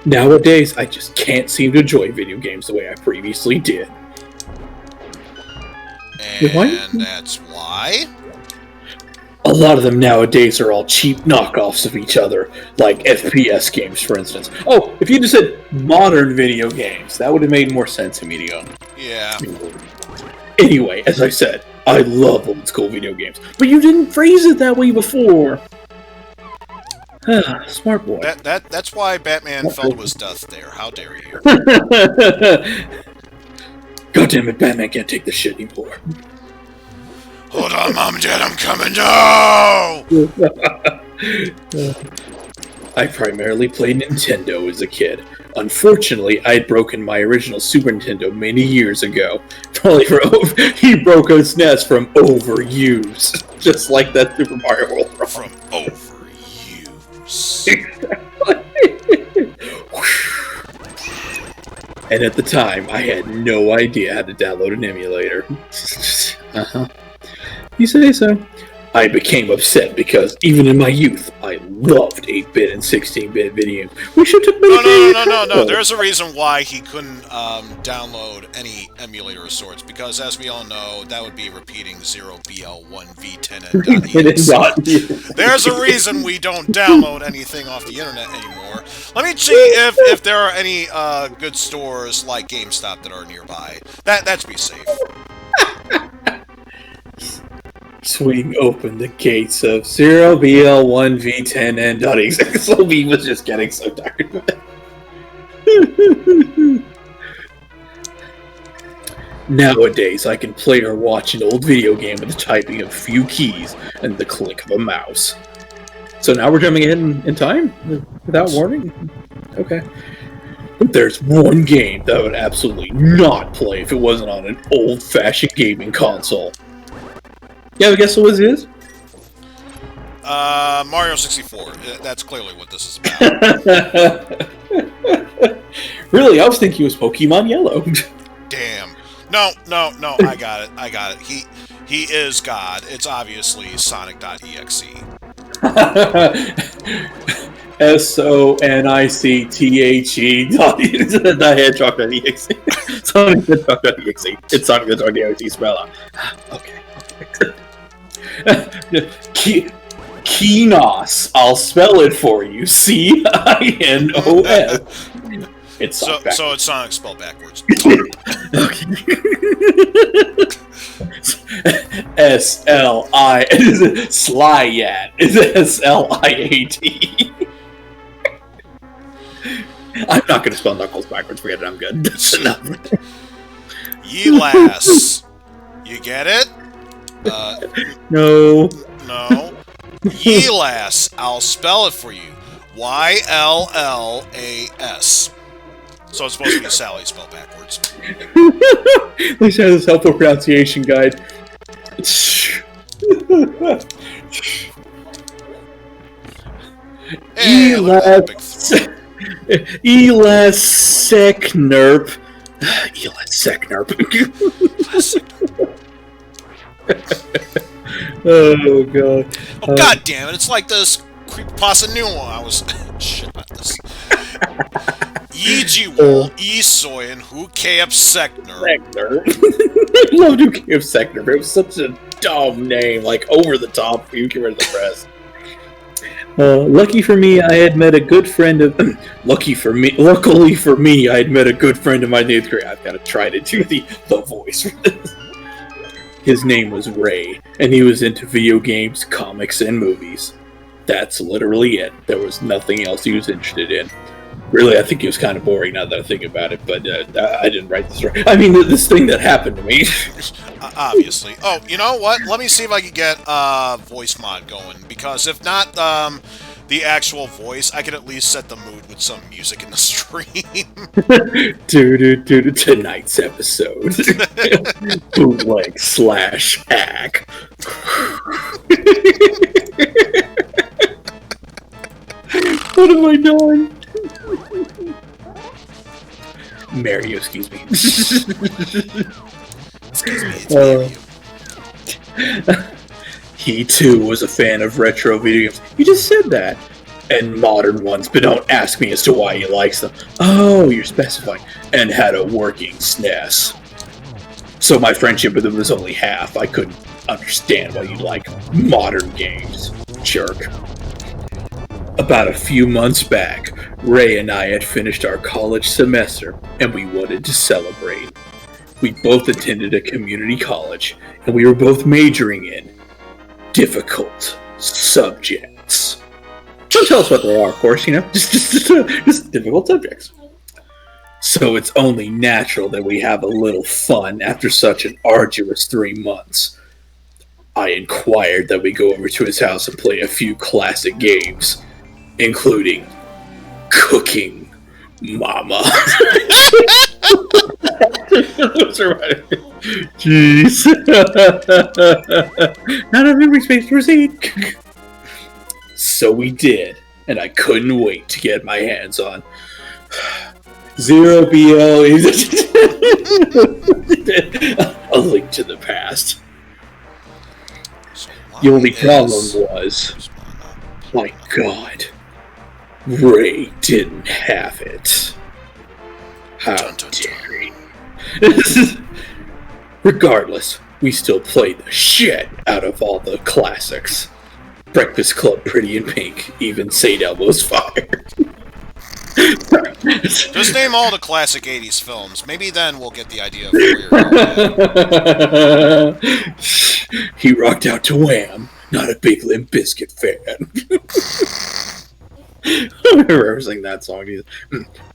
Nowadays, I just can't seem to enjoy video games the way I previously did. And that's why? A lot of them nowadays are all cheap knockoffs of each other, like FPS games, for instance. Oh, if you just said modern video games, that would have made more sense to me to go. Yeah. Anyway, as I said, I love old school video games, but you didn't phrase it that way before. Smart boy. That's why Batman fell to his death there. How dare you? God damn it, Batman can't take this shit anymore. Hold on, Mom and Dad, I'm coming. No! I primarily played Nintendo as a kid. Unfortunately, I had broken my original Super Nintendo many years ago. Probably he broke his SNES from overuse. Just like that Super Mario World. From overuse. And at the time, I had no idea how to download an emulator. You say so. I became upset because even in my youth, I loved 8-bit and 16-bit video. We should have No. There's a reason why he couldn't download any emulator of sorts, because as we all know, that would be repeating 0BL1V10N.exe. There's a reason we don't download anything off the internet anymore. Let me see if there are any good stores like GameStop that are nearby. That'd be safe. Swing open the gates of 0BL1V10N.exe. So he was just getting so tired of it. Nowadays, I can play or watch an old video game with the typing of a few keys and the click of a mouse. So now we're jumping ahead in time? Without warning? Okay. But there's one game that I would absolutely not play if it wasn't on an old-fashioned gaming console. Yeah, I guess what it is? Mario 64. That's clearly what this is about. Really? I was thinking it was Pokemon Yellow. Damn. No. I got it. He is God. It's obviously Sonic.exe. SONICTHE. The Hedgehog.exe. Sonic the Hedgehog.exe. It's Sonic the Hedgehog.exe speller. Okay. Kinos. I'll spell it for you. CINOS. It's so it's Sonic spelled backwards. SLI. Slyat. Is SLIAT. I'm not going to spell Knuckles backwards. Forget it. I'm good. That's enough. Yelas. You get it? No. Yelas. I'll spell it for you. YLLAS. So it's supposed to be Sally spelled backwards. At least it has this helpful pronunciation guide. Hey, Elaseknerp. Elaseknerp. Oh god. Oh god damn it! It's like this creepypasta new one. I was shit about this. Yejiwol, Esoyan, Who KF Sekner. I loved Who KF Sekner, but it was such a dumb name, like over the top. You get rid of the rest. Luckily for me, I had met a good friend of. Luckily for me, I had met a good friend of my 8th grade. I've got to try to do the voice for this. His name was Ray, and he was into video games, comics, and movies. That's literally it. There was nothing else he was interested in. Really, I think it was kind of boring now that I think about it, but I didn't write this right. I mean, this thing that happened to me. Obviously. Oh, you know what? Let me see if I can get voice mod going, because if not the actual voice, I can at least set the mood with some music in the stream. Tonight's episode. Bootleg/hack. What am I doing? Mario, excuse me. Excuse me, it's Mario. He too was a fan of retro video games. You just said that. And modern ones, but don't ask me as to why he likes them. Oh, you're specifying. And had a working SNES. So my friendship with him was only half. I couldn't understand why you like modern games. Jerk. About a few months back, Ray and I had finished our college semester, and we wanted to celebrate. We both attended a community college, and we were both majoring in difficult subjects. Don't tell us what they are, of course, just difficult subjects. So it's only natural that we have a little fun after such an arduous 3 months. I inquired that we go over to his house and play a few classic games, including Cooking Mama. Jeez. Not a memory space to proceed. So we did, and I couldn't wait to get my hands on Zero BL. A Link to the Past. So The only problem was, my God, Ray didn't have it. How dare he? Regardless, we still played the shit out of all the classics. Breakfast Club, Pretty in Pink, even St. Elmo's Fire. Just name all the classic 80s films. Maybe then we'll get the idea of where you're at. He rocked out to Wham! Not a big Limp Bizkit fan. I remember singing that song.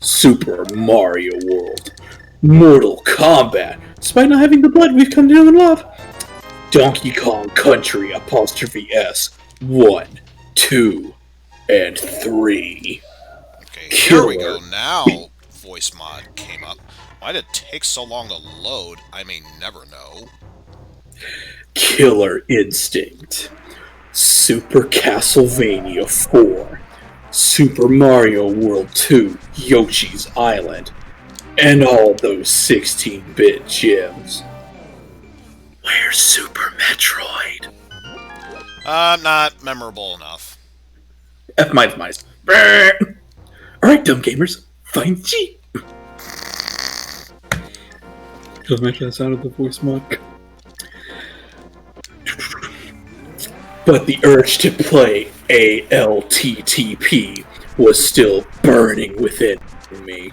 Super Mario World. Mortal Kombat. Despite not having the blood we've come to know and love. Donkey Kong Country 'S 1, 2, and 3. Okay, here we go. Now, voice mod came up. Why did it take so long to load? I may never know. Killer Instinct. Super Castlevania 4. Super Mario World 2, Yoshi's Island, and all those 16-bit gems. Where's Super Metroid? Not memorable enough. Mine's. Alright, dumb gamers, find G. Just mention the sound of the voice mod. But the urge to play ALTTP was still burning within me.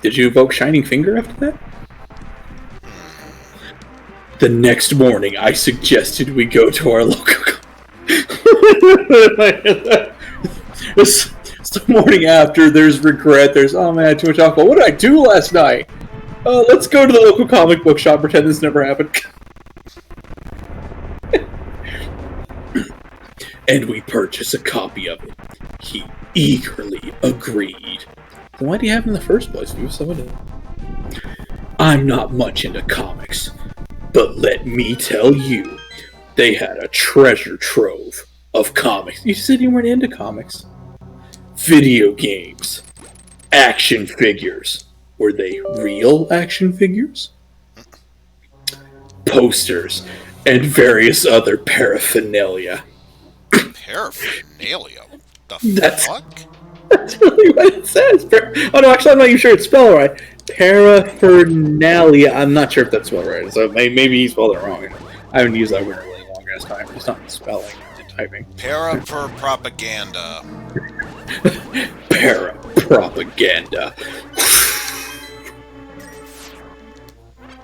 Did you evoke Shining Finger after that? The next morning, I suggested we go to our local... It's the morning after, there's regret, there's, oh man, too much alcohol. What did I do last night? Let's go to the local comic book shop, pretend this never happened. And we purchased a copy of it. He eagerly agreed. Then why do you have it in the first place? I'm not much into comics, but let me tell you, they had a treasure trove of comics. You said you weren't into comics. Video games. Action figures. Were they real action figures? Posters. And various other paraphernalia. Paraphernalia? What the fuck? That's really what it says. Oh no, actually I'm not even sure it's spelled right. Paraphernalia. I'm not sure if that's spelled right. So maybe he spelled it wrong. I haven't used that word in a really long ass time. It's not spelling, it's typing. Propaganda. Propaganda.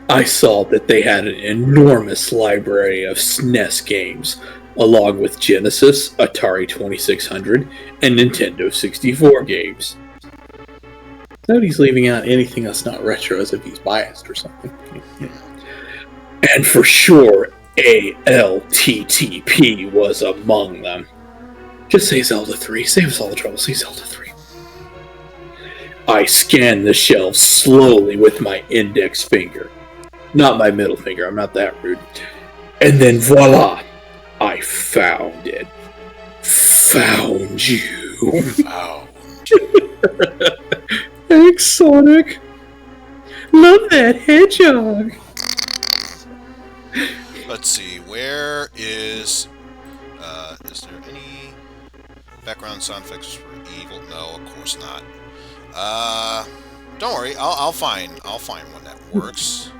I saw that they had an enormous library of SNES games, along with Genesis, Atari 2600, and Nintendo 64 games. Nobody's leaving out anything that's not retro as if he's biased or something. And for sure, ALTTP was among them. Just say Zelda 3. Save us all the trouble. Say Zelda 3. I scanned the shelves slowly with my index finger. Not my middle finger. I'm not that rude. And then voila! I found it. Found you. Found you. Thanks, Sonic. Love that hedgehog. Let's see, where is there any background sound effects for evil? No, of course not. Don't worry, I'll find one that works.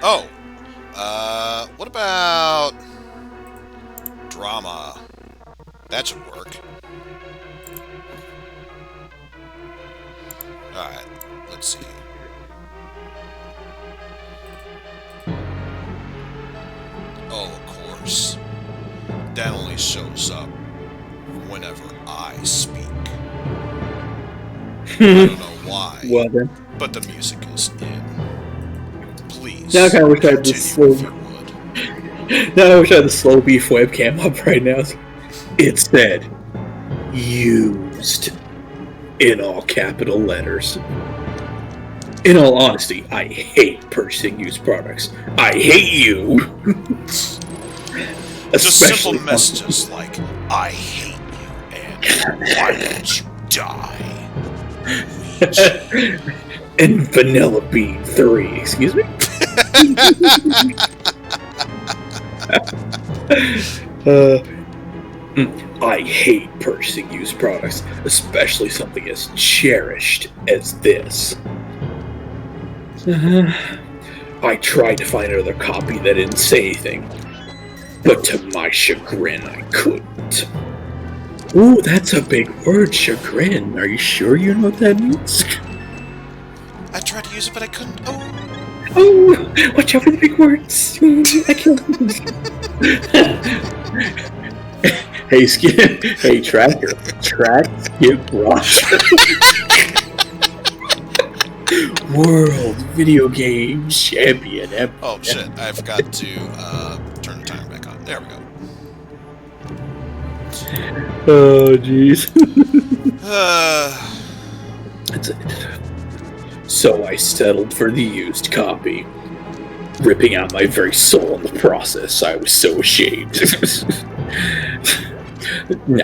Oh, what about drama? That should work. Alright, let's see. Oh, of course. That only shows up whenever I speak. I don't know why, Well then. but the music is in. Please, Now I kind of wish I had continue this slow. if you would. Now I wish I had the slow beef webcam up right now. It said, "Used," in all capital letters. In all honesty, I hate purchasing used products. I hate you. Just simple messages like, I hate you, and why don't you die? And Vanilla Bean 3, excuse me? I hate purchasing used products, especially something as cherished as this. I tried to find another copy that didn't say anything, but to my chagrin, I couldn't. Ooh, that's a big word, chagrin. Are you sure you know what that means? I tried to use it, but I couldn't. Oh, watch out for the big words. I can't. Hey, Skip. Hey, Tracker. Skip Rock. World Video Game Champion. Oh, shit. I forgot to turn the timer back on. There we go. Oh, jeez. That's it. So I settled for the used copy, ripping out my very soul in the process. I was so ashamed. No,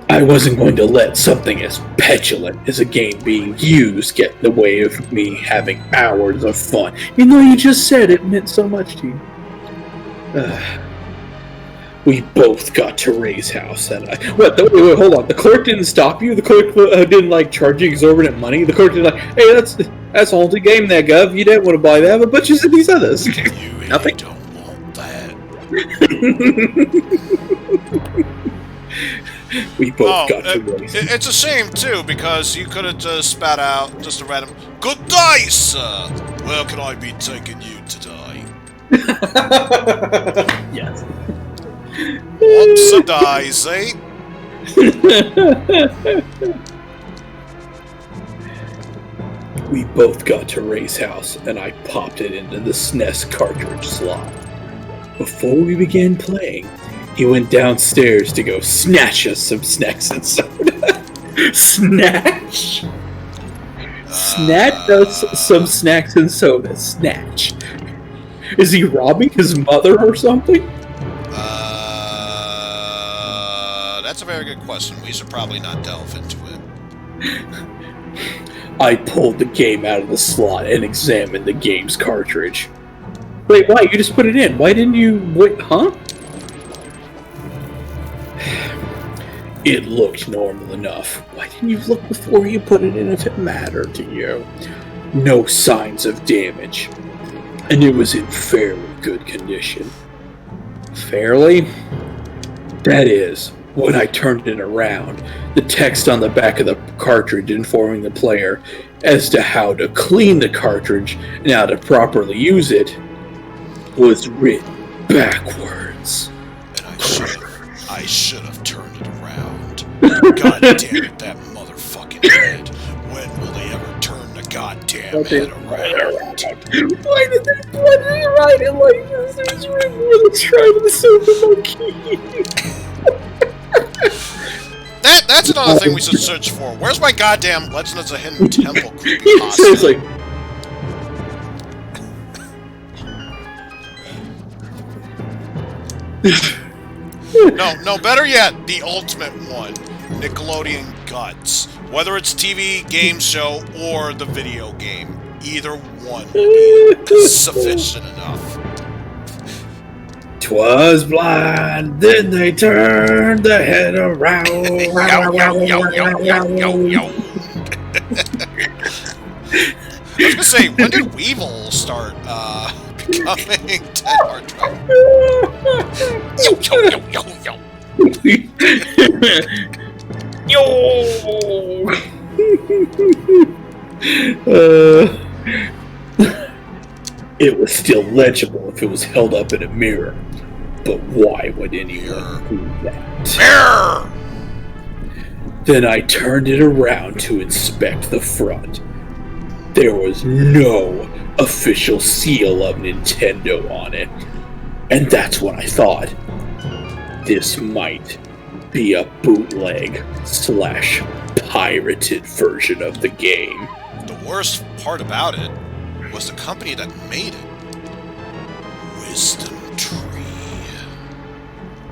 I wasn't going to let something as petulant as a game being used get in the way of me having hours of fun, even though you just said it meant so much to you. We both got to Ray's house, and wait, hold on. The clerk didn't stop you? The clerk didn't, like, charge you exorbitant money? The clerk didn't, like, hey, that's a haunted game there, Gov. You didn't want to buy that, but you said these others. You Nothing. don't want that. We both got to Ray's. It's a shame, too, because you could have just spat out just a random, "Good day, sir! Where can I be taking you today?" Yes. Whoops a daisy. We both got to Ray's house, and I popped it into the SNES cartridge slot. Before we began playing, he went downstairs to go snatch us some snacks and soda. Snatch? Snatch us some snacks and soda. Snatch. Is he robbing his mother or something? That's a very good question. We should probably not delve into it. I pulled the game out of the slot and examined the game's cartridge. Wait, why? You just put it in. Why didn't you... Wait, huh? It looked normal enough. Why didn't you look before you put it in if it mattered to you? No signs of damage. And it was in fairly good condition. Fairly? That is, when I turned it around, the text on the back of the cartridge informing the player as to how to clean the cartridge and how to properly use it was written backwards. And I should have turned it around. God damn it, that motherfucking head. When will they ever turn the goddamn head around? Why did they write it like this? It was written with a try to the silver monkey. That's another thing we should search for. Where's my goddamn Legend of the Hidden Temple Yeah, seriously. No, better yet, the ultimate one. Nickelodeon Guts. Whether it's TV, game show, or the video game. Either one would be sufficient enough. 'Twas blind, then they turned the head around. Yo. I was gonna say, when did Weevil start becoming 10 or 12? It was still legible if it was held up in a mirror. But why would anyone do that? Mirror! Then I turned it around to inspect the front. There was no official seal of Nintendo on it. And that's when I thought, this might be a bootleg / pirated version of the game. The worst part about it was the company that made it. Wisdom Tree.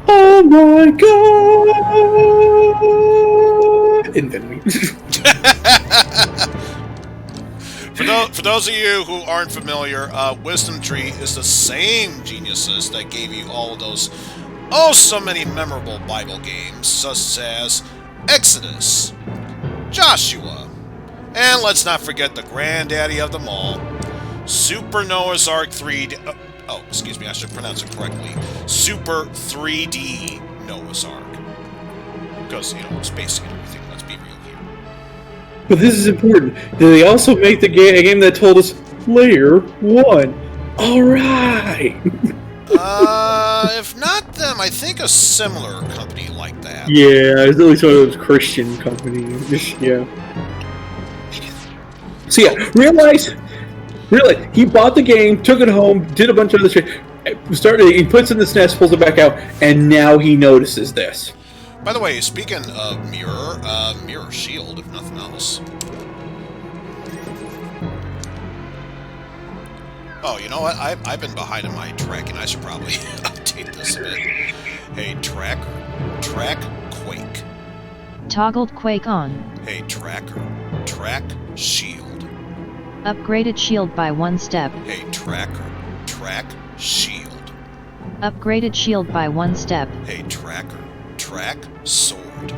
Oh my god! And then we... For those of you who aren't familiar, Wisdom Tree is the same geniuses that gave you all of those so many memorable Bible games, such as Exodus, Joshua, and let's not forget the granddaddy of them all, Super Noah's Ark 3D... excuse me, I should pronounce it correctly. Super 3D Noah's Ark. Because, space and everything, let's be real here. But this is important. They also make a game that told us Layer 1. Alright! If not them, I think a similar company like that. Yeah, it's at least one of those Christian companies. Yeah. So yeah, realize, he bought the game, took it home, did a bunch of other shit, he puts it in the SNES, pulls it back out, and now he notices this. By the way, speaking of Mirror Shield, if nothing else. Oh, you know what? I've been behind in my tracking. I should probably update this a bit. Hey, track Quake. Toggled Quake on. Hey, tracker, track Shield. Upgraded shield by 1 step. Hey, tracker, track Shield. Upgraded shield by 1 step. Hey, tracker, track Sword.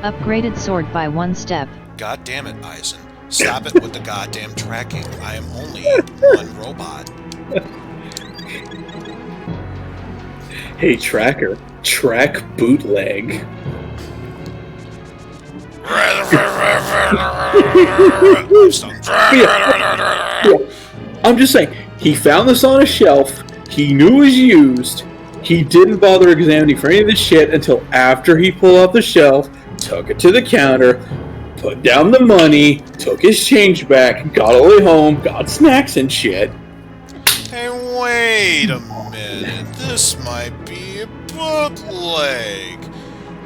Upgraded sword by 1 step. God damn it, Eizen. Stop it with the goddamn tracking. I am only one robot. Hey, tracker, track bootleg. I'm just saying, he found this on a shelf, he knew it was used, he didn't bother examining for any of this shit until after he pulled off the shelf, took it to the counter, put down the money, took his change back, got all the way home, got snacks and shit. Hey, wait a minute. This might be a bootleg.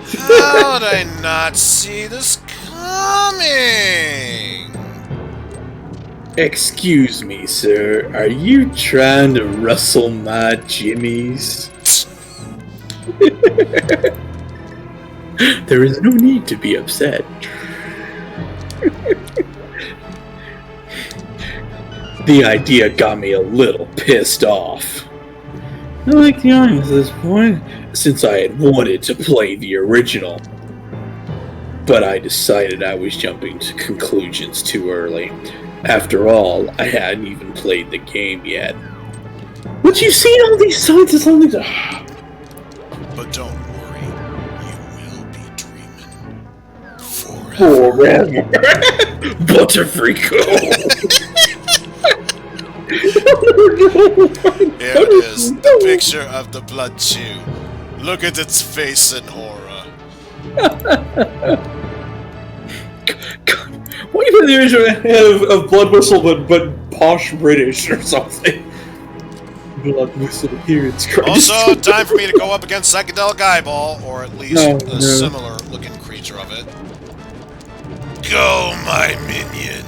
How did I not see this coming? Excuse me, sir. Are you trying to rustle my jimmies? There is no need to be upset. The idea got me a little pissed off. I like the audience at this point, since I had wanted to play the original. But I decided I was jumping to conclusions too early. After all, I hadn't even played the game yet. But you've seen all these signs and something. But don't worry, you will be dreaming forever. Forever. Butterfree. Here it is, the picture of the Blood Chew. Look at its face and aura. God, what if the original of Blood Whistle but posh British or something? Blood Whistle, here it's Christ. Also, time for me to go up against Psychedelic Eyeball, or at least a similar looking creature of it. Go, my minion!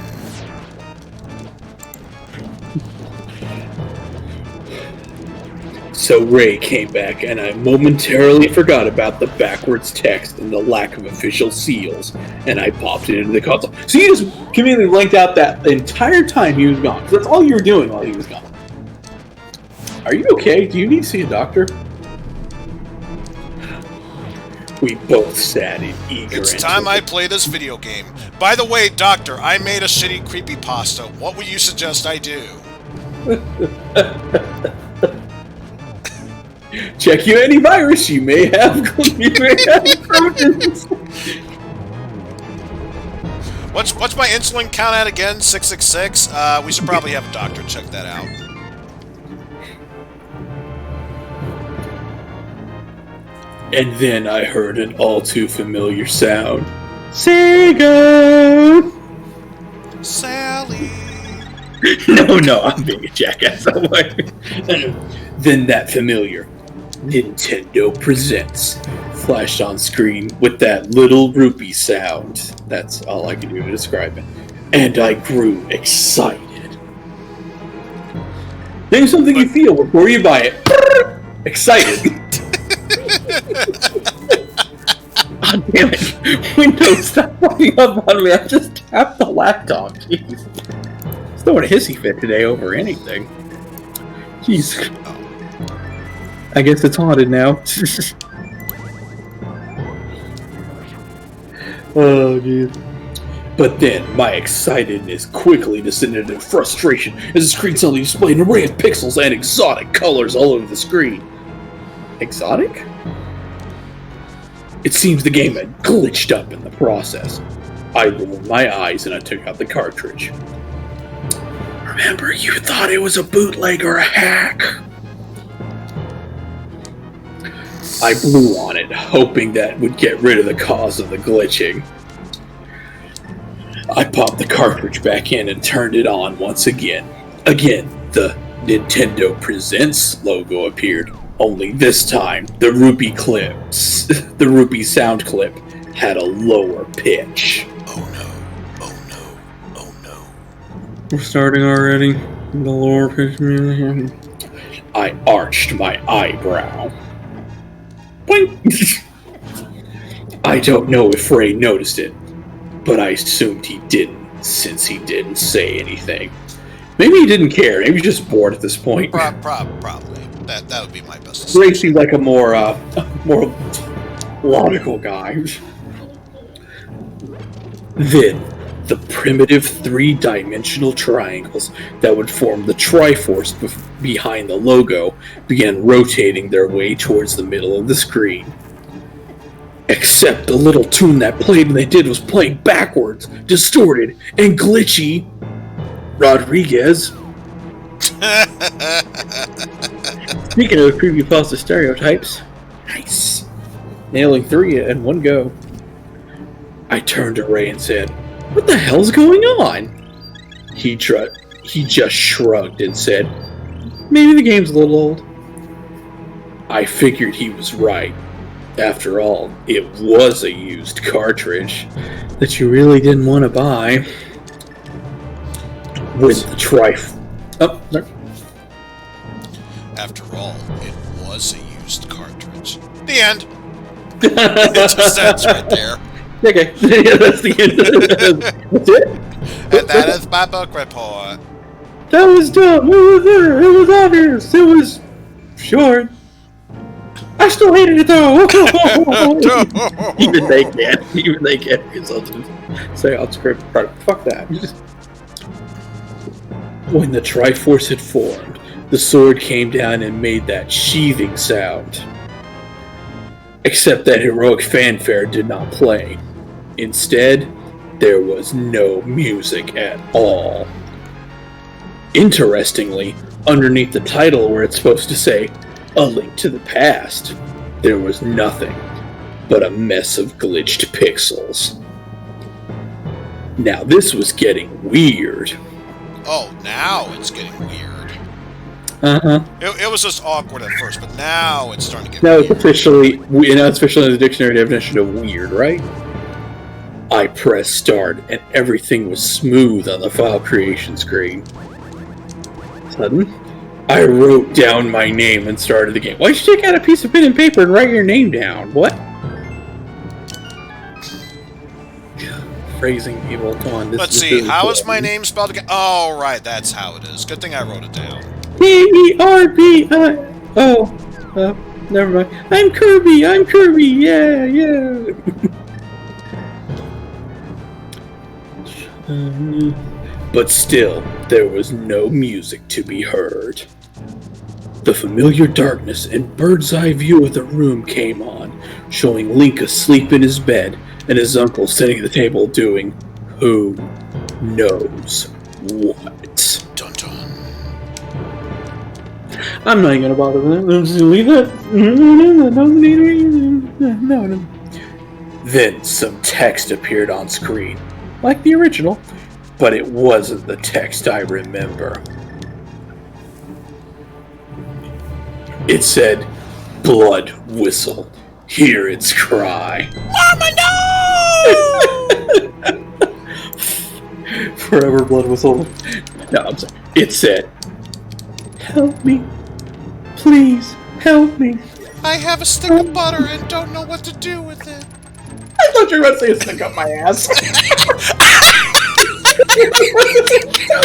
So Ray came back, and I momentarily forgot about the backwards text and the lack of official seals, and I popped it into the console. So you just conveniently blanked out that the entire time he was gone. That's all you were doing while he was gone. Are you okay? Do you need to see a doctor? We both sat in eager It's time I play this video game. By the way, Doctor, I made a shitty creepypasta. What would you suggest I do? Check your antivirus. You may have Trojans. What's my insulin count at again? 666. We should probably have a doctor check that out. And then I heard an all too familiar sound. Sega! Sally! No, I'm being a jackass. Then that familiar Nintendo Presents flashed on screen with that little rupee sound. That's all I can do to describe it. And I grew excited. Name something you feel before you buy it. Excited. Oh, damn it. Windows, stop fucking up on me. I just tapped the laptop. Jeez. Just throwing a hissy fit today over anything. Jeez. I guess it's haunted now. Oh, jeez. But then, my excitedness quickly descended in frustration as the screen suddenly displayed an array of pixels and exotic colors all over the screen. Exotic? It seems the game had glitched up in the process. I rolled my eyes and I took out the cartridge. Remember, you thought it was a bootleg or a hack? I blew on it, hoping that would get rid of the cause of the glitching. I popped the cartridge back in and turned it on once again. Again, the Nintendo Presents logo appeared, only this time the rupee sound clip had a lower pitch. Oh no, oh no, oh no. We're starting already. The lower pitch music. I arched my eyebrow. Boink. I don't know if Ray noticed it, but I assumed he didn't, since he didn't say anything. Maybe he didn't care. Maybe he's just bored at this point. Probably. That would be my best assumption. Ray seemed like a more logical guy. Then, the primitive three-dimensional triangles that would form the Triforce behind the logo began rotating their way towards the middle of the screen. Except the little tune that played when they did was playing backwards, distorted, and glitchy. Rodriguez. Speaking of creepypasta stereotypes, nice. Nailing 3 in one go. I turned to Ray and said, "What the hell's going on?" He just shrugged and said, "Maybe the game's a little old." I figured he was right. After all, it was a used cartridge that you really didn't want to buy. With the Oh, no. After all, it was a used cartridge. The end. It just ends right there. Okay, yeah, that's the end. That's it? And that is my book report. That was dumb. It was there. It was obvious. It was short. I still hated it though. Even they can't. Even they can't. Because I'll just say on script. Fuck that. When the Triforce had formed, the sword came down and made that sheathing sound. Except that heroic fanfare did not play. Instead, there was no music at all. Interestingly, underneath the title where it's supposed to say, "A Link to the Past," there was nothing but a mess of glitched pixels. Now this was getting weird. Oh, now it's getting weird. Uh-huh. It was just awkward at first, but now it's starting to get Now weird. it's officially in the dictionary definition of weird, right? I pressed start and everything was smooth on the file creation screen. Sudden, I wrote down my name and started the game. Why'd you take out a piece of pen and paper and write your name down? What? Phrasing people, come on. Let's see, how is my name spelled again? Oh, right, that's how it is. Good thing I wrote it down. K-E-R-B-I... Oh, never mind. I'm Kirby, yeah. But still, there was no music to be heard. The familiar darkness and bird's eye view of the room came on, showing Link asleep in his bed and his uncle sitting at the table doing who knows what. Dun dun. I'm not even gonna bother with that. I'm just gonna leave that. No. Then some text appeared on screen, like the original, but it wasn't the text I remember. It said, "Blood whistle, hear its cry." Mama, no! Forever blood whistle. No, I'm sorry. It said, "Help me. Please, help me." I have a stick of butter and don't know what to do with it. I thought you were going to say a stick up my ass. I'm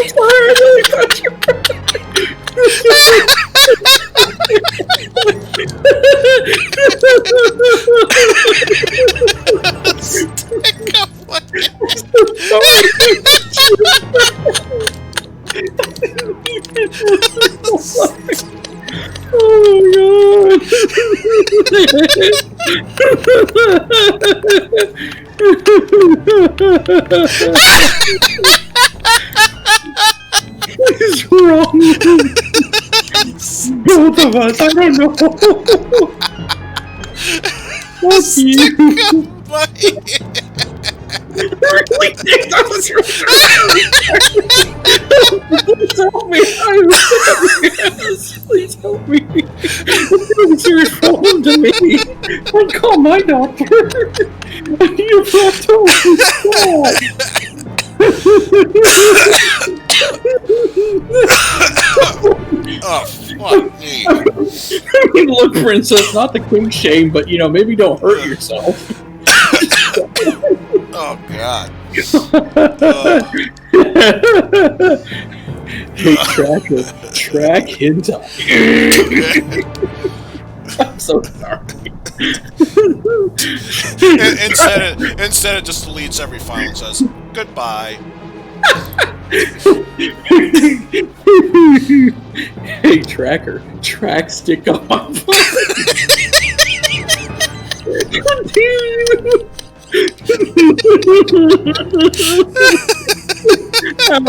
sorry, I really thought you were. Stick up my Oh what is wrong with you? Both of us, I don't know. Fuck you. I really think that was your Please help me. Please help me. It's a serious problem to me. I'll call my doctor. I need a plateau. Oh, fuck me. I mean, look, princess, not the king shame, but, maybe don't hurt yourself. Oh, God. Hey, track hentai. I'm so sorry. Instead, it just deletes every file and says, goodbye. Hey, tracker, track stick on my phone. I'm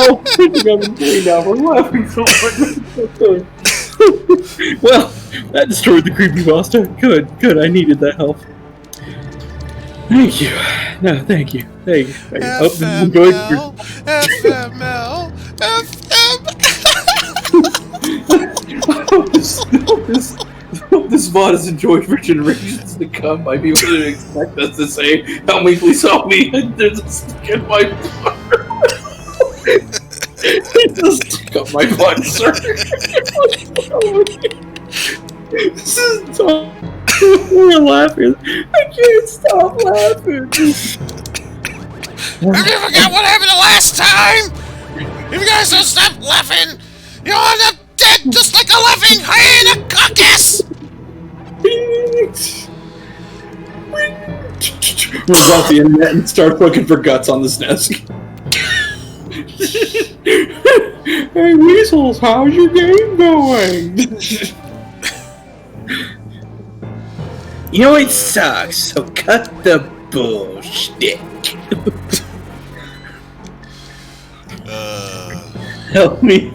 cleaned out. We're laughing so much. Well, that destroyed the creepypasta. Good. I needed that help. Thank you. No, thank you. Hey, I hope this is enjoyed. FML. I hope this VOD is enjoyed for generations to come by people who didn't expect us to say, "Help me, please help me." There's a stick in my butt. There's a stick up my butt, sir. This is dumb. We're laughing. I can't stop laughing. Have you forgot what happened the last time? If you guys don't stop laughing, you'll end up dead just like a laughing hyena carcass! Runs off the internet and starts looking for guts on this desk. Hey, Weasels, how's your game going? It sucks, so cut the bullshit. Help me.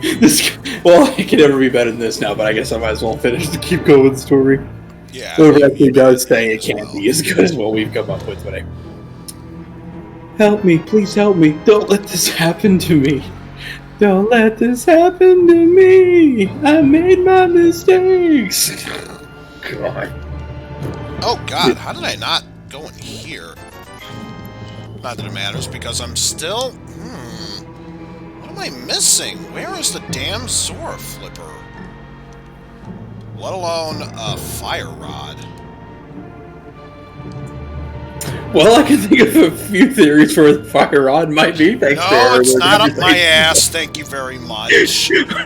Well, it can never be better than this now, but I guess I might as well finish the keep going story. Yeah. Whoever actually does say it can't be as good as what we've come up with today. Help me, please help me. Don't let this happen to me. Don't let this happen to me. I made my mistakes. God. Oh, God, how did I not go in here? Not that it matters, because I'm still... What am I missing? Where is the damn Zora flipper? Let alone a fire rod. Well, I can think of a few theories for the fire rod might be. Thanks No, it's not up my ass. Thank you very much.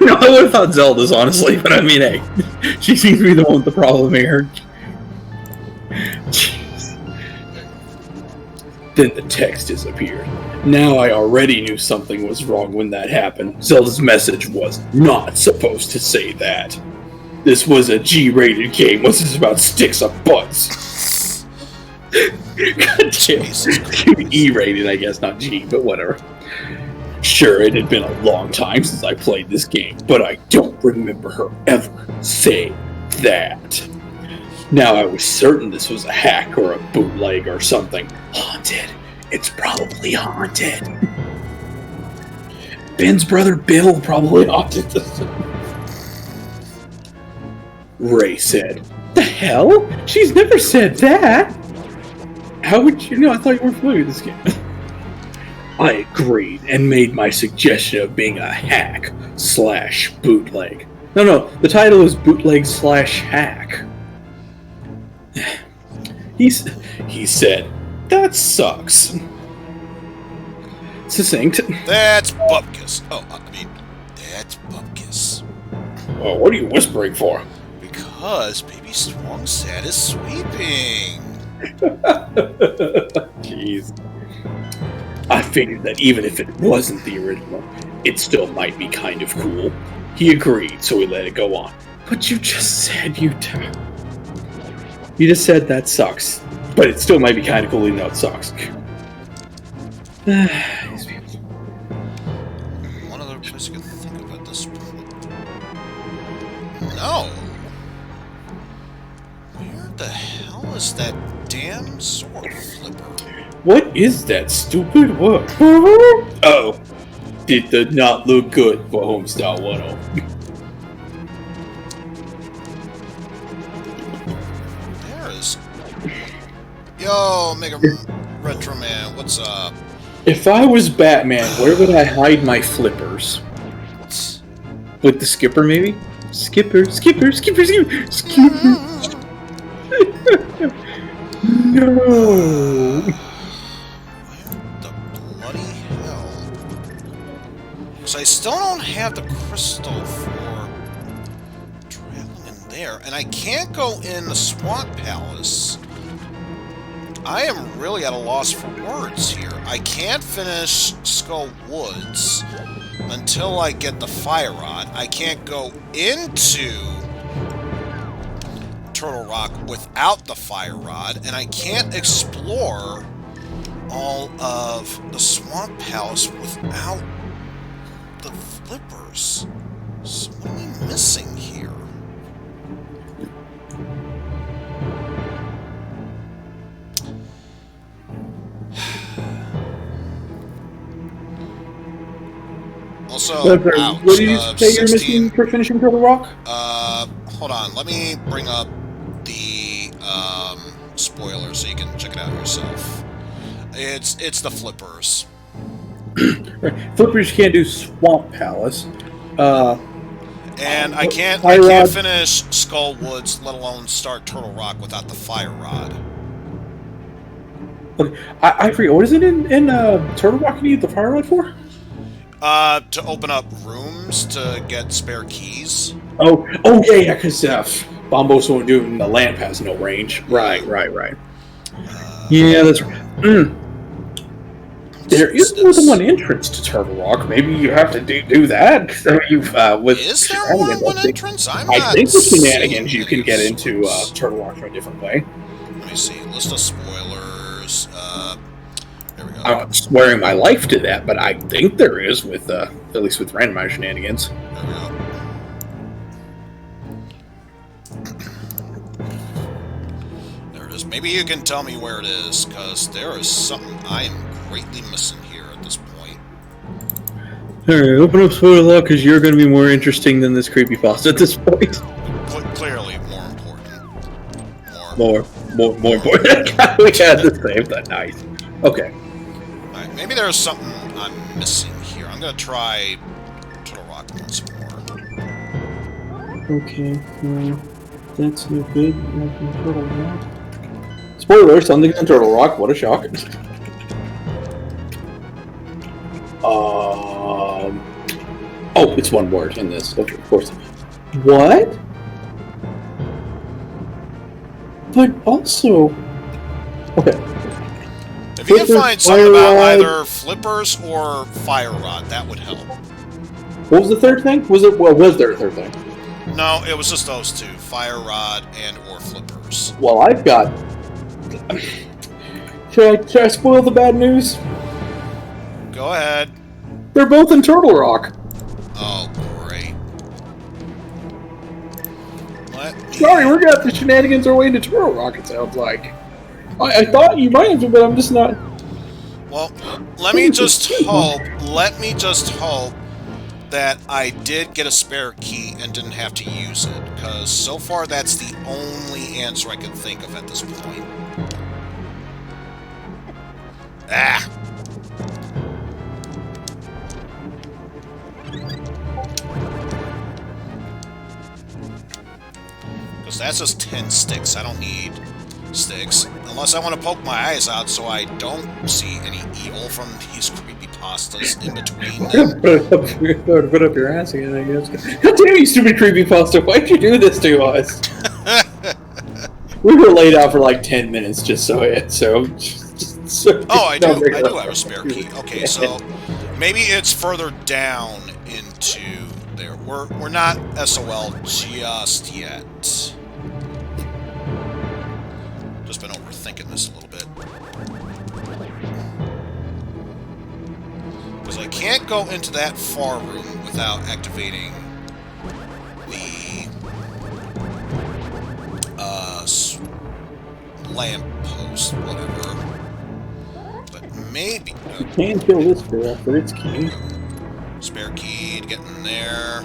No, I would have thought Zelda's, honestly, but I mean, hey, she seems to be the one with the problem here. Jeez. Then the text disappeared. Now I already knew something was wrong when that happened. Zelda's message was not supposed to say that. This was a G-rated game. What's this about sticks up butts? God damn. E-rated, I guess, not G, but whatever. Sure, it had been a long time since I played this game, but I don't remember her ever saying that. Now, I was certain this was a hack or a bootleg or something. Haunted. It's probably haunted. Ben's brother Bill probably haunted this. Ray said, "The hell? She's never said that." How would you know? I thought you weren't familiar with this game. I agreed and made my suggestion of being a hack / bootleg. No, the title is bootleg / hack. He said, "That sucks." Succinct. That's Bupkis. That's Bupkis. Oh, what are you whispering for? Because Baby Strong Sad is sweeping. Jeez. I figured that even if it wasn't the original, it still might be kind of cool. He agreed, so we let it go on. But you just said you just said that sucks. But it still might be kind of cool even though it sucks. These people. One other place I can think of at this point. No. Where the hell is that damn sword flipper? What is that stupid word? Oh. It did not look good for Homestar 101. There is. Yo, Mega Retro Man, what's up? If I was Batman, where would I hide my flippers? With the skipper, maybe? Skipper. No. Where the bloody hell? Because I still don't have the crystal for traveling in there, and I can't go in the Swamp Palace. I am really at a loss for words here. I can't finish Skull Woods until I get the Fire Rod. I can't go into Turtle Rock without the Fire Rod, and I can't explore all of the Swamp Palace without the flippers. So what am I missing here? Also, ouch, what did you say you're missing for finishing Turtle Rock? Hold on. Let me bring up the spoiler so you can check it out yourself. It's the flippers. Flippers can't do Swamp Palace. And I can't finish Skull Woods, let alone start Turtle Rock without the Fire Rod. Okay, I forget. What is it in Turtle Rock you need the Fire Rod for? To open up rooms to get spare keys. Oh yeah, because Bombos won't do it and the lamp has no range. Right. Yeah, that's right. There is more than one entrance to Turtle Rock. Maybe you have to do that. So is there more than one entrance? I think with shenanigans you can get into Turtle Rock from a different way. Let me see. List of spoilers. There we go. I'm not swearing my life to that, but I think there is with at least with randomized shenanigans. There we go. There it is. Maybe you can tell me where it is, because there is something I am greatly missing here at this point. Alright, open up spoiler lock because you're going to be more interesting than this creepypasta at this point. Clearly more important. More important. We had the same thing. Nice. Okay. Alright, maybe there's something I'm missing here. I'm going to try Turtle Rock once more. Okay, that's no good. Nothing Turtle Rock. Spoiler, something's in Turtle Rock. What a shock. Oh, it's one word in this. Okay, of course. What? But also... Okay. If you can find something about either flippers or Fire Rod, that would help. What was the third thing? Was there a third thing? No, it was just those two. Fire Rod and or flippers. Well, I've got... Should I spoil the bad news? Go ahead. They're both in Turtle Rock. Oh, great. Sorry, we're gonna have to shenanigans our way into Turtle Rock, it sounds like. I thought you might have, but I'm just not... Well, let me just hope that I did get a spare key and didn't have to use it, because so far that's the only answer I can think of at this point. Ah! Because that's just 10 sticks. I don't need sticks. Unless I want to poke my eyes out so I don't see any evil from these creepypastas in between them. Put up your ass again, I guess. God damn you, stupid creepypasta. Why'd you do this to us? We were laid out for like 10 minutes just so Oh, I do have a spare key. Okay, so maybe it's further down into there. We're not SOL just yet. Just been overthinking this a little bit. Because I can't go into that far room without activating the lamp post, whatever. But maybe... You can kill this girl for its key. Spare key to get in there.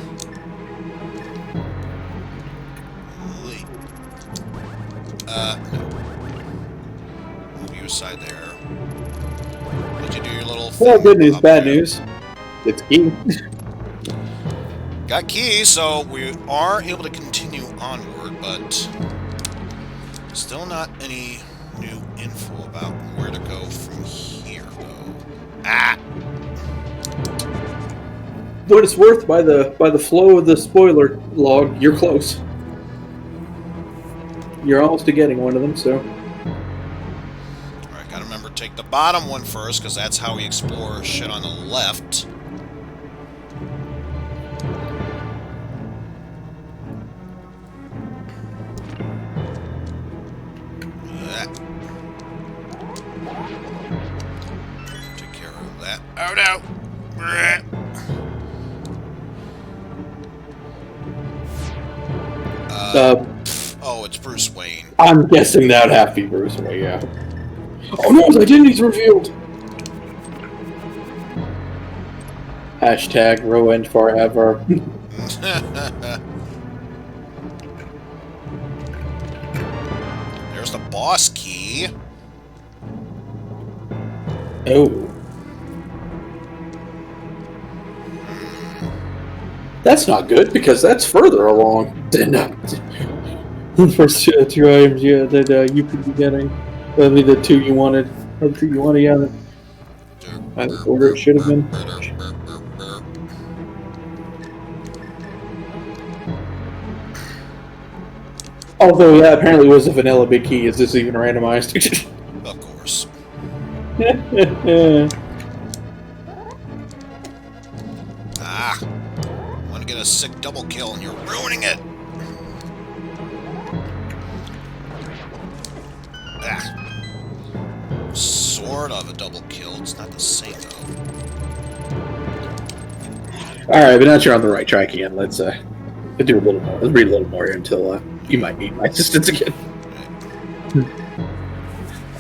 No. Move you aside there. Did you do your little thing? Well, good news, bad news. It's key. Got key, so we are able to continue onward, but still not any new info about where to go from here, though. Ah! What it's worth, by the flow of the spoiler log, you're close. You're almost to getting one of them, so... Alright, gotta remember to take the bottom one first, because that's how we explore shit on the left. Take care of that. Oh no! Oh, it's Bruce Wayne. I'm guessing that'd have to be Bruce Wayne, yeah. Oh no, his identity's revealed! Hashtag ruined forever. There's the boss key. Oh. That's not good, because that's further along than the first two items that you could be getting. That'd be the two you wanted. Or the two you wanted, yeah. That's the order it should have been. Although, yeah, apparently it was a vanilla big key. Is this even randomized? Of course. Ah! I want to get a sick double kill and you're ruining it! Ah. Sort of a double kill. It's not the same, though. Alright, but now that you're on the right track again, let's do a little more. Let's read a little more here until you might need my assistance again.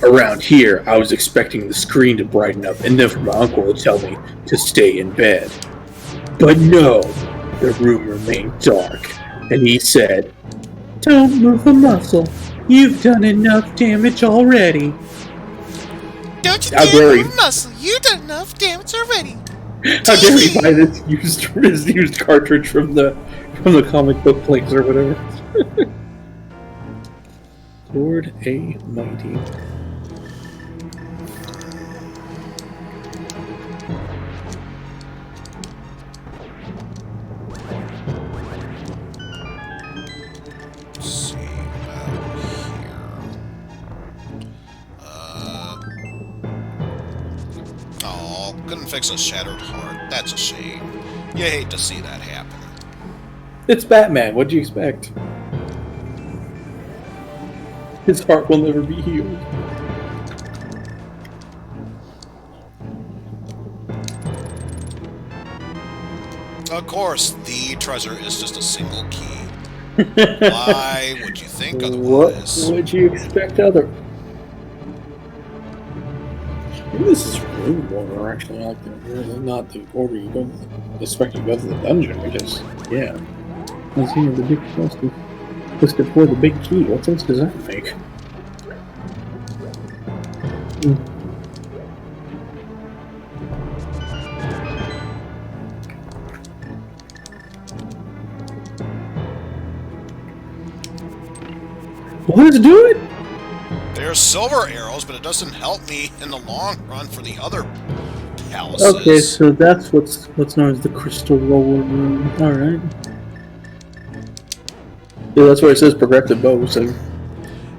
Around here, I was expecting the screen to brighten up and then for my uncle to tell me to stay in bed. But no, the room remained dark, and he said, "Don't move a muscle. You've done enough damage already." Don't you dare move a muscle. You've done enough damage already. How dare he buy this used cartridge from the comic book place or whatever. Lord A-mighty. Let's see about here. Oh, couldn't fix a shattered heart. That's a shame. You hate to see that happen. It's Batman. What'd you expect? His heart will never be healed. Of course, the treasure is just a single key. Why would you think otherwise? What would you expect other? Maybe this is room order, actually. I like not the order you go. Expect you go to the dungeon, because yeah. Let's see the big poster. Let's deploy the big key. What sense does that make? Let's do it! There's silver arrows, but it doesn't help me in the long run for the other palaces. Okay, so that's what's known as the crystal roller room. Alright. Yeah, that's where it says progressive bow, so...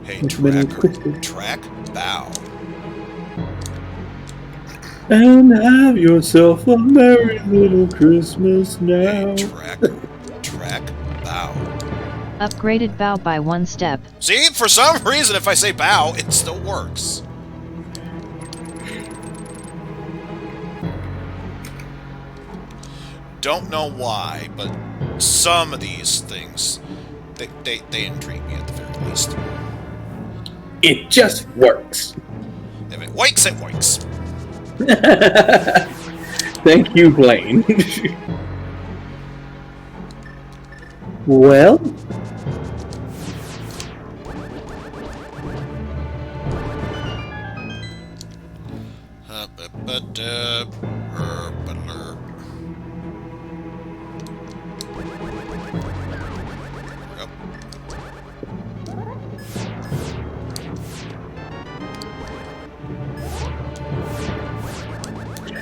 Hey, track, bow. And have yourself a merry little Christmas now. Hey, track, bow. Upgraded bow by 1 step. See, for some reason, if I say bow, it still works. Don't know why, but some of these things, they intrigue me at the very least. It just works. If it works, it works. Thank you, Blaine. Well...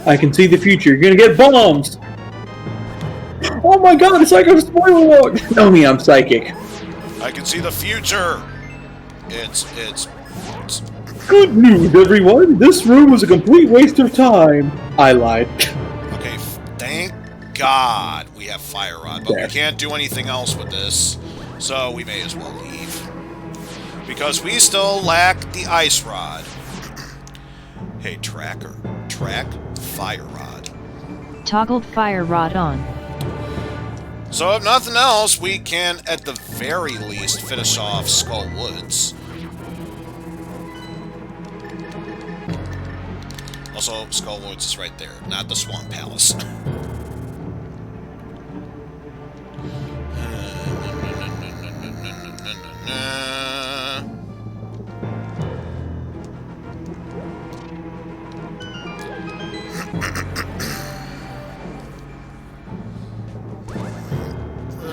I can see the future. You're gonna get bombs! Oh my god, it's like a spoiler log! Tell me I'm psychic. I can see the future! It's Good news, everyone! This room was a complete waste of time. I lied. Okay, thank God we have Fire Rod, but we can't do anything else with this, so we may as well leave. Because we still lack the Ice Rod. Hey, track, Fire Rod. Toggled fire rod on. So if nothing else, we can, at the very least, finish off Skull Woods. Also, Skull Woods is right there, not the Swamp Palace.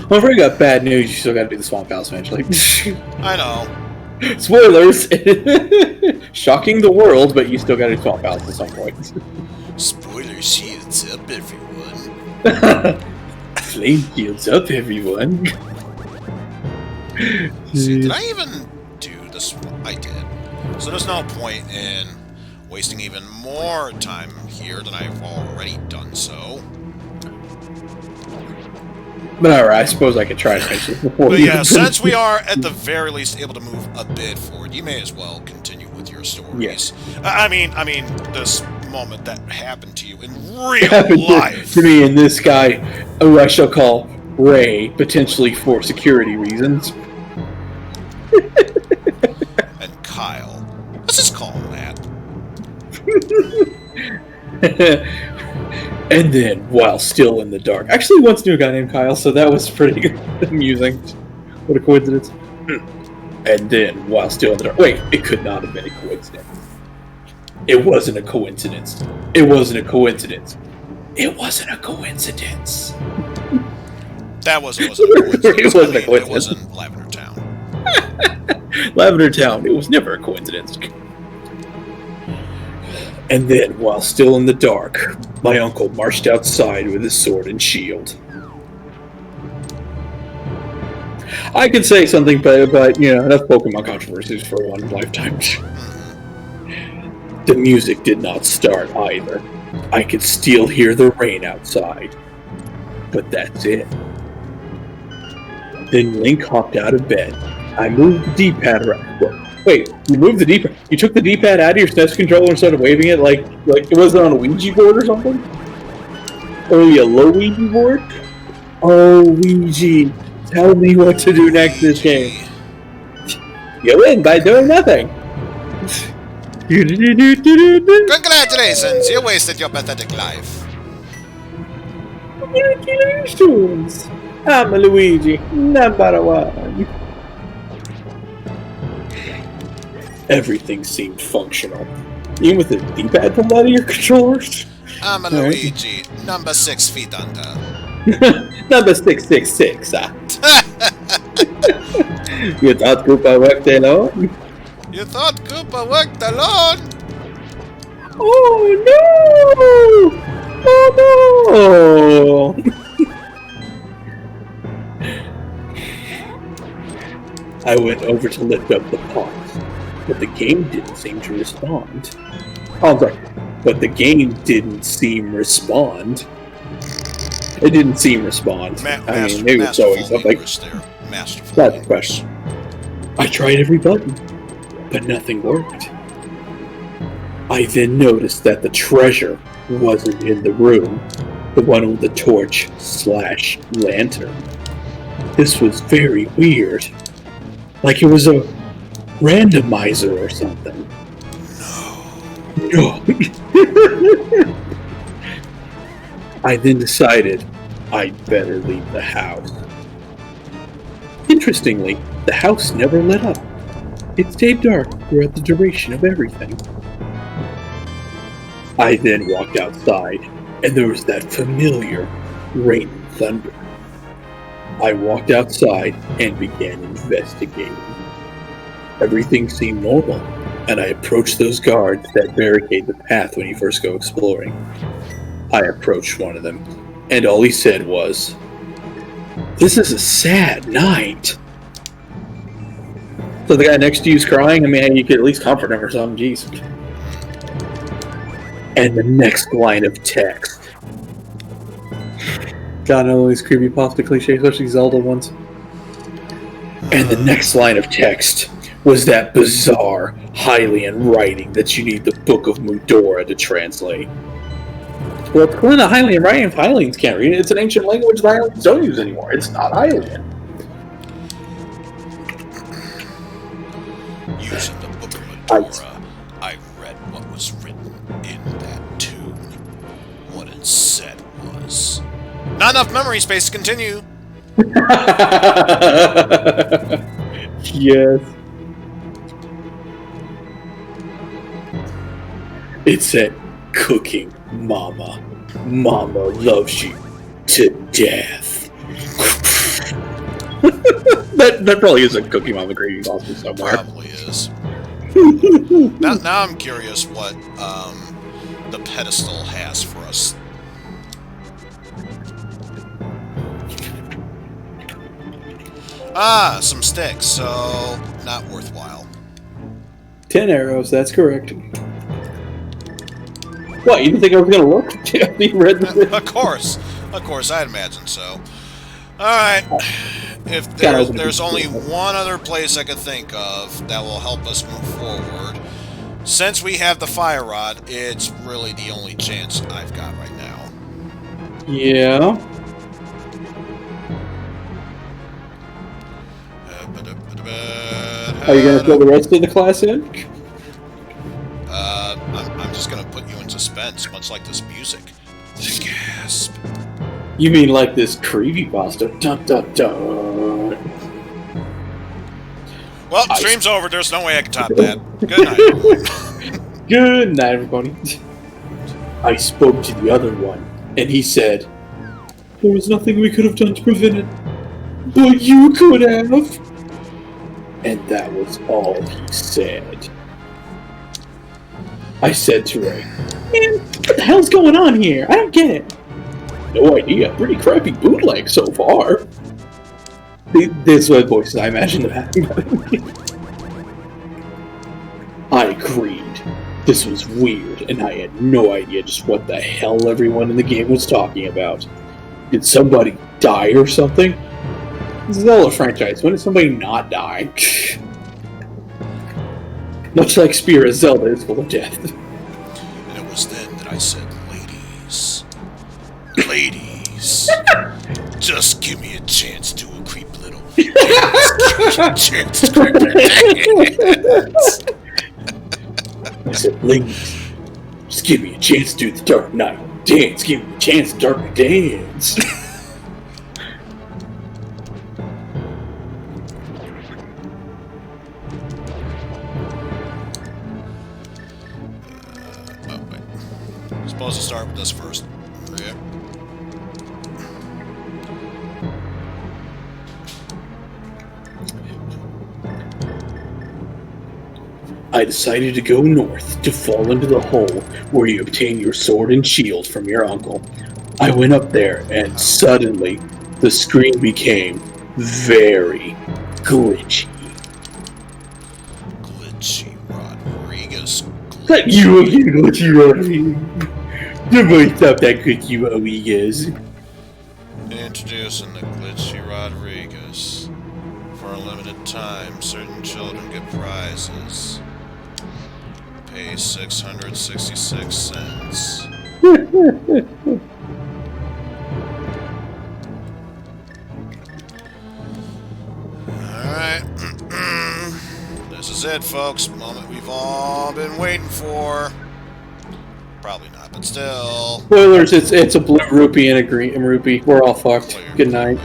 Well, if we got bad news, you still gotta do the Swamp Palace eventually. I know. Spoilers! Shocking the world, but you still gotta do Swamp Palace at some point. Spoiler shields up, everyone. Flame shields up, everyone. See, did I even do this? I did. So there's no point in wasting even more time here than I've already done so. But alright, I suppose I could try to finish it before. But yeah, since we are at the very least able to move a bit forward, you may as well continue with your stories. Yes. I mean, this moment that happened to you in real life. To me and this guy, who I shall call Ray, potentially for security reasons. And Kyle. Let's just call him that. And then, while still in the dark. Actually, once knew a guy named Kyle, so that was pretty amusing. What a coincidence. And then, while still in the dark. Wait, it could not have been a coincidence. It wasn't a coincidence. It wasn't a coincidence. It wasn't a coincidence. That wasn't a coincidence. It wasn't a coincidence. It was in Lavender Town. Lavender Town. It was never a coincidence. And then, while still in the dark, my uncle marched outside with his sword and shield. I could say something, but you know, enough Pokemon controversies for one lifetime. The music did not start either. I could still hear the rain outside. But that's it. Then Link hopped out of bed. I moved the D-pad around. Wait, you moved the D-pad? You took the D-pad out of your SNES controller and started waving it like it wasn't on a Ouija board or something? Or maybe a low Ouija board? Oh, Ouija. Tell me what to do next this game. You win by doing nothing. Congratulations, you wasted your pathetic life. Congratulations. I'm Luigi, number one. Everything seemed functional. Even with the D-pad pulled out of your controllers. I'm a Luigi, number 6 feet under. Number 666, You thought Koopa worked alone? You thought Koopa worked alone? Oh no! Oh no! I went over to lift up the pot, but the game didn't seem to respond. Oh, I'm sorry. But the game didn't seem respond. It didn't seem respond. I mean, maybe it's always something. That's the question. I tried every button, but nothing worked. I then noticed that the treasure wasn't in the room, the one with the torch/lantern. This was very weird. Like it was a randomizer or something. No. I then decided I'd better leave the house. Interestingly, the house never lit up. It stayed dark throughout the duration of everything. I then walked outside, and there was that familiar rain and thunder. I walked outside and began investigating. Everything seemed normal, and I approached those guards that barricade the path when you first go exploring. I approached one of them, and all he said was, "This is a sad night." So the guy next to you is crying? I mean, you could at least comfort him or something, jeez. And the next line of text. God, I know these creepypasta cliches, especially Zelda ones. And the next line of text was that bizarre Hylian writing that you need the Book of Mudora to translate. Well, it's clearly not Hylian writing if Hylians can't read it. It's an ancient language that Hylians don't use anymore. It's not Hylian. Using the Book of Mudora, I read what was written in that tome. What it said was, "Not enough memory space to continue." Yes. It said, "Cooking Mama. Mama loves you to death." that probably is a Cooking Mama gravy pasta somewhere. Probably is. now I'm curious what the pedestal has for us. Ah, some sticks, so not worthwhile. 10 arrows, that's correct. What, you didn't think I was gonna look? You read the Of course, I'd imagine so. Alright, if there's only one other place I could think of that will help us move forward, since we have the fire rod, it's really the only chance I've got right now. Yeah. Are you gonna fill the rest of the class in? I'm just gonna put you in suspense, much like this music. Gasp. You mean like this creepypasta? Dun dun dun. Well, stream's over. There's no way I can top that. Good night, everyone. Good night, everybody. I spoke to the other one, and he said, "There was nothing we could have done to prevent it, but you could have." And that was all he said. I said to Ray, "Man, what the hell's going on here? I don't get it." "No idea. Pretty crappy bootleg so far." This was voices I imagined them having. I agreed. This was weird, and I had no idea just what the hell everyone in the game was talking about. Did somebody die or something? Zelda franchise, when did somebody not die? Much like Spear as Zelda is full of death. And it was then that I said, ladies, just give me a chance to a creep Chance to grip your dance. I said, ladies, just give me a chance to do the Dark Knight dance. Give me a chance to Dark Knight dance. Oh, wait. I'm supposed to start with this first. Yeah. I decided to go north to fall into the hole where you obtain your sword and shield from your uncle. I went up there and suddenly the screen became very glitchy. Glitchy Rodriguez. That you again, glitchy Rodriguez. Nobody stop that glitchy Rodriguez. Introducing the Glitchy Rodriguez. For a limited time, certain children get prizes. Pay 666 cents. Alright. This is it, folks. Moment we've all been waiting for. Probably not, but still. Spoilers, it's a blue rupee and a green rupee. We're all fucked. Good night.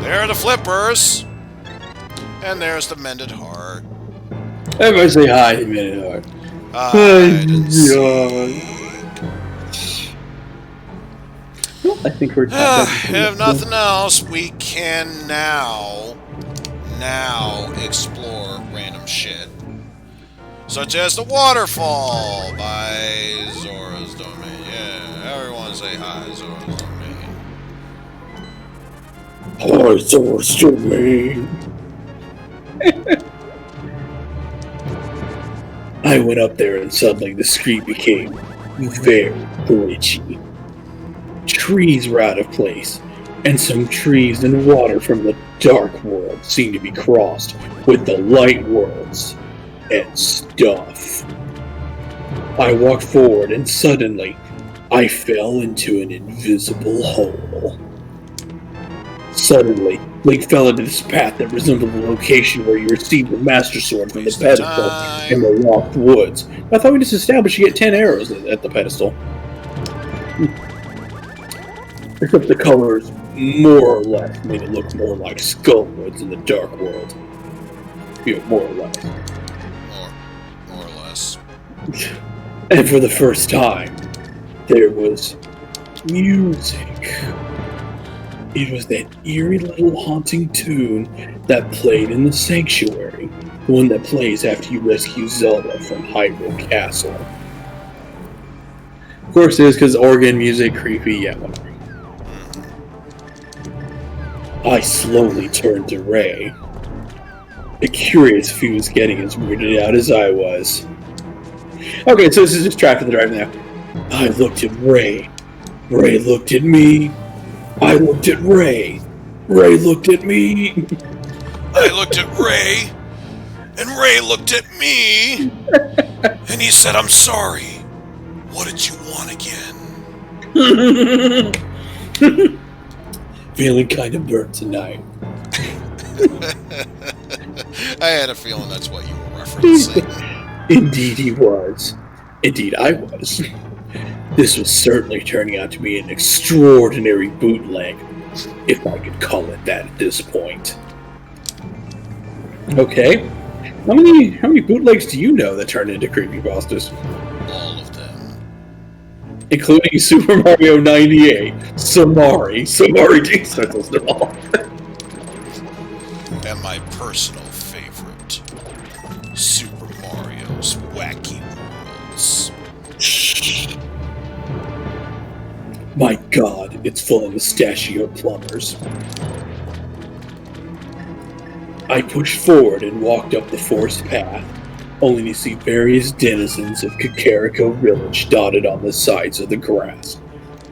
There are the flippers. And there's the mended heart. Everybody say hi to me. Hide and seek. Well, I think we're If nothing else, we can now explore random shit. Such as the waterfall by Zora's Domain. Yeah, everyone say hi, Zora's Domain. Hi, Zora's Domain. I went up there and suddenly the screen became very glitchy. Trees were out of place, and some trees and water from the dark world seemed to be crossed with the light worlds and stuff. I walked forward and suddenly I fell into an invisible hole. Suddenly, Link fell into this path that resembled the location where you received the Master Sword from the pedestal in the locked woods. I thought we just established you get 10 arrows at the pedestal. Except the colors more or less made it look more like Skullwoods in the Dark World. You know, more or less. More or less. And for the first time, there was music. It was that eerie little haunting tune that played in the Sanctuary, the one that plays after you rescue Zelda from Hyrule Castle. Of course it is, because organ music, creepy, yeah, whatever. I slowly turned to Ray, curious if he was getting as weirded out as I was. Okay, so this is just track to the drive now. I looked at Ray. Ray looked at me. I looked at Ray. Ray looked at me. I looked at Ray, and Ray looked at me, and he said, "I'm sorry. What did you want again?" Feeling kind of burnt tonight. I had a feeling that's what you were referencing. Indeed he was. Indeed I was. This was certainly turning out to be an extraordinary bootleg, if I could call it that at this point. Okay. How many bootlegs do you know that turn into creepypastas? All of them. Including Super Mario 98, Samari decentles them all. And my personal favorite, Super Mario's Wacky Worlds. My god, it's full of mustachio plumbers. I pushed forward and walked up the forest path, only to see various denizens of Kakariko Village dotted on the sides of the grass.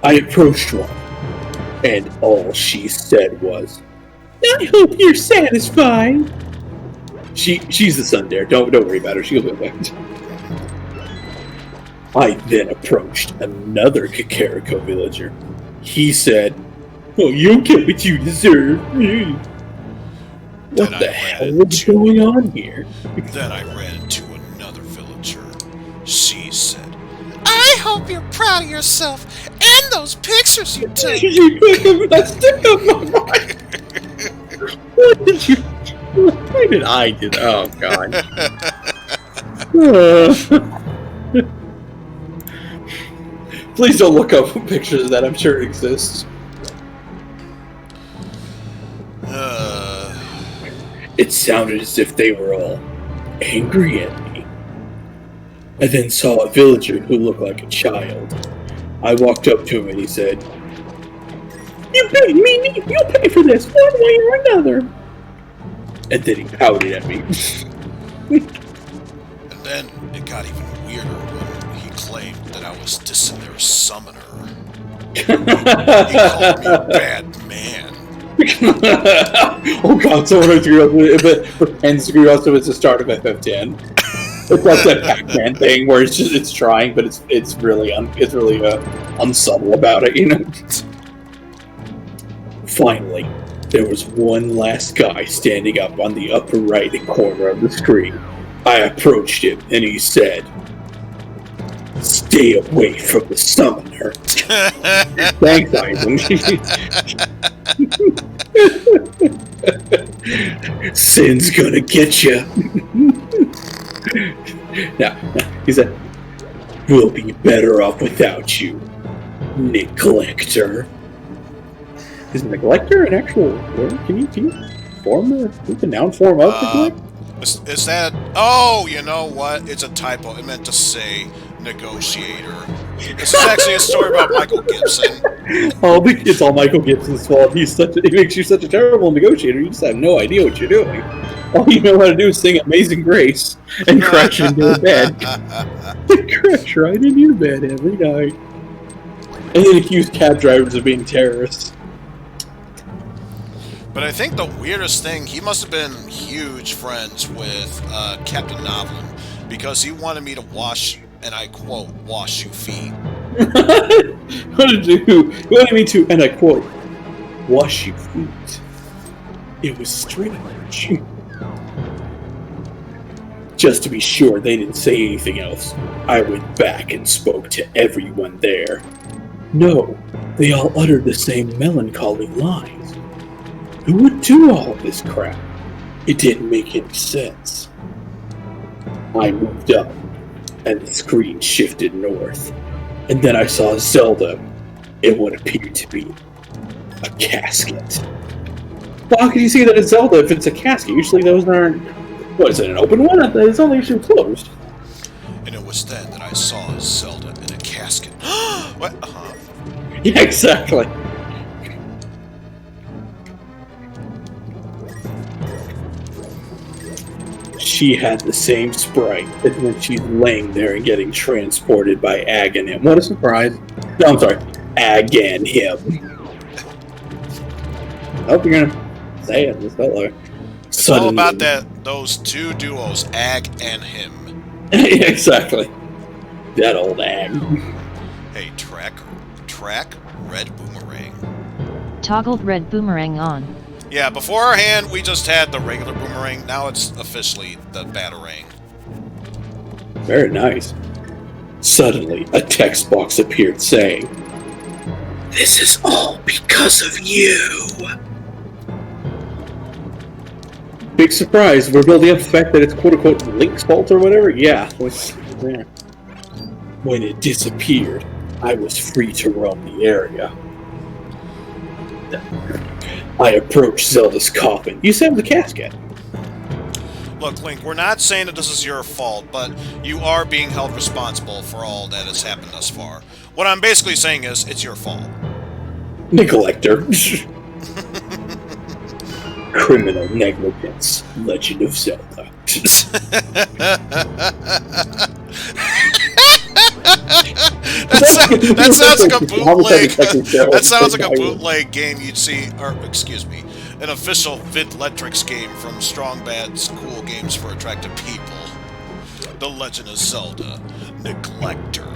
I approached one, and all she said was, "I hope you're satisfied." She's the tsundere. Don't worry about her. She'll be back. I then approached another Kakariko villager. He said, "Well, you'll get what you deserve." What the hell is going on here? Then I ran into another villager. She said, "I hope you're proud of yourself and those pictures you took." You took a stick of my mind. What did you? Why did I do that? Oh God. Please don't look up pictures of that. I'm sure it exists. It sounded as if they were all angry at me. I then saw a villager who looked like a child. I walked up to him and he said, "You pay me! You'll pay for this one way or another." And then he pouted at me. And then it got even weirder when he claimed that I was dissing their summoner. He called me a bad man. Oh God! Someone pretends to agree also it's the start of FF10. It's like that Pac-Man thing where it's trying, but it's really unsubtle about it, you know. Finally, there was one last guy standing up on the upper right corner of the screen. I approached him and he said, "Stay away from the summoner." Thanks, Eizen. Sin's gonna get you. Now, he said, "We'll be better off without you, neglector." Is neglector an actual word? Can you form the noun form of neglect? Is that... Oh, you know what? It's a typo. It meant to say negotiator. This is actually a story about Michael Gibson. Oh, it's all Michael Gibson's fault. He makes you such a terrible negotiator. You just have no idea what you're doing. All you know how to do is sing Amazing Grace and crash into your bed. Crash right into your bed every night. And then accuse cab drivers of being terrorists. But I think the weirdest thing, he must have been huge friends with Captain Novlin, because he wanted me to wash, and I quote, "wash you feet." He wanted me to, and I quote, "wash you feet." It was strange. Just to be sure they didn't say anything else, I went back and spoke to everyone there. No, they all uttered the same melancholy lines. Who would do all of this crap? It didn't make any sense. I moved up, and the screen shifted north. And then I saw Zelda in what appeared to be a casket. Well, how can you see that it's Zelda if it's a casket? Usually those aren't... What, is it an open one? It's only usually closed. And it was then that I saw Zelda in a casket. What? Yeah, exactly. She had the same sprite as when she's laying there and getting transported by Ag and him. What a surprise. No, I'm sorry. Ag and him. I hope you're gonna say it. This fellow. It's all about those two duos, Ag and him. Exactly. That old Ag. Hey, track red boomerang. Toggled red boomerang on. Yeah, beforehand we just had the regular boomerang. Now it's officially the batarang. Very nice. Suddenly, a text box appeared saying, "This is all because of you." Big surprise. We're building up the fact that it's quote-unquote Link's fault or whatever? Yeah. When it disappeared, I was free to roam the area. I approached Zelda's coffin. You said it was a casket. Look, Link, we're not saying that this is your fault, but you are being held responsible for all that has happened thus far. What I'm basically saying is, it's your fault. Neglector. Criminal negligence. Legend of Zelda. That sounds like a bootleg. That sounds like a bootleg game you'd see, or excuse me, an official Vidletrix game from Strong Bad's Cool Games for Attractive People. The Legend of Zelda, Neglector.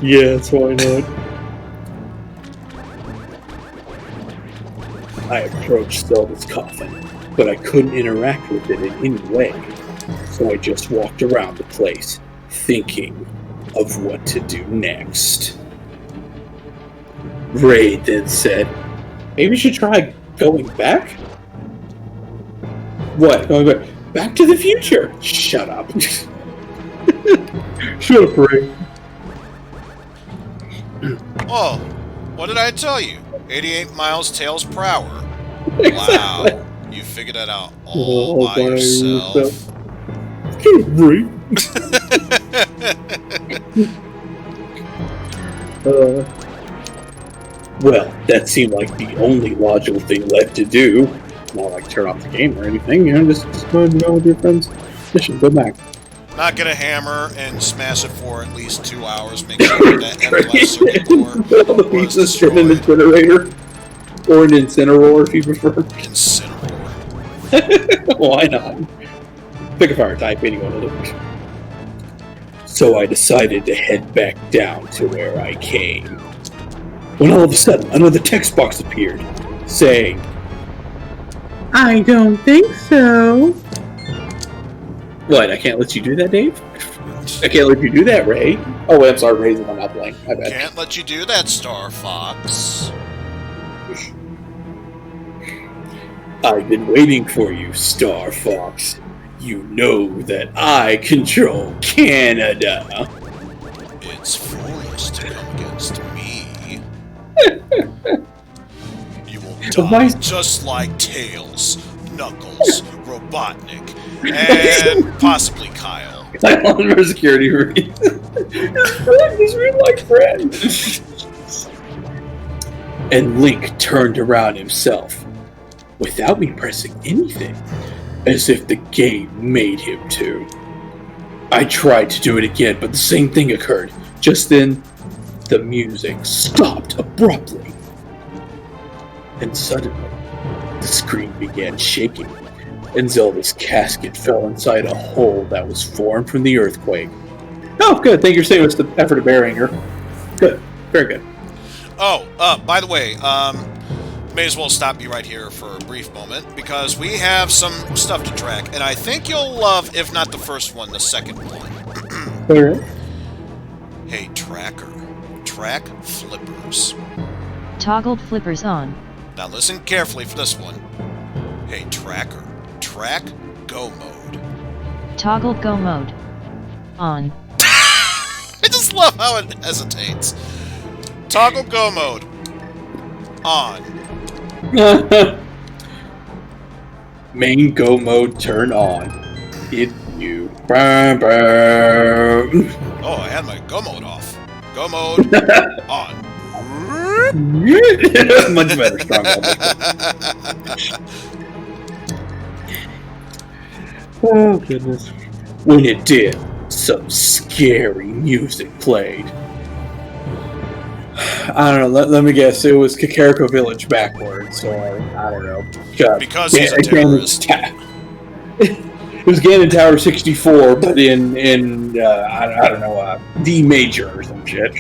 Yes, why not? I approached Zelda's coffin, but I couldn't interact with it in any way. So I just walked around the place, thinking of what to do next. Ray then said, maybe you should try going back? What? Going back? Back to the future? Shut up. Shut up, Ray. Oh, what did I tell you? 88 miles tails per hour. Wow, you figured that out all by yourself. Ray. Well, that seemed like the only logical thing left to do. Not like turn off the game or anything, just go with your friends. Mission, go back. Not gonna hammer and smash it for at least 2 hours, make sure that every last circuit board put all the pieces in an incinerator. Or an incineroar if you prefer. Incineroar. Why not? Pick a fire type, anyone will do. So I decided to head back down to where I came. When all of a sudden, another text box appeared, saying, I don't think so. What, I can't let you do that, Dave? I can't let you do that, Ray. Oh, wait, I'm sorry, Ray's the one not playing. My bad. Can't let you do that, Star Fox. I've been waiting for you, Star Fox. You know that I control Canada. It's foolish to come against me. You will die just like Tails, Knuckles, Robotnik, and possibly Kyle. I'm on for security reasons. His real life friend. And Link turned around himself, without me pressing anything, as if the game made him to. I tried to do it again, but the same thing occurred. Just then, the music stopped abruptly. And suddenly, the screen began shaking, and Zelda's casket fell inside a hole that was formed from the earthquake. Oh, good. Thank you for saving us the effort of burying her. Good. Very good. Oh, by the way, may as well stop you right here for a brief moment, because we have some stuff to track, and I think you'll love, if not the first one, the second one. Alright. Hey, Tracker. Track flippers. Toggled flippers on. Now listen carefully for this one. Hey, Tracker. Track go mode. Toggled go mode. On. I just love how it hesitates. Toggle go mode. On. Main go mode turn on. Hit you. Oh, I had my go mode off. Go mode on. Much better, strong. Oh, goodness. When it did, some scary music played. I don't know, let me guess, it was Kakariko Village backwards, or I don't know. Because he's a terrorist. It was Ganon Tower 64, but in I don't know, D major or some shit.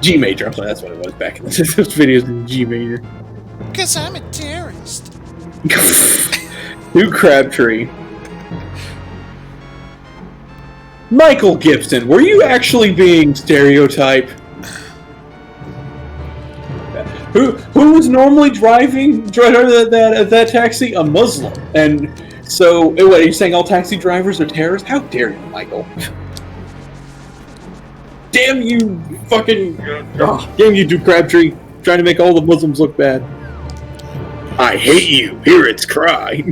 G major, I'm sorry, that's what it was back in those videos in G major. Because I'm a terrorist. New Crabtree. Michael Gibson, were you actually being stereotyped? Who was normally driving that taxi? A Muslim. And so, what, are you saying all taxi drivers are terrorists? How dare you, Michael? Damn you, fucking... damn you, Duke Crabtree, trying to make all the Muslims look bad. I hate you. Hear its cry.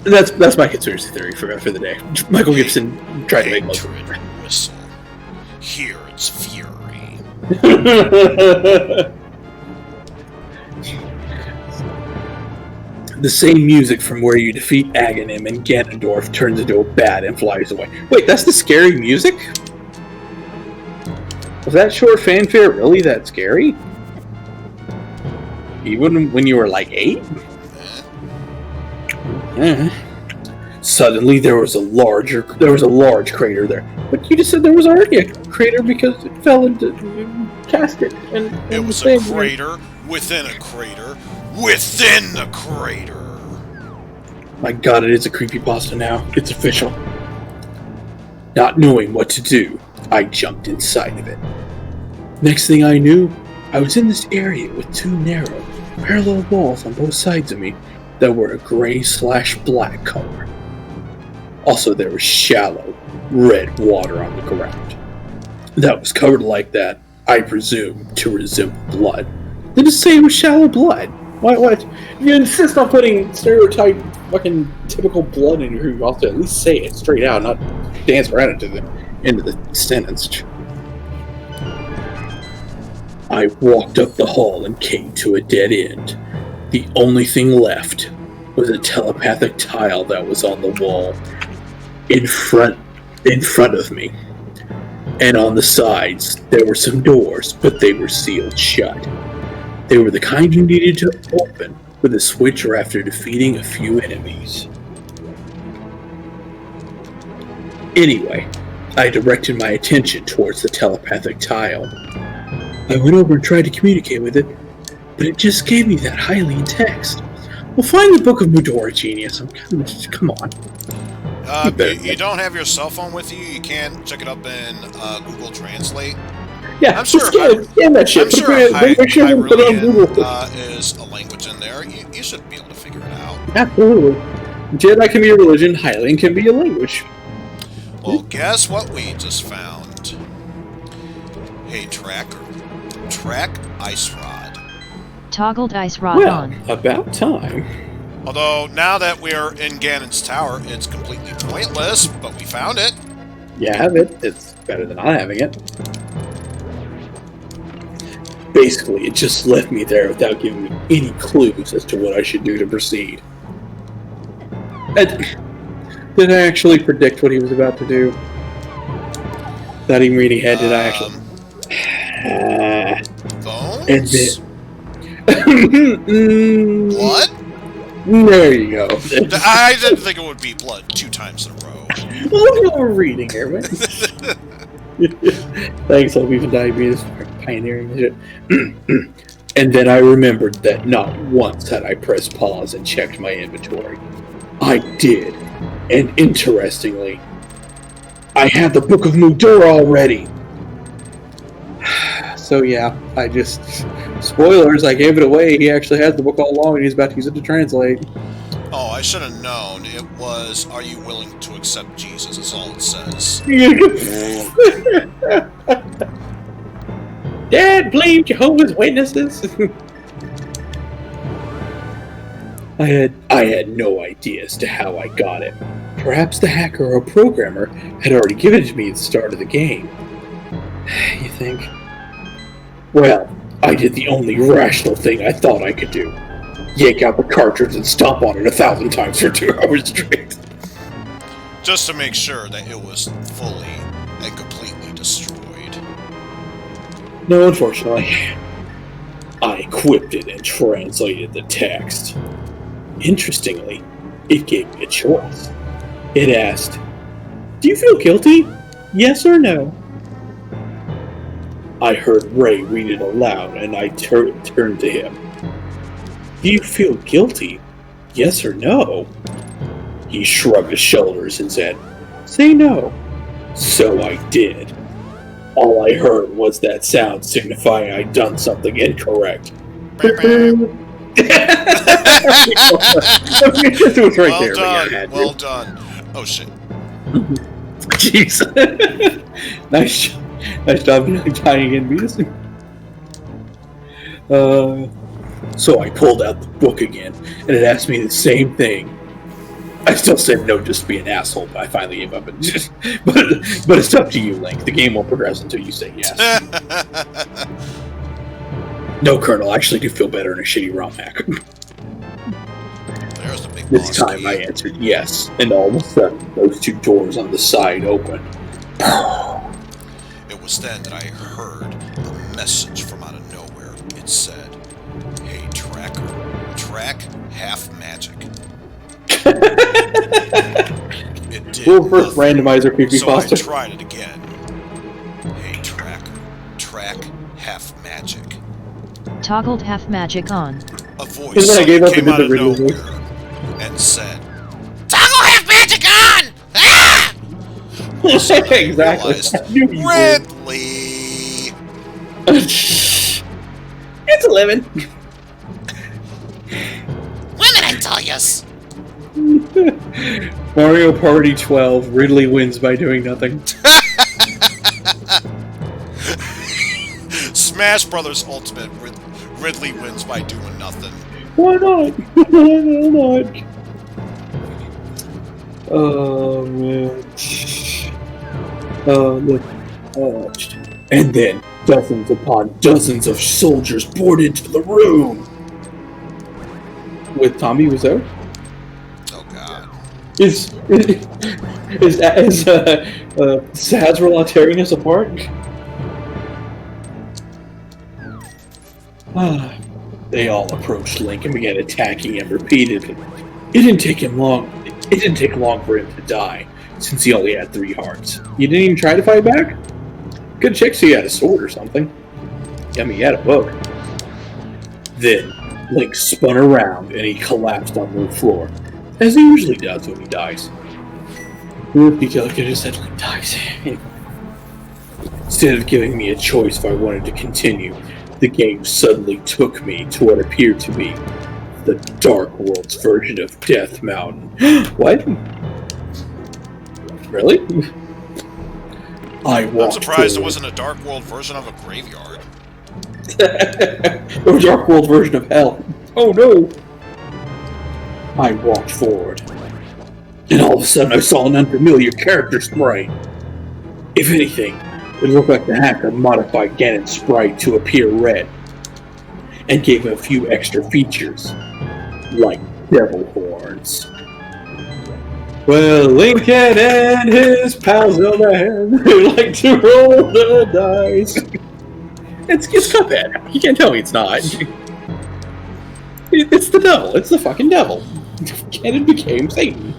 That's my conspiracy theory for the day. Michael Gibson tried to make Muslims. Whistle. Hear its fury. The same music from where you defeat Aghanim and Ganondorf turns into a bat and flies away. Wait, that's the scary music? Was that short fanfare really that scary? Even when you were like 8? Yeah. Suddenly there was a large crater there. But you just said there was already a crater because it fell into casket. And it was a crater within a crater within the crater. My god, it is a creepypasta now. It's official. Not knowing what to do, I jumped inside of it. Next thing I knew, I was in this area with two narrow, parallel walls on both sides of me that were a gray/black color. Also, there was shallow, red water on the ground. That was covered like that, I presume, to resemble blood. Then just say it was shallow blood. What? You insist on putting stereotype, fucking typical blood in your mouth to at least say it straight out, not dance around into the sentence. I walked up the hall and came to a dead end. The only thing left was a telepathic tile that was on the wall in front of me. And on the sides, there were some doors, but they were sealed shut. They were the kind you needed to open with a switch or after defeating a few enemies. Anyway, I directed my attention towards the telepathic tile. I went over and tried to communicate with it, but it just gave me that Hylian text. Well, find the Book of Mudora, genius. Come on. You don't have your cell phone with you? You can't check it up in Google Translate? Yeah, I'm sure scan that shit. I'm sure Hylian is a language in there. You should be able to figure it out. Absolutely. Jedi can be a religion, Hylian can be a language. Well, guess what we just found? Hey, Tracker. Track Ice Rod. Toggled Ice Rod on. About time. Although, now that we're in Ganon's tower, it's completely pointless, but we found it. You have it. It's better than not having it. Basically, it just left me there without giving me any clues as to what I should do to proceed. Did I actually predict what he was about to do? Not even reading ahead, did I actually? Bones? Blood? There you go. I didn't think it would be blood 2 times in a row. Well, look what we're reading here, man. Thanks, I'll be for diabetes for pioneering shit. And then I remembered that not once had I pressed pause and checked my inventory. I did. And interestingly, I had the Book of Mudora already. So yeah, I just... Spoilers, I gave it away. He actually has the book all along and he's about to use it to translate. Oh, I should have known. It was, are you willing to accept Jesus? That's all it says. Dad, blame Jehovah's Witnesses. I had no idea as to how I got it. Perhaps the hacker or programmer had already given it to me at the start of the game. You think? Well, I did the only rational thing I thought I could do. Yank out the cartridge and stomp on it 1,000 times for 2 hours straight. Just to make sure that it was fully and completely destroyed. No, unfortunately. I equipped it and translated the text. Interestingly, it gave me a choice. It asked, "Do you feel guilty? Yes or no?" I heard Ray read it aloud, and I turned to him. "Do you feel guilty? Yes or no?" He shrugged his shoulders and said, "Say no." So I did. All I heard was that sound signifying I'd done something incorrect. It was right there. Done. Well done. Oh shit. Jeez. Nice job tying in Venus. So I pulled out the book again, and it asked me the same thing. I still said no just to be an asshole, but I finally gave up. But it's up to you, Link. The game won't progress until you say yes. No, Colonel, I actually do feel better in a shitty ROM hack. There's the big This boss time key. I answered yes, and all of a sudden, those 2 doors on the side opened. It was then that I heard a message from out of nowhere. It said, "Hey, Tracker, track half magic." It did. Well, first nothing. randomizer creepy So I foster. tried it again. Hey, track half magic. Toggled half magic on. A voice And then I gave up came and out did of the Riddler voice. nowhere and said, "Toggle half magic on!" Ah! So then I Exactly. realized, I knew you would. Ridley! It's 11. Women, I tell yous! Mario Party 12. Ridley wins by doing nothing. Smash Brothers Ultimate, Ridley wins by doing nothing. Why not? Why not? Oh man. Look. And then dozens upon dozens of soldiers poured into the room. With Tommy Wiseau? Oh god. Is Sazrallah tearing us apart? They all approached Link and began attacking him repeatedly. It didn't take long for him to die, since he only had 3 hearts. You didn't even try to fight back? Good check so he had a sword or something. I mean, he had a book. Then, Link spun around and he collapsed on the floor, as he usually does when he dies. He could have said Link dies. Instead of giving me a choice if I wanted to continue, the game suddenly took me to what appeared to be the Dark World's version of Death Mountain. What? Really? I'm surprised it wasn't a Dark World version of a graveyard. Or a Dark World version of hell. Oh no! I walked forward, and all of a sudden I saw an unfamiliar character sprite. If anything, it looked like the hacker modified Ganon's sprite to appear red, and gave him a few extra features, like devil horns. Well, Lincoln and his pals on the hand, they like to roll the dice. It's Cuphead. You can't tell me it's not. It's the devil. It's the fucking devil. Ganon became Satan.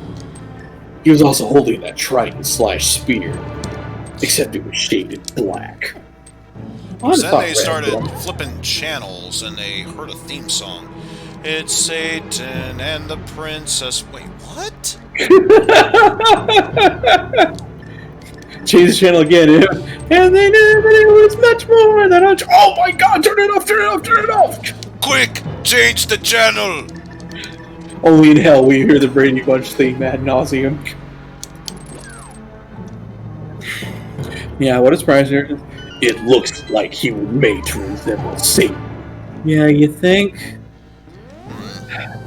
He was also holding that trident/spear, except it was shaped in black. Then they started flipping channels and they heard a theme song. It's Satan and the princess. Wait, what? Change the channel again, and they knew that it was much more than a... Oh my god, turn it off, turn it off, turn it off! Quick, change the channel! Only in hell will you hear the Brady Bunch theme ad nauseum. Yeah, what a surprise here. It looks like he was made to resemble Satan. Yeah, you think?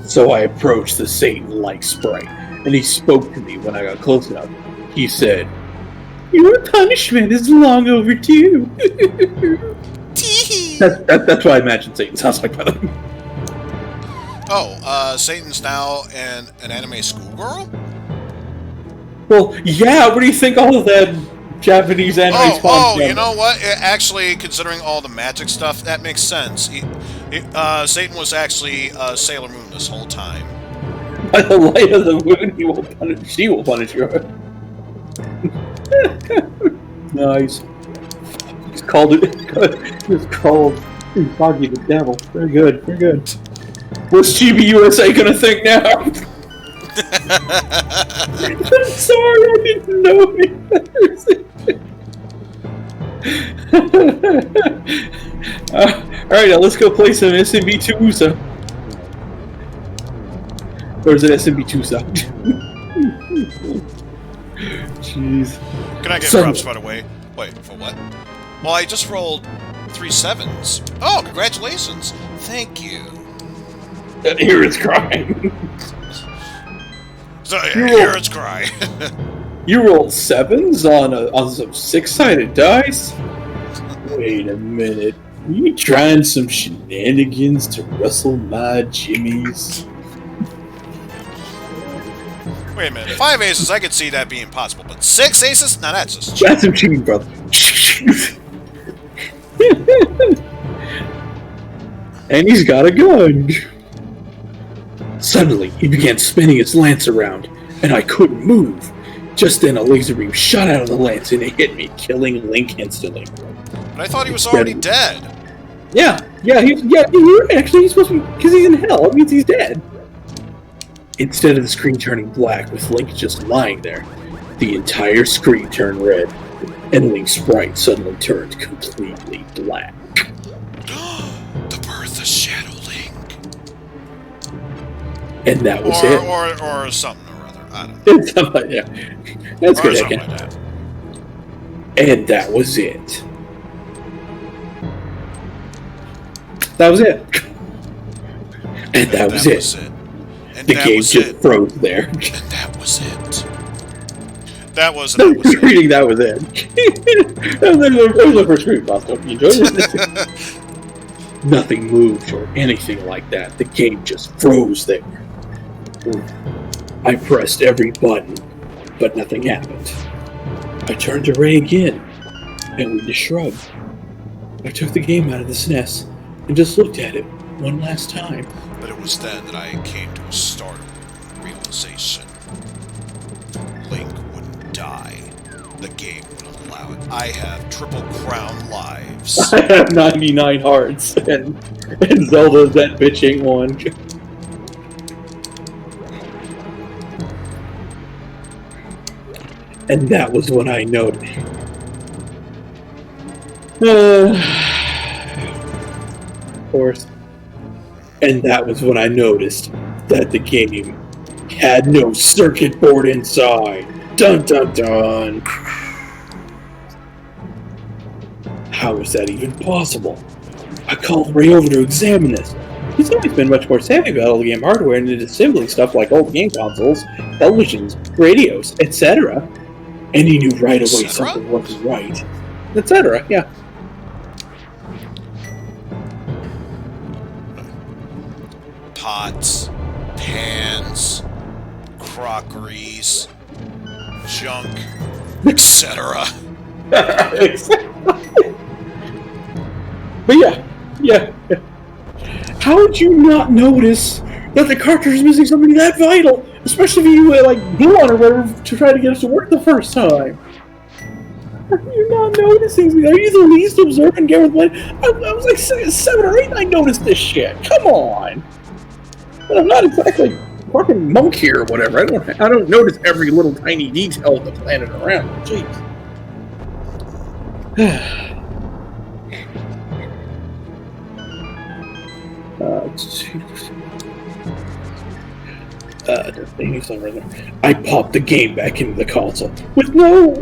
So I approached the Satan-like sprite, and he spoke to me when I got close enough. He said, "Your punishment is long overdue." That's what I imagine Satan sounds like, by the way. Oh, Satan's now an anime schoolgirl? Well, yeah, what do you think all of that Japanese anime spawned from? You know what? Actually, considering all the magic stuff, that makes sense. Satan was actually Sailor Moon this whole time. By the light of the moon, she will punish you. Nice. He's called Foggy the Devil. Very good, very good. What's Chibi USA gonna think now? I'm sorry, I didn't know Alright, now let's go play some SMB2 USA. Or is it SMB2 USA? Jeez. Can I get props, by the way? Wait, for what? Well, I just rolled 3 7s. Oh, congratulations! Thank you. And here it's crying. So, here it's crying. You rolled 7s on some 6-sided dice? Wait a minute. You trying some shenanigans to rustle my jimmies? Wait a minute, 5 aces, I could see that being possible, but 6 aces? Now that's just... That's some cheating, brother. And he's got a gun. Suddenly, he began spinning his lance around, and I couldn't move. Just then, a laser beam shot out of the lance, and it hit me, killing Link instantly. But I thought he was already dead. Yeah, you're actually he's supposed to be, because he's in hell, it means he's dead. Instead of the screen turning black with Link just lying there, the entire screen turned red, and Link's sprite suddenly turned completely black. The birth of Shadow Link. And that was it. Or something or other. I don't know. Yeah. That's Or good, something Ekin. like that. And that was it. That was it. And that was it. And The that game was just it. froze there. And that was it. That was it. Reading that was it. That was the first screen, Bosco. You enjoyed it? Nothing moved or anything like that. The game just froze there. I pressed every button, but nothing happened. I turned to Ray again, and we just shrugged. I took the game out of the SNES and just looked at it one last time. But it was then that I came to a startling realization. Link wouldn't die. The game wouldn't allow it. I have Triple Crown lives. I have 99 hearts, and Zelda's that bitch ain't one. And that was when I noticed. Of course. And that was when I noticed that the game had no circuit board inside. Dun dun dun. How was that even possible? I called Ray over to examine this. He's always been much more savvy about all the game hardware and assembling stuff like old game consoles, televisions, radios, etc. And he knew right away something wasn't right. Etc. Yeah. Pots, pans, crockeries, junk, etc. But yeah. How would you not notice that the cartridge is missing something that vital? Especially if you like glue on or whatever to try to get us to work the first time. Are you not noticing? Are you the least observant gamer? I was like 7 or 8 and I noticed this shit. Come on. But I'm not exactly fucking monk here or whatever. I don't notice every little tiny detail of the planet around. Jeez. I popped the game back into the console with no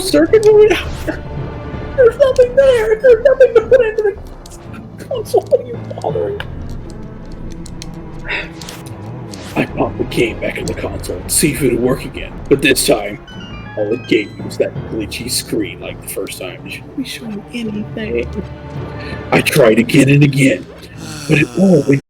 circuit. There's nothing there. There's nothing to put into the console. What are you bothering? I popped the game back in the console to see if it would work again, but this time, all it gave me was that glitchy screen like the first time. It shouldn't be showing anything. I tried again and again, but it always